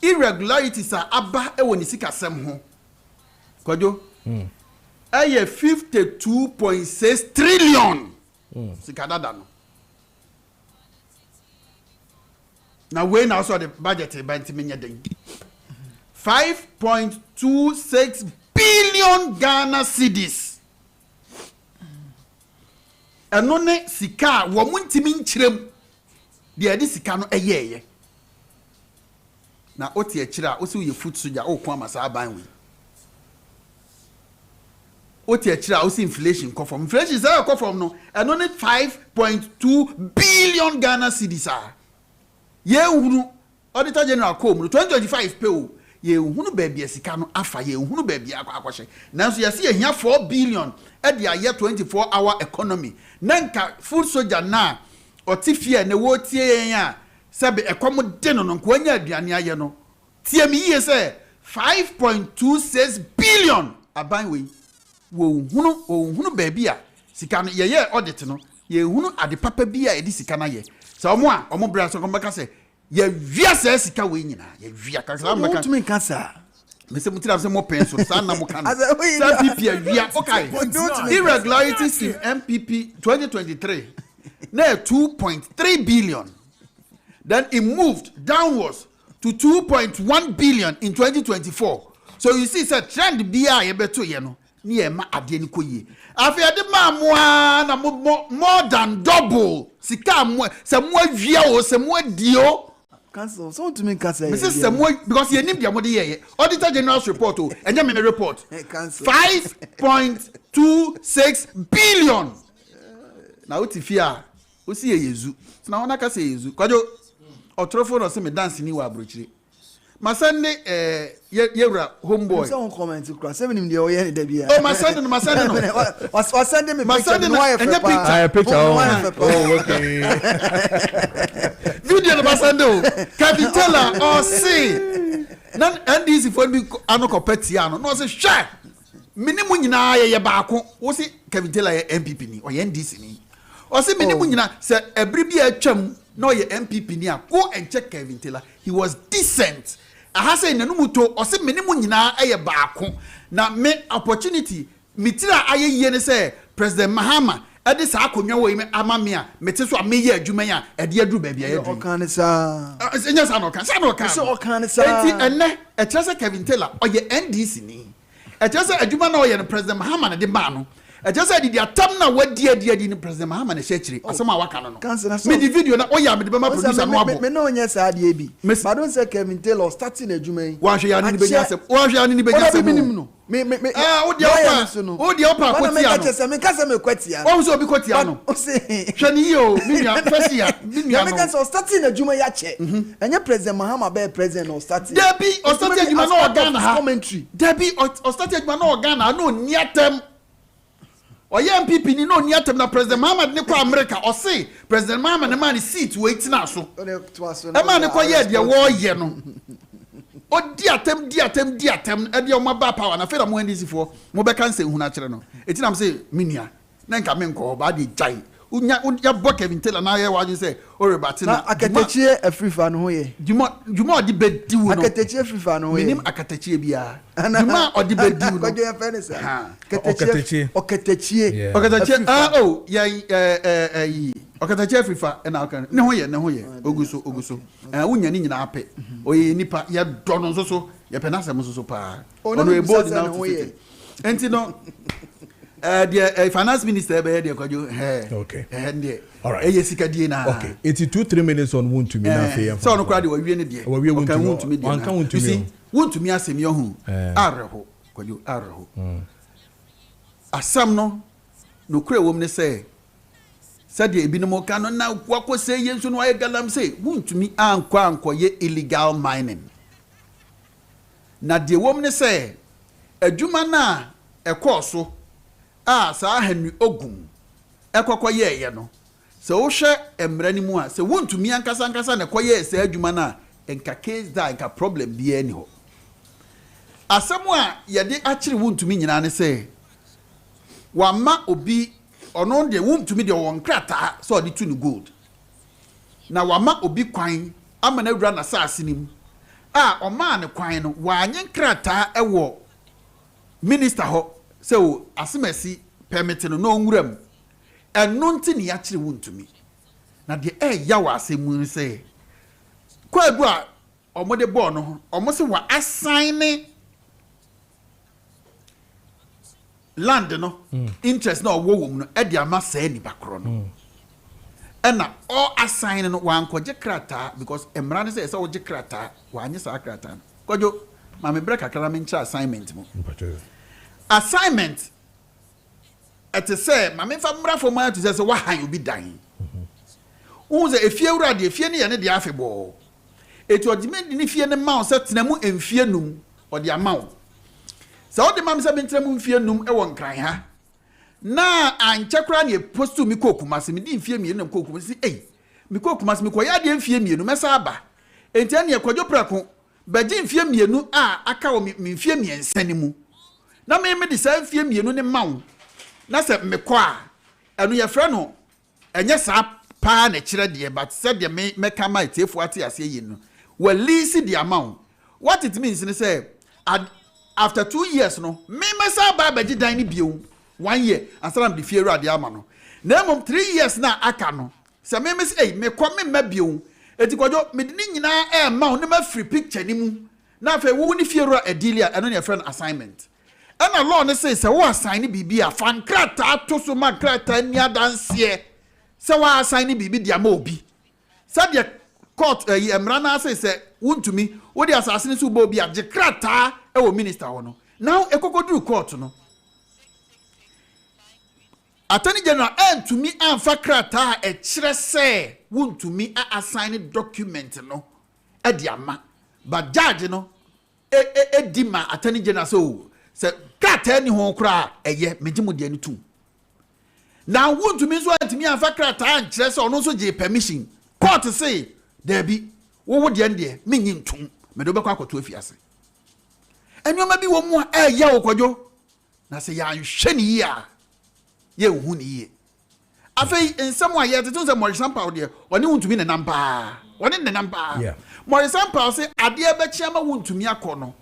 irregularities are aba e woni sika sem ho Kojo aye 52.6 trillion sika dada no na we na so the budget e banti menya den 5.26 billion Ghana cedis eno ne sika wo muntimi nkyirem de ade sika no eyeye na oti akira o se ye foot soja o kwa masa aban we oti akira o se inflation confirm inflation is confirm no and only 5.2 billion Ghana cedis are ye hunu auditor general kom no 2025 pe o ye hunu ba bia sika no afa ye hunu ba bia akwahye nanso ye se ye hia 4 billion e de aye 24-hour economy nanka food soja na otifie ne wo tie yen a sebe ekomo de no nko anya aduane aye no tie mi ye se 5.26 billion aban we wo hunu ba bia sika no ye audit no ye hunu ade papa bia e di sika na ye so omo bra so komba se ye wia se sika we nyina ye wia ka sa mbaka me kasa me se mutira se mo pen so sa na mo kan sa MPP wia okay irregularities in MPP 2023 now 2.3 billion. Then it moved downwards to 2.1 billion in 2024. So you see, it's a trend BI beto yeno. Ni ma adeni koye. Afi ade ma na more than double. Sika mo se mo via o se mo dio. Cancel. So to me cancel. Me se mo because you nim dia mo de ye. Auditor General's report o. Enye me report. 5.26 billion. Na utifia o si yezu na wona ka se yezu Kojo otrofo no se me dance ni wa abrochire masande yewra homeboy so on comment kra 7 nim de o ye da bia oh masande no wasande me masande no enye picture oh okay video no masande o Kevin Taylor o see nan NDC for bi anoko petia no se hwe minimu nyina ye baako wo se Kevin Taylor ye MPP ni o ye NDC ni o se minimu nyina se ebri bi atwam no ye MPP ni a go and check Kevin Taylor he was decent aha say nanu to o se minimu nyina ye baako na me opportunity mitira aye ne say President Mahama ɛde saa akonnwa wɔ yi ama me a mete so a meyɛ adwuma yi a ɛde aduru baabi a yɛduru ɔkan saa ɛnyɛ saa na ɔka sɛ ɔkan saa enti ɛnɛ ɛkyerɛ sɛ Kevin Taylor ɔyɛ NDC ni ɛkyerɛ sɛ adwuma na ɔyɛ no President Mahama de maa no ɛkyerɛ sɛ didi atam na wadi ni President Mahama na hyɛ akyire asɛm a waka no no me di video na ɔyɛ me de bɛma producer no abo me no onyɛ saa deɛ bi but don't say Kevin Taylor starting adwuma yi wahwɛ ya ni bɛnya asɛm wahwɛ ya ni bɛnya asɛm me wo dia opa kwatia no me kasa me kwatia wo so obi kwatia no hwɛ ni yo me nua fasi ya me nua no me kasa starting adwuma ya che ɛnyɛ President Mahama bɛ president no starting Debi o starting adwuma na organ ha commentary Debi o starting adwuma na organ na no niatem oye MPP ni no niatem na President Mahama ne kɔ America o say President Mahama ne man seat wait na so e man ne kɔ ye de wo ye no o di atem e de o ma ba power na fe da mo NDC fo mo be kan se hu na kire no eti na me say minua na nka me nkɔ ba de jai unya bo Kevin Taylor na ye wa ju say o rebati na akatachie afrifa no ho ye juma odi bedi wo no akatachie afrifa no ho ye minim akatachie bia juma odi bedi wo no kojo ya fene sa okatachie oh ya okatachie afrifa na aka ne ho ye oguso unya ni nyina ape oye nipa ya do no so ye pe na asem so pa ono e bold na ho ye enti no the finance minister be there Kojo okay all right sika die na okay 2-3 minutes on won to me na fe so no crowd we wie ne die we won to me wan kan won to me asem yo hu areho Kojo areho asam no kura wom ne say de ebinom ka no na kwakose yensu no aye galam say won to me ankɔ ye illegal mining na de wom ne say adwuma na ɛkɔ saa Henry Ogum ekokɔ ye no se wo hwɛ emra ni mu a se wontumi ankasa na kɔyɛ se adwuma na enka case da enka problem bi ani ho asɛm a yɛde akyere wontumi nyina ne se wama obi ɔno de wontumi de wɔn krata so ɔde tu no gold na wama obi kwan ama na wura na saase nim ɔma ne kwan no wanye krata ɛwɔ minister ho so asemasi permit no nwuram eno nti ne yakire wontumi na de ya wa asemu se kwadu a omode ball no omo se wa assign land no interest na owo wom no e de ama saa ni bakro no ena all assign no wa ankoje krata because emra ne se wo je krata wa anye saa krata Kojo ma me break akara me ncha assignment mo assignment ete say mame fa mra fo ma to say wa han obi dan unze efie wura de efie ne ye ne de afebo etu odimedi ne fie ne ma o setena mu emfie num ode ama wo sa ode mam se bentra mu emfie num e won kran ha na anche kra ne postu mi kokumase mi di emfie mienu na kokumase mi kokumase mi koya de emfie mienu mesa aba enti ane Kojo Preko baji emfie mienu aka wo mi emfie miensa ne mu na me de sa emfie mienu ne ma wo na se mekɔ enu ye frɛ no enye sa pa na kyerɛ de but said de me meka ma etefo ate ase yi no we lease the amount what it means ne say after 2 years no me mesa ba baji dan ne bio 1 year asaram de fie rade ama no na mom 3 years na aka no se me me say me kɔ me ma bio eti Kojo me de ni nyina ma ne ma free picture ni mu na fa wo ni fie ro adilia eno ne frɛ no assignment ana law ne say wo assign bibi a fan krata to so ma krata ni adanse se wo assign bibi dia ma obi se de court emra na say wontumi wo de asase so bo obi a je krata e wo minister ho no now ekokoduru court no attorney general entumi anfa krata e kire say wontumi assign document no e dia ma but judge no e di ma attorney general so se krata ni ho kra eye mejimu de ani tu na wontumi so antimi anfa krata ankire se ono so je permission court say there be wo de ande menyi ntum me do be kwa akoto afiase enoma bi wo mu eye wo Kojo na se ya nhwe ni yi a ye hu ni yi afei ensem a ye tetun se Morrison Paul de oni wontumi ne namba oni ne namba Morrison Paul say ade e be chiama wontumi akono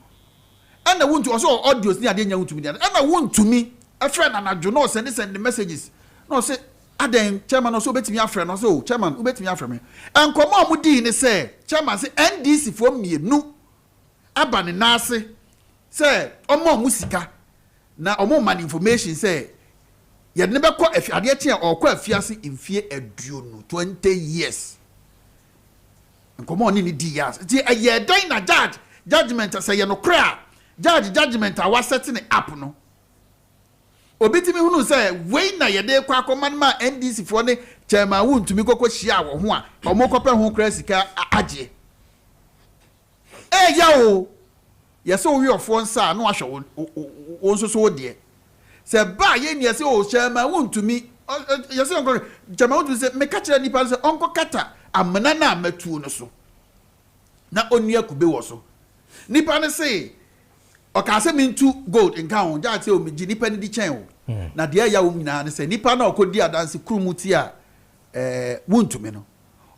ana wontu also audios ni ade nya wontumi de ana wontumi e friend na adwo no send messages no say aden chairman also betimi afre no so chairman who betimi afre me enkomo amudi ni say chairman say NDC for mienu aba ne nase say omo musika na omo man information say ye ne be ko ade tie o ko afiase mfie aduonu 20 years enkomo ni di years ti ye dan na judgment say ye no kra judgment a wa set ne app no obitimi hunu say we na ye de kwa akoma ma NDC for ne chairman wu ntumi kokko hia wo ho a omokope ho kra sika agye yawo yeso wi ofo nsa no ahwe wo nso so de se ba ye ne yeso o chairman wu ntumi yeso onko chairman wu ntumi se me ka kire nipa se onko kata amana na amatu no so na onua kube wo so nipa ne se okase mintu gold in town ja se o mi nipa ni di chen o na de ya wo nyina ne se nipa na okodi adanse kurumuti a wuntumi no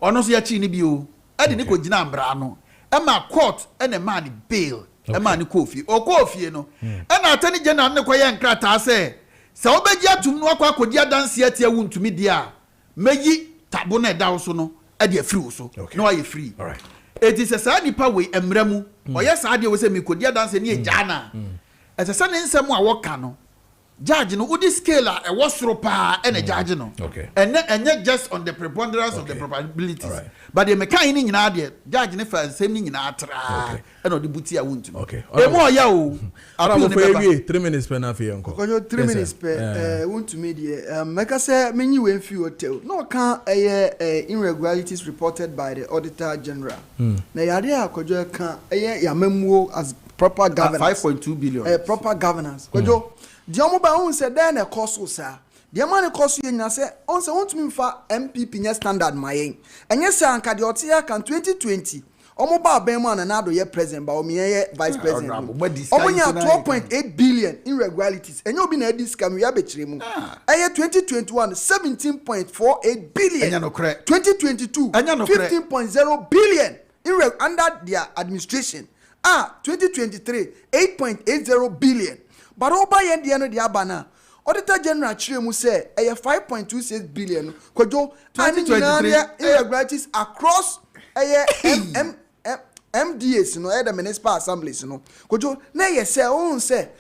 ono so ya chi ni bi o ade ne ko gina ambra no ema court ene ma ni bail ema ni kofi o kofi no ena atani general ne ko ye nkrata se obeji atum no akodi adanse atia wuntumi dia meyi tabo na da so no ade free so no aye free all right it is a sad nipa we emramu oye sad we say me kodi adanse ne ejana etese ne nsem a woka no judge no udi scale a e wosoro pa ene judge no and just on the preponderance of the probabilities right. But the mechanic ni nyina de judge ne fa nsem ni nyina atra ene odi buti a wuntu e mo ya o ara mo fa ewie 3 minutes per na fe enko kojo 3 minutes per wuntu me de meka say menyi we mfi hotel no kan irregularities reported by the auditor general na yare a kojo kan yamamuo as proper governance 5.2 billion proper governance kojo the omoba on say then a cost sa the man cost you na say on say want me fa MPP nya standard mayen enye say anka de otia kan 2020 omoba ben man na do ye president ba o me ye vice president omonya 12.8 billion irregularities enye obi na edi scam ya be kire mu eye 2021 17.48 billion 2022 15.0 billion under their administration 2023 8.80 billion. But over yen the end of the abana, Auditor General Chiremu say a 5.26 billion. Kojo 2023 irregularities across MDAs, the municipal assemblies, Kojo, na ye say on say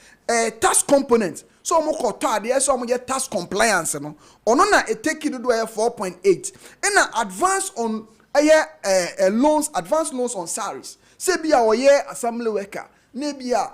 tax component. So mo kota there so mo get tax compliance no. Ono na e take it do 4.8. And na advance on loans, advance loans on salaries. Say be our year assembly worker. Nebia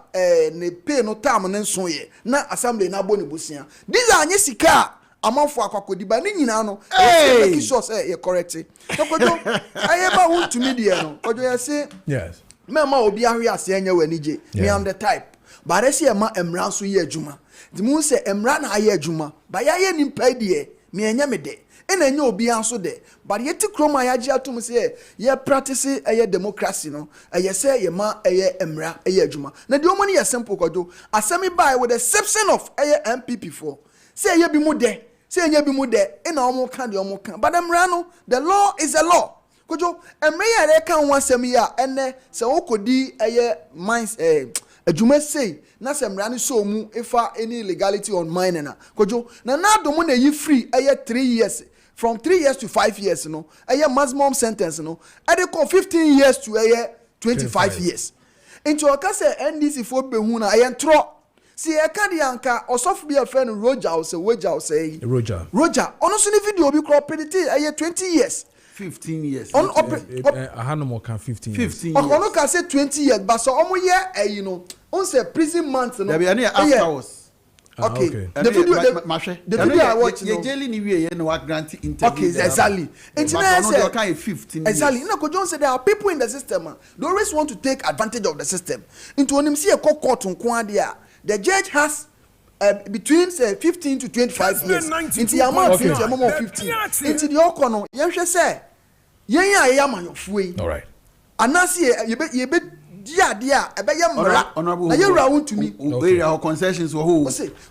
ne pay no time na nso ye na assembly na boni busia these are nyesika amanfo akwakodi ba ni nyina no make sure say you correct so kojo ayeba want to me there no kojo ya say yes me ma obi ahwe ase anya wani je me am the type but I say ma emra so ye adwuma the moon say emra na aye adwuma ba ya ye nimpa die me anya me de ena nya obi anso de but yeti kroma ya gi atum say ye practice democracy no say ye ma emra adwuma na de omoni ye simple kojo asemi buy with the exception of MPP for say ye bi mu de say nya bi mu de ena omo kan de omo kan but emra no the law is a law kojo emra ya re kan wasem ya ene se okodi mines adwuma say na semra ni so mu ifa any illegality on mining na kojo na do na yi free 3 years from 3 years to 5 years no maximum sentence no they call 15 years to 25 years into okase NDC for behu na tro si e ka di anka osofu bi afenu Roger ono so ni video bi crop predicted 20 years 15 years on Hanomo can 15 years ono ka say 20 years but so omo ye on say prison months no there be any afterwards okay. The video I watch you jelly ni we no grant interview. Okay, exactly. And say kind 15 years. Exactly. You know, Kojo said there are people in the system. They always want to take advantage of the system. Into when him see a court on Kwandia, the judge has between say 15 to 25 years. Into the amount 50, amount 15. Into the okono, you say, yeah, man, you're free. All right. And now see, you be dia ebeye mra na yewura won to me area of concessions wo ho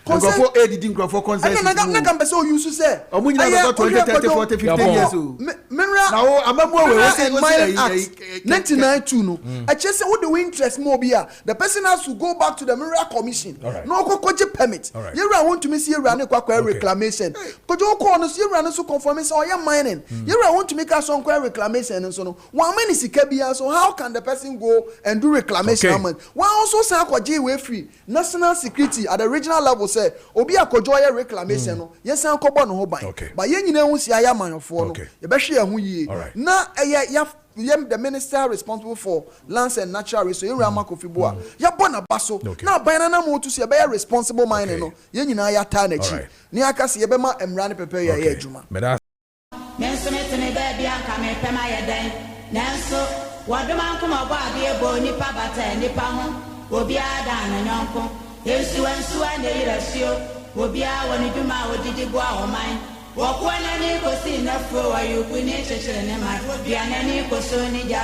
concession ADD crofo concessions na kan be say o use say omunyina be 20 30 40 50 years o menra na o amamu we say 1992 no I just say what the interest mo be the person has to go back to the mineral commission no kokoje permit yewura won to me see yewura ne kwakwa reclamation kojo ko no see yewura no so confirmation or ya mining yewura won to make us on reclamation so no one man is bia so how can the person go and do reclamation one also say akwaje we free national security at the regional level say obi akojo ya reclamation no yes an kobo no ho ban but ye nyina hu si aya manfo no ye be hwe hu yie na ya the minister responsible for lands and natural resources you rama kofibo ya bona baso na ban na mo to se be responsible mining no ye nyina ya ta na chi ni aka se ye be ma emra ne pepe ya adwuma Nenso metene baby anka me pema ye den Nenso waduma kuma gwa de bo nipa bata nipa ho obi ada na nyonko Yesu ensu ande irasio obi a woni dwuma odidi bo a oman wokwana ni kosi na fro wa yuku ni chechere ne ma bia na ni koso ni ja